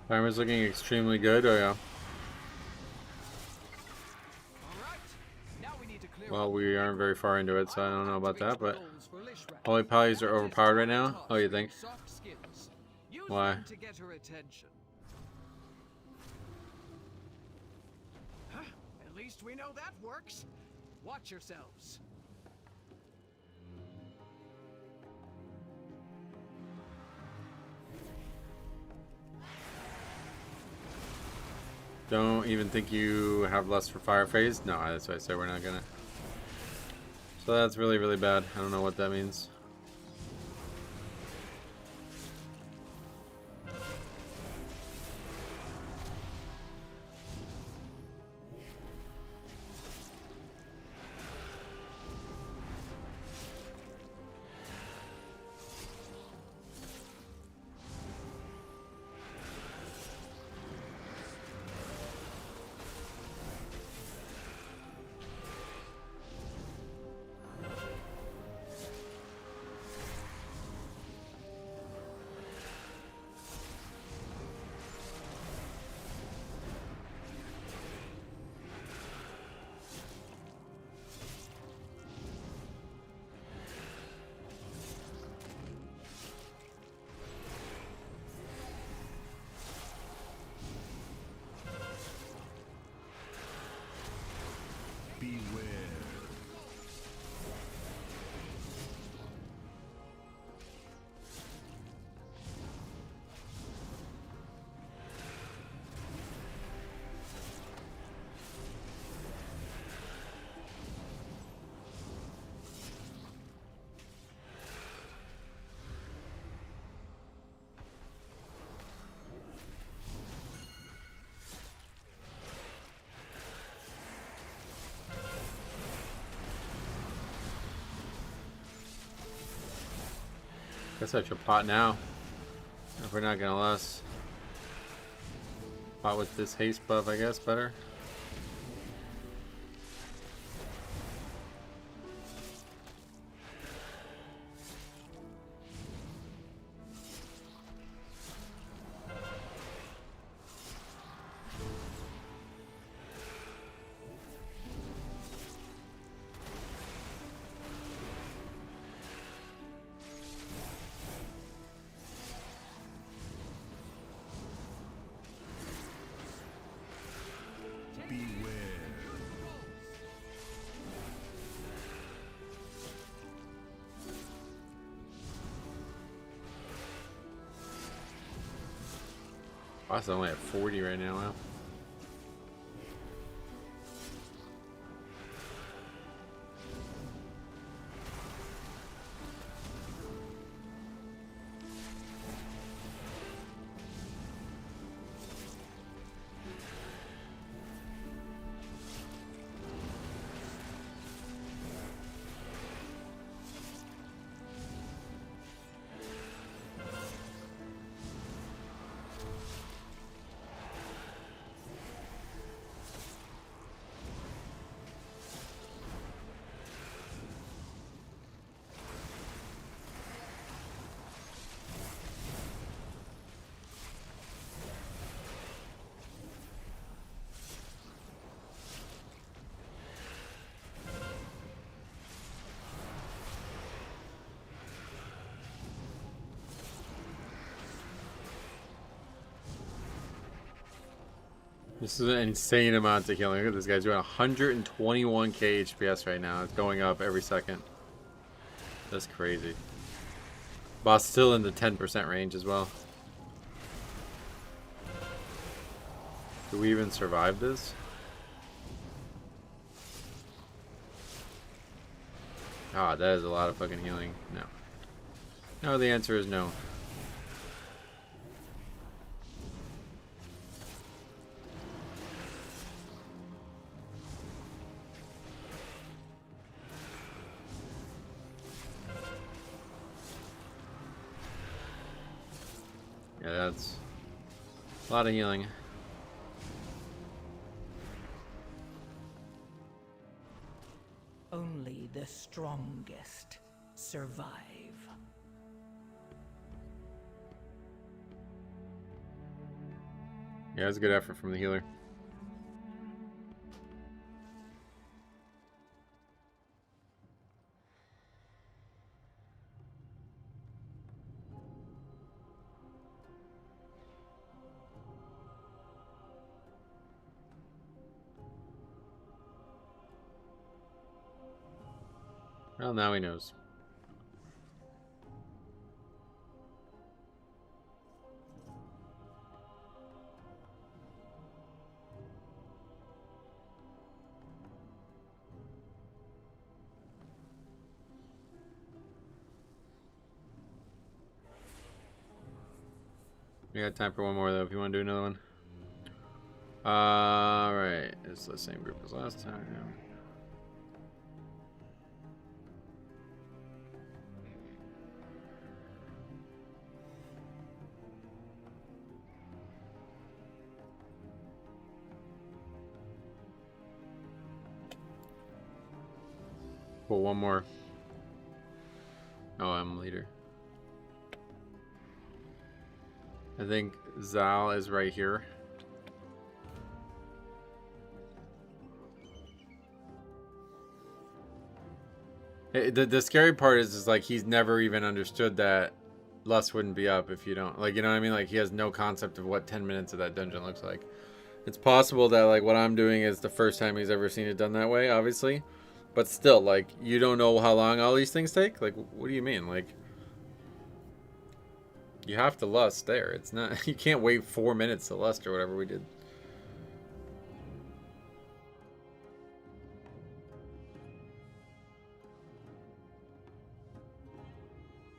A: Timer's looking extremely good. Oh yeah. Well, we aren't very far into it, so I don't know about that, but Holy Pallies are overpowered right now? Oh, you think? Why?
E: To get her attention. Huh? At least we know that works. Watch yourselves.
A: Don't even think you have less for Fire Phase? No, that's why I said we're not gonna. So that's really, really bad. I don't know what that means. Guess I should pot now. If we're not gonna lose. Pot with this haste buff, I guess, better. Boss is only at 40 right now. Wow. This is an insane amount of healing. Look at this guy's doing 121k HPS right now. It's going up every second. That's crazy. Boss still in the 10% range as well. Do we even survive this? Ah, that is a lot of fucking healing. No. No, the answer is no. Yeah, that's a lot of healing.
I: Only the strongest survive.
A: Yeah, that's a good effort from the healer. Well, now he knows. We got time for one more though if you want to do another one. Alright, it's the same group as last time. Pull one more. Oh, I'm leader. I think Zal is right here. The scary part is like he's never even understood that Lust wouldn't be up if you don't, like, you know what I mean? Like, he has no concept of what 10 minutes of that dungeon looks like. It's possible that like what I'm doing is the first time he's ever seen it done that way, obviously. But still, like, you don't know how long all these things take? Like, what do you mean? Like, you have to lust there. It's not, you can't wait 4 minutes to lust or whatever we did.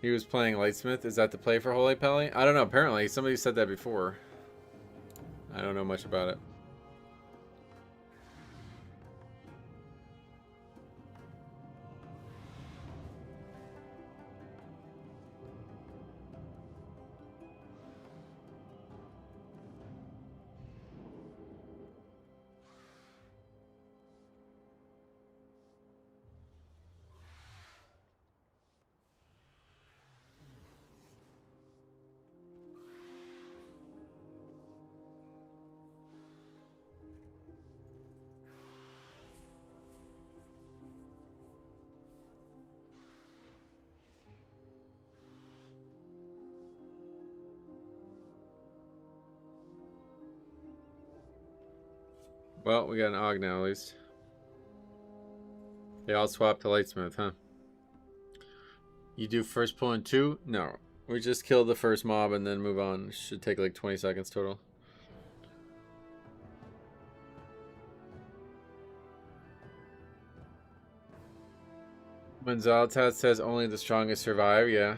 A: He was playing Lightsmith. Is that the play for Holy Pally? I don't know. Apparently, somebody said that before. I don't know much about it. Well, we got an Og now, at least. They all swap to Lightsmith, huh? You do first pull in 2? No. We just kill the first mob and then move on. Should take like 20 seconds total. When Zalatat says only the strongest survive, yeah.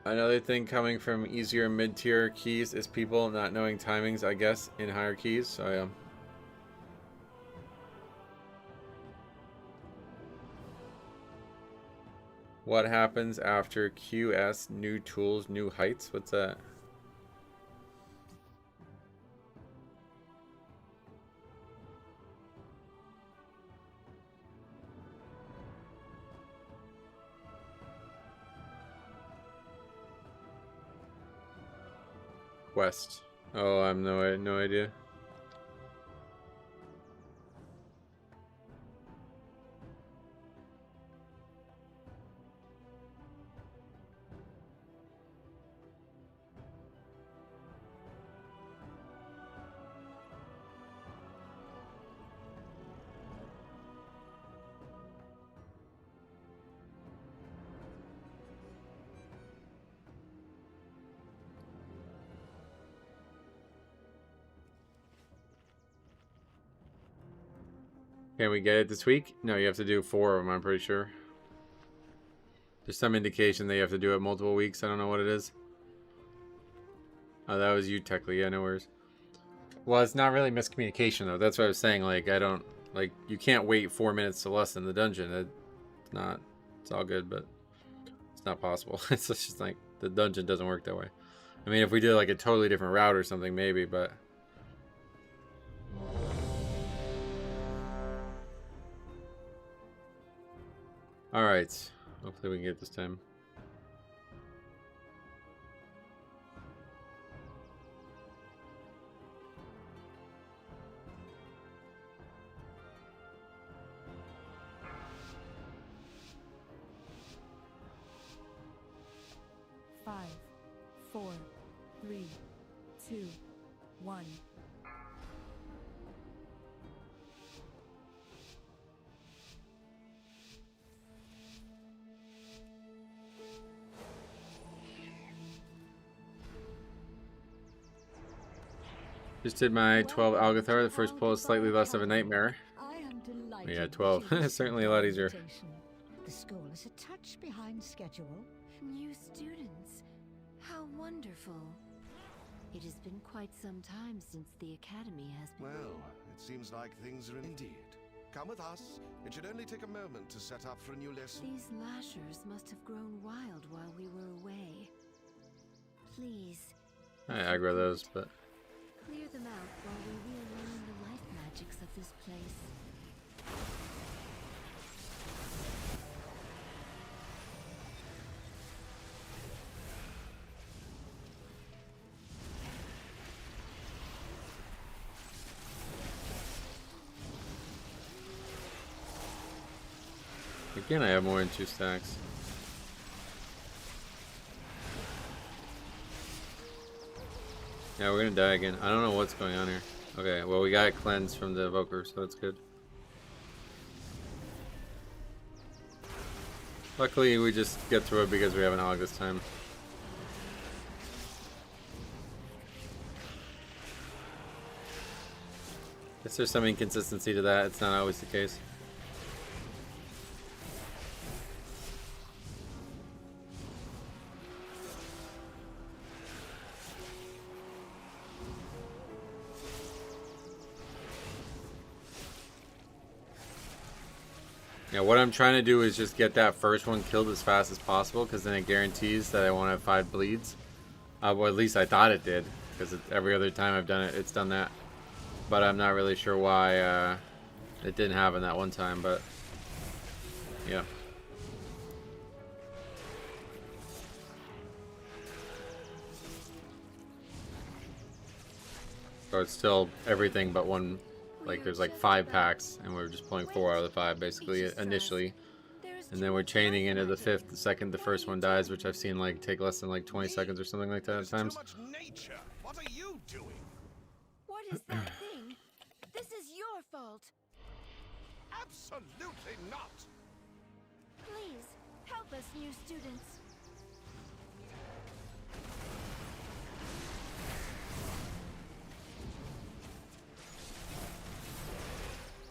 A: Another thing coming from easier mid-tier keys is people not knowing timings, I guess, in higher keys, so yeah. What happens after QS, new tools, new heights? What's that? Quest. Oh, I have no idea. Can we get it this week? No, you have to do 4 of them, I'm pretty sure. There's some indication that you have to do it multiple weeks. I don't know what it is. Oh, that was you, Techly. Yeah, no worries. Well, it's not really miscommunication, though. That's what I was saying. Like, I don't... Like, you can't wait 4 minutes to lessen the dungeon. It's not... It's all good, but... It's not possible. It's just like... The dungeon doesn't work that way. I mean, if we did, like, a totally different route or something, maybe, but... Alright. Hopefully we can get this time.
L: Five, 4, 3, 2, 1.
A: Just did my 12 Algathar. The first pull is slightly less of a nightmare. Yeah, 12. Certainly a lot easier.
B: The school is a touch behind schedule.
C: New students. How wonderful. It has been quite some time since the academy has been...
D: Well, it seems like things are indeed. Come with us. It should only take a moment to set up for a new lesson.
C: These lashers must have grown wild while we were away. Please.
A: I aggro those, but...
C: Clear them out while we relearn the life magics of this place.
A: Again, I have more than 2 stacks. Yeah, we're gonna die again. I don't know what's going on here. Okay, well we got cleanse from the evoker, so that's good. Luckily, we just get through it because we have an Og this time. Guess there's some inconsistency to that. It's not always the case. Yeah, what I'm trying to do is just get that first one killed as fast as possible, because then it guarantees that I won't have 5 bleeds. Well, at least I thought it did, because every other time I've done it, it's done that. But I'm not really sure why it didn't happen that one time, but yeah. So it's still everything but one. Like there's like 5 packs, and we're just pulling 4 out of the 5 basically initially, and then we're chaining into the 5th the second the first one dies, which I've seen like take less than like 20 seconds or something like that at times.
D: What are you doing?
C: What is that thing? This is your fault.
D: Absolutely not!
C: Please, help us, new students.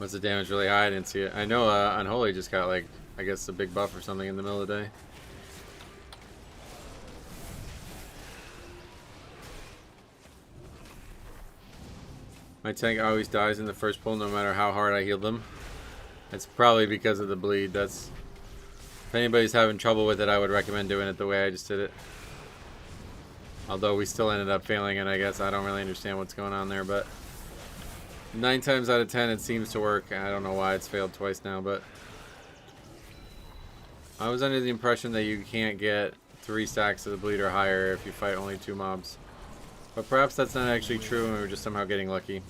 A: Was the damage really high? I didn't see it. I know Unholy just got, like, I guess a big buff or something in the middle of the day. My tank always dies in the first pull no matter how hard I heal them. It's probably because of the bleed. That's, if anybody's having trouble with it, I would recommend doing it the way I just did it. Although we still ended up failing it, I guess. I don't really understand what's going on there, but 9 times out of 10 it seems to work. I don't know why it's failed twice now, but I was under the impression that you can't get 3 stacks of the bleed or higher if you fight only 2 mobs. But perhaps that's not actually true and we were just somehow getting lucky.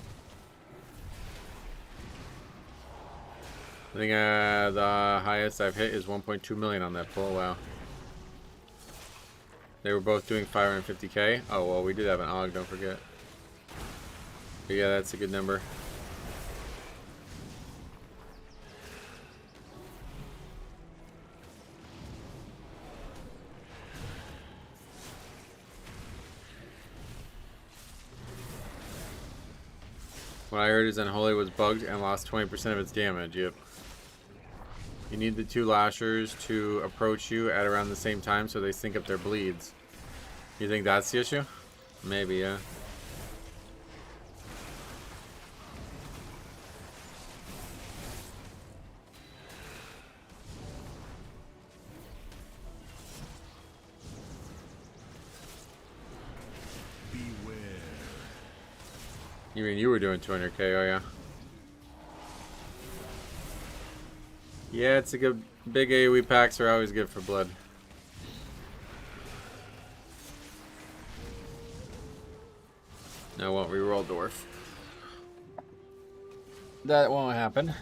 A: I think the highest I've hit is 1.2 million on that pull. Wow. They were both doing 550k. Oh, well, we did have an AUG, don't forget. But yeah, that's a good number. What I heard is Unholy was bugged and lost 20% of its damage. Yep. You need the 2 lashers to approach you at around the same time so they sync up their bleeds. You think that's the issue? Maybe, yeah.
D: Beware.
A: You mean you were doing 200k, oh yeah? Yeah, it's a good, big AoE packs are always good for blood. No, won't reroll dwarf. That won't happen.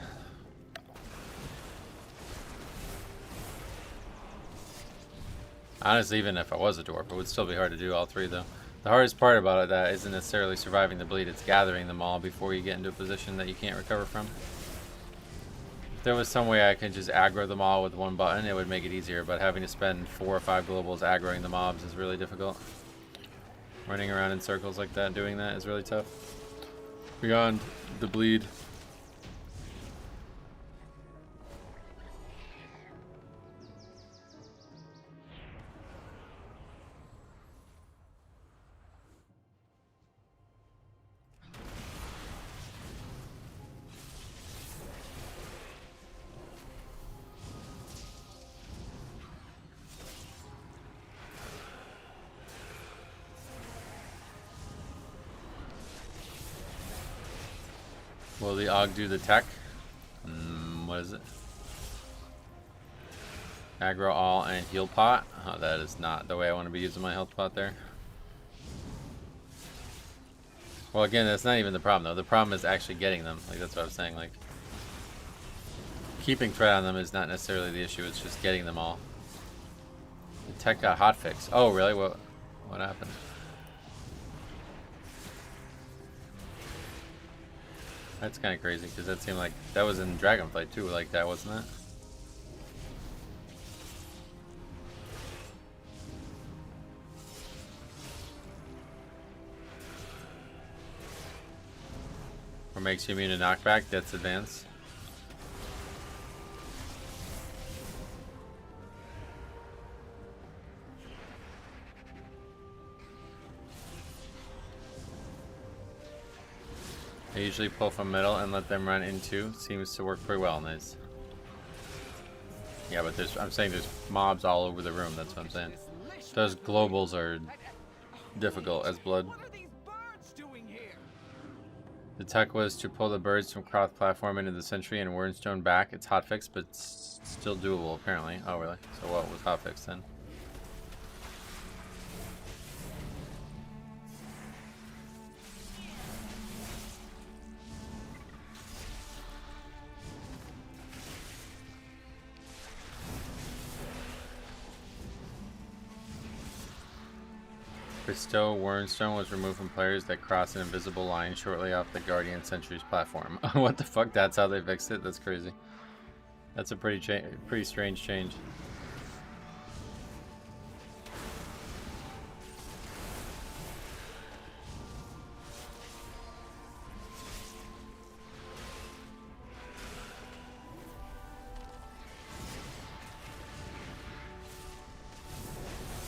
A: Honestly, even if I was a dwarf, it would still be hard to do all 3 though. The hardest part about that isn't necessarily surviving the bleed, it's gathering them all before you get into a position that you can't recover from. If there was some way I could just aggro them all with 1 button, it would make it easier, but having to spend 4 or 5 globals aggroing the mobs is really difficult. Running around in circles like that, doing that is really tough. Beyond the bleed. Will the AUG do the tech? What is it? Aggro all and heal pot? Oh, that is not the way I want to be using my health pot there. Well, again, that's not even the problem though. The problem is actually getting them. Like, that's what I was saying. Like, keeping threat on them is not necessarily the issue. It's just getting them all. The tech got hotfix. Oh, really? What happened? That's kind of crazy because that seemed like that was in Dragonflight too, like that, wasn't it? Or makes you immune to knockback, that's advanced. I usually pull from middle and let them run into. Seems to work pretty well on these. Yeah, but I'm saying there's mobs all over the room, that's what I'm saying. Those globals are difficult as blood. The tech was to pull the birds from cross platform into the sentry and Wernstone back. It's hotfix, but it's still doable apparently. Oh really? So what was hotfix then? Bestow Wernstone was removed from players that cross an invisible line shortly off the Guardian Sentry's platform. What the fuck? That's how they fixed it? That's crazy. That's a pretty strange change.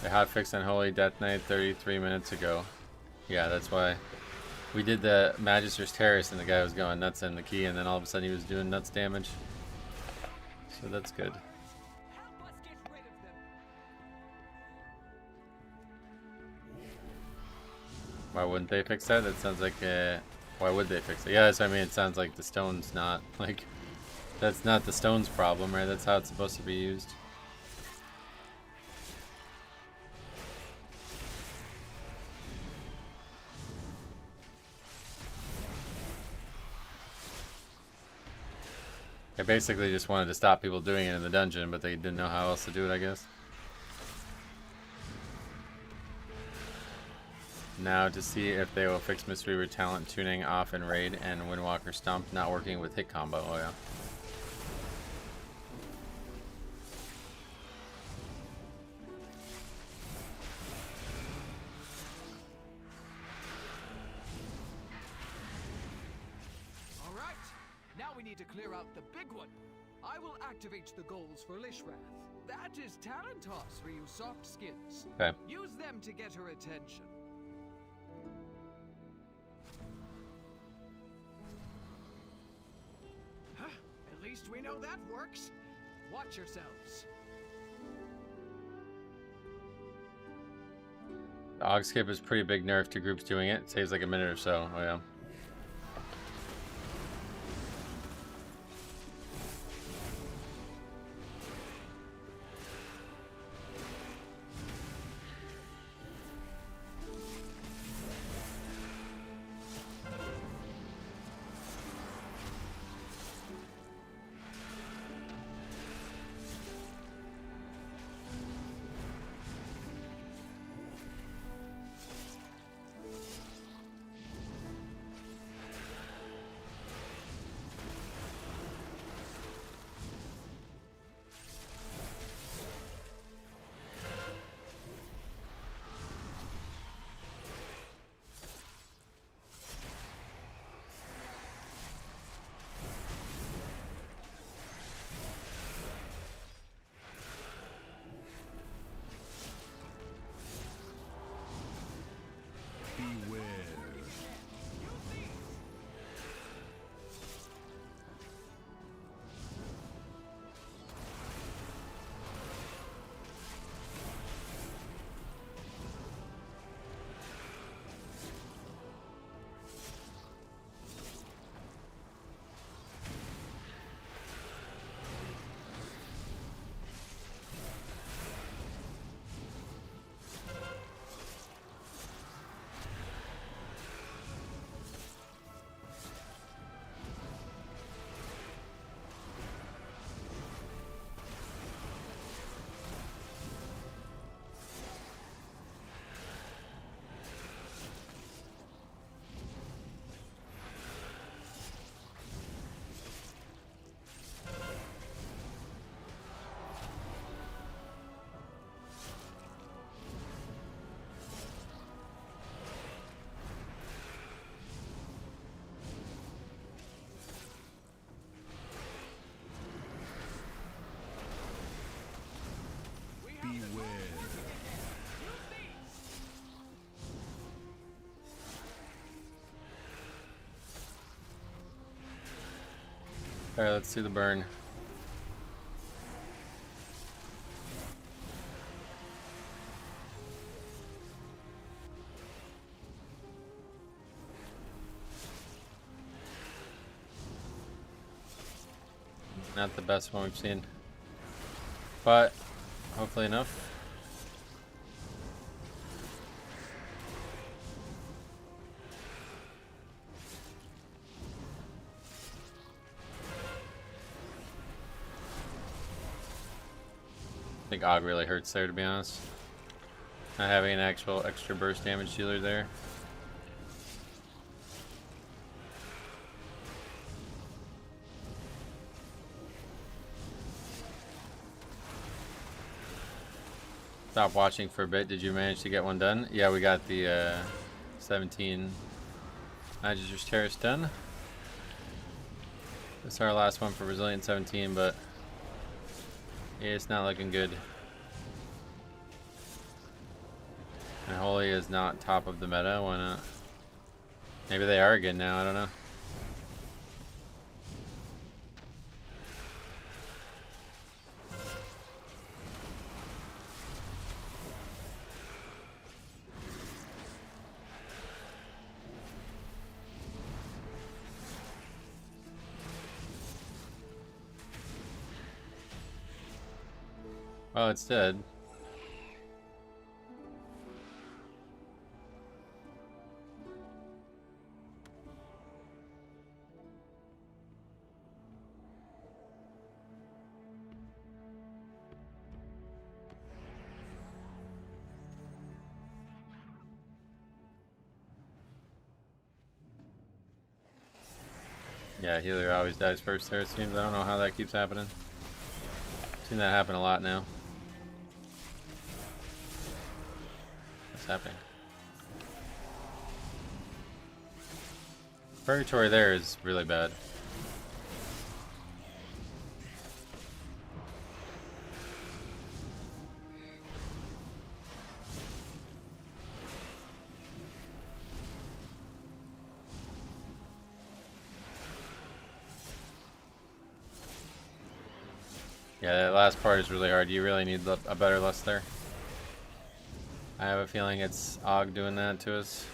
A: They hotfixed Unholy Death Knight 33 minutes ago. Yeah, that's why we did the Magister's Terrace and the guy was going nuts in the key, and then all of a sudden he was doing nuts damage. So that's good. Why wouldn't they fix that? That sounds like why would they fix it? Yeah, that's what I mean. It sounds like the stone's not like that's not the stone's problem, right? That's how it's supposed to be used. They basically just wanted to stop people doing it in the dungeon, but they didn't know how else to do it, I guess. Now to see if they will fix Mystery with Talent tuning off in Raid and Windwalker Stomp not working with hit combo. Oh yeah.
E: Alright, now we need to clear out the big one. I will activate the goals for Lishrath. That is talent toss for you soft skins.
A: Okay.
E: Use them to get her attention. Huh? At least we know that works. Watch yourselves.
A: The Og Skip is pretty big nerf to groups doing it. It saves like a minute or so. Oh yeah. Alright, let's do the burn. Not the best one we've seen, but hopefully enough. I think Og really hurts there, to be honest. Not having an actual extra burst damage dealer there. Stop watching for a bit. Did you manage to get one done? Yeah, we got the 17 Magister's Terrace done. This is our last one for Resilient 17, but yeah, it's not looking good. And Holy is not top of the meta. Why not? Maybe they are again now. I don't know. Oh, it's dead. Yeah, healer always dies first there, it seems. I don't know how that keeps happening. I've seen that happen a lot now. What's happening? Purgatory there is really bad. Yeah, that last part is really hard. You really need a better list there. I have a feeling it's Og doing that to us.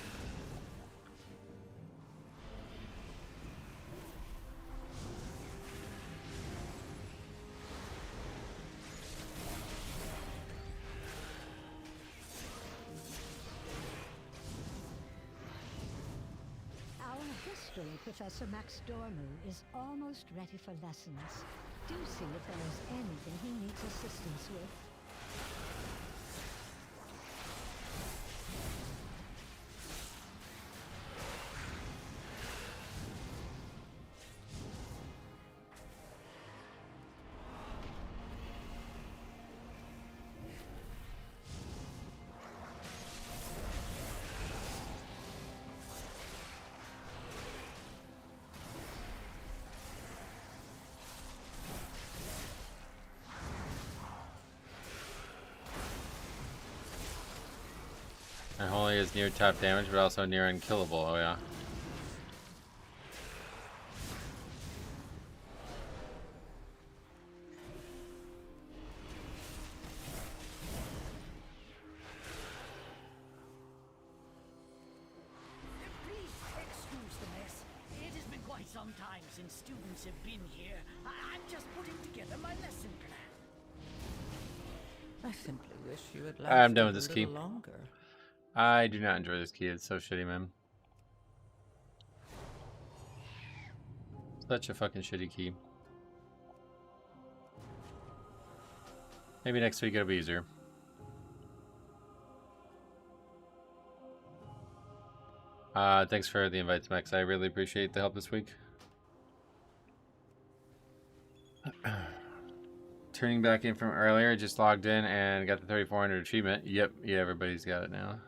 B: Our history professor Max Dormu is almost ready for lessons. Do see if there is anything he needs assistance with. And Holy is near top damage, but also near unkillable. Oh yeah.
F: Please excuse the mess. It has been quite some time since students have been here. I'm just putting together my lesson plan.
I: I simply wish you had
A: I'm
I: lasted
A: done
I: a
A: with this
I: little
A: key.
I: longer.
A: I do not enjoy this key. It's so shitty, man. Such a fucking shitty key. Maybe next week it'll be easier. Thanks for the invites, Max. I really appreciate the help this week. Turning back in from earlier, just logged in and got the 3400 achievement. Yep, yeah, everybody's got it now.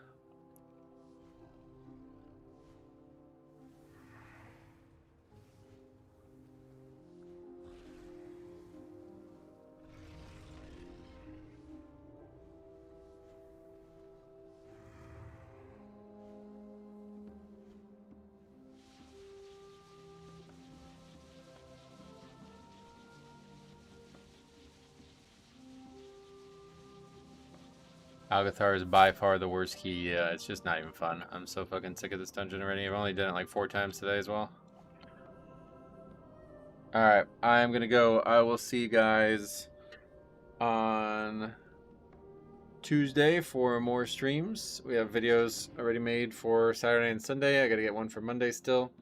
A: Algathar is by far the worst key. Yeah, it's just not even fun. I'm so fucking sick of this dungeon already. I've only done it like 4 times today as well. Alright, I'm gonna go. I will see you guys on Tuesday for more streams. We have videos already made for Saturday and Sunday. I gotta get one for Monday still.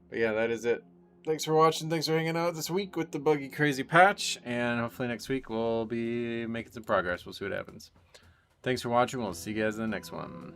A: But yeah, that is it. Thanks for watching. Thanks for hanging out this week with the buggy crazy patch. And hopefully next week we'll be making some progress. We'll see what happens. Thanks for watching. We'll see you guys in the next one.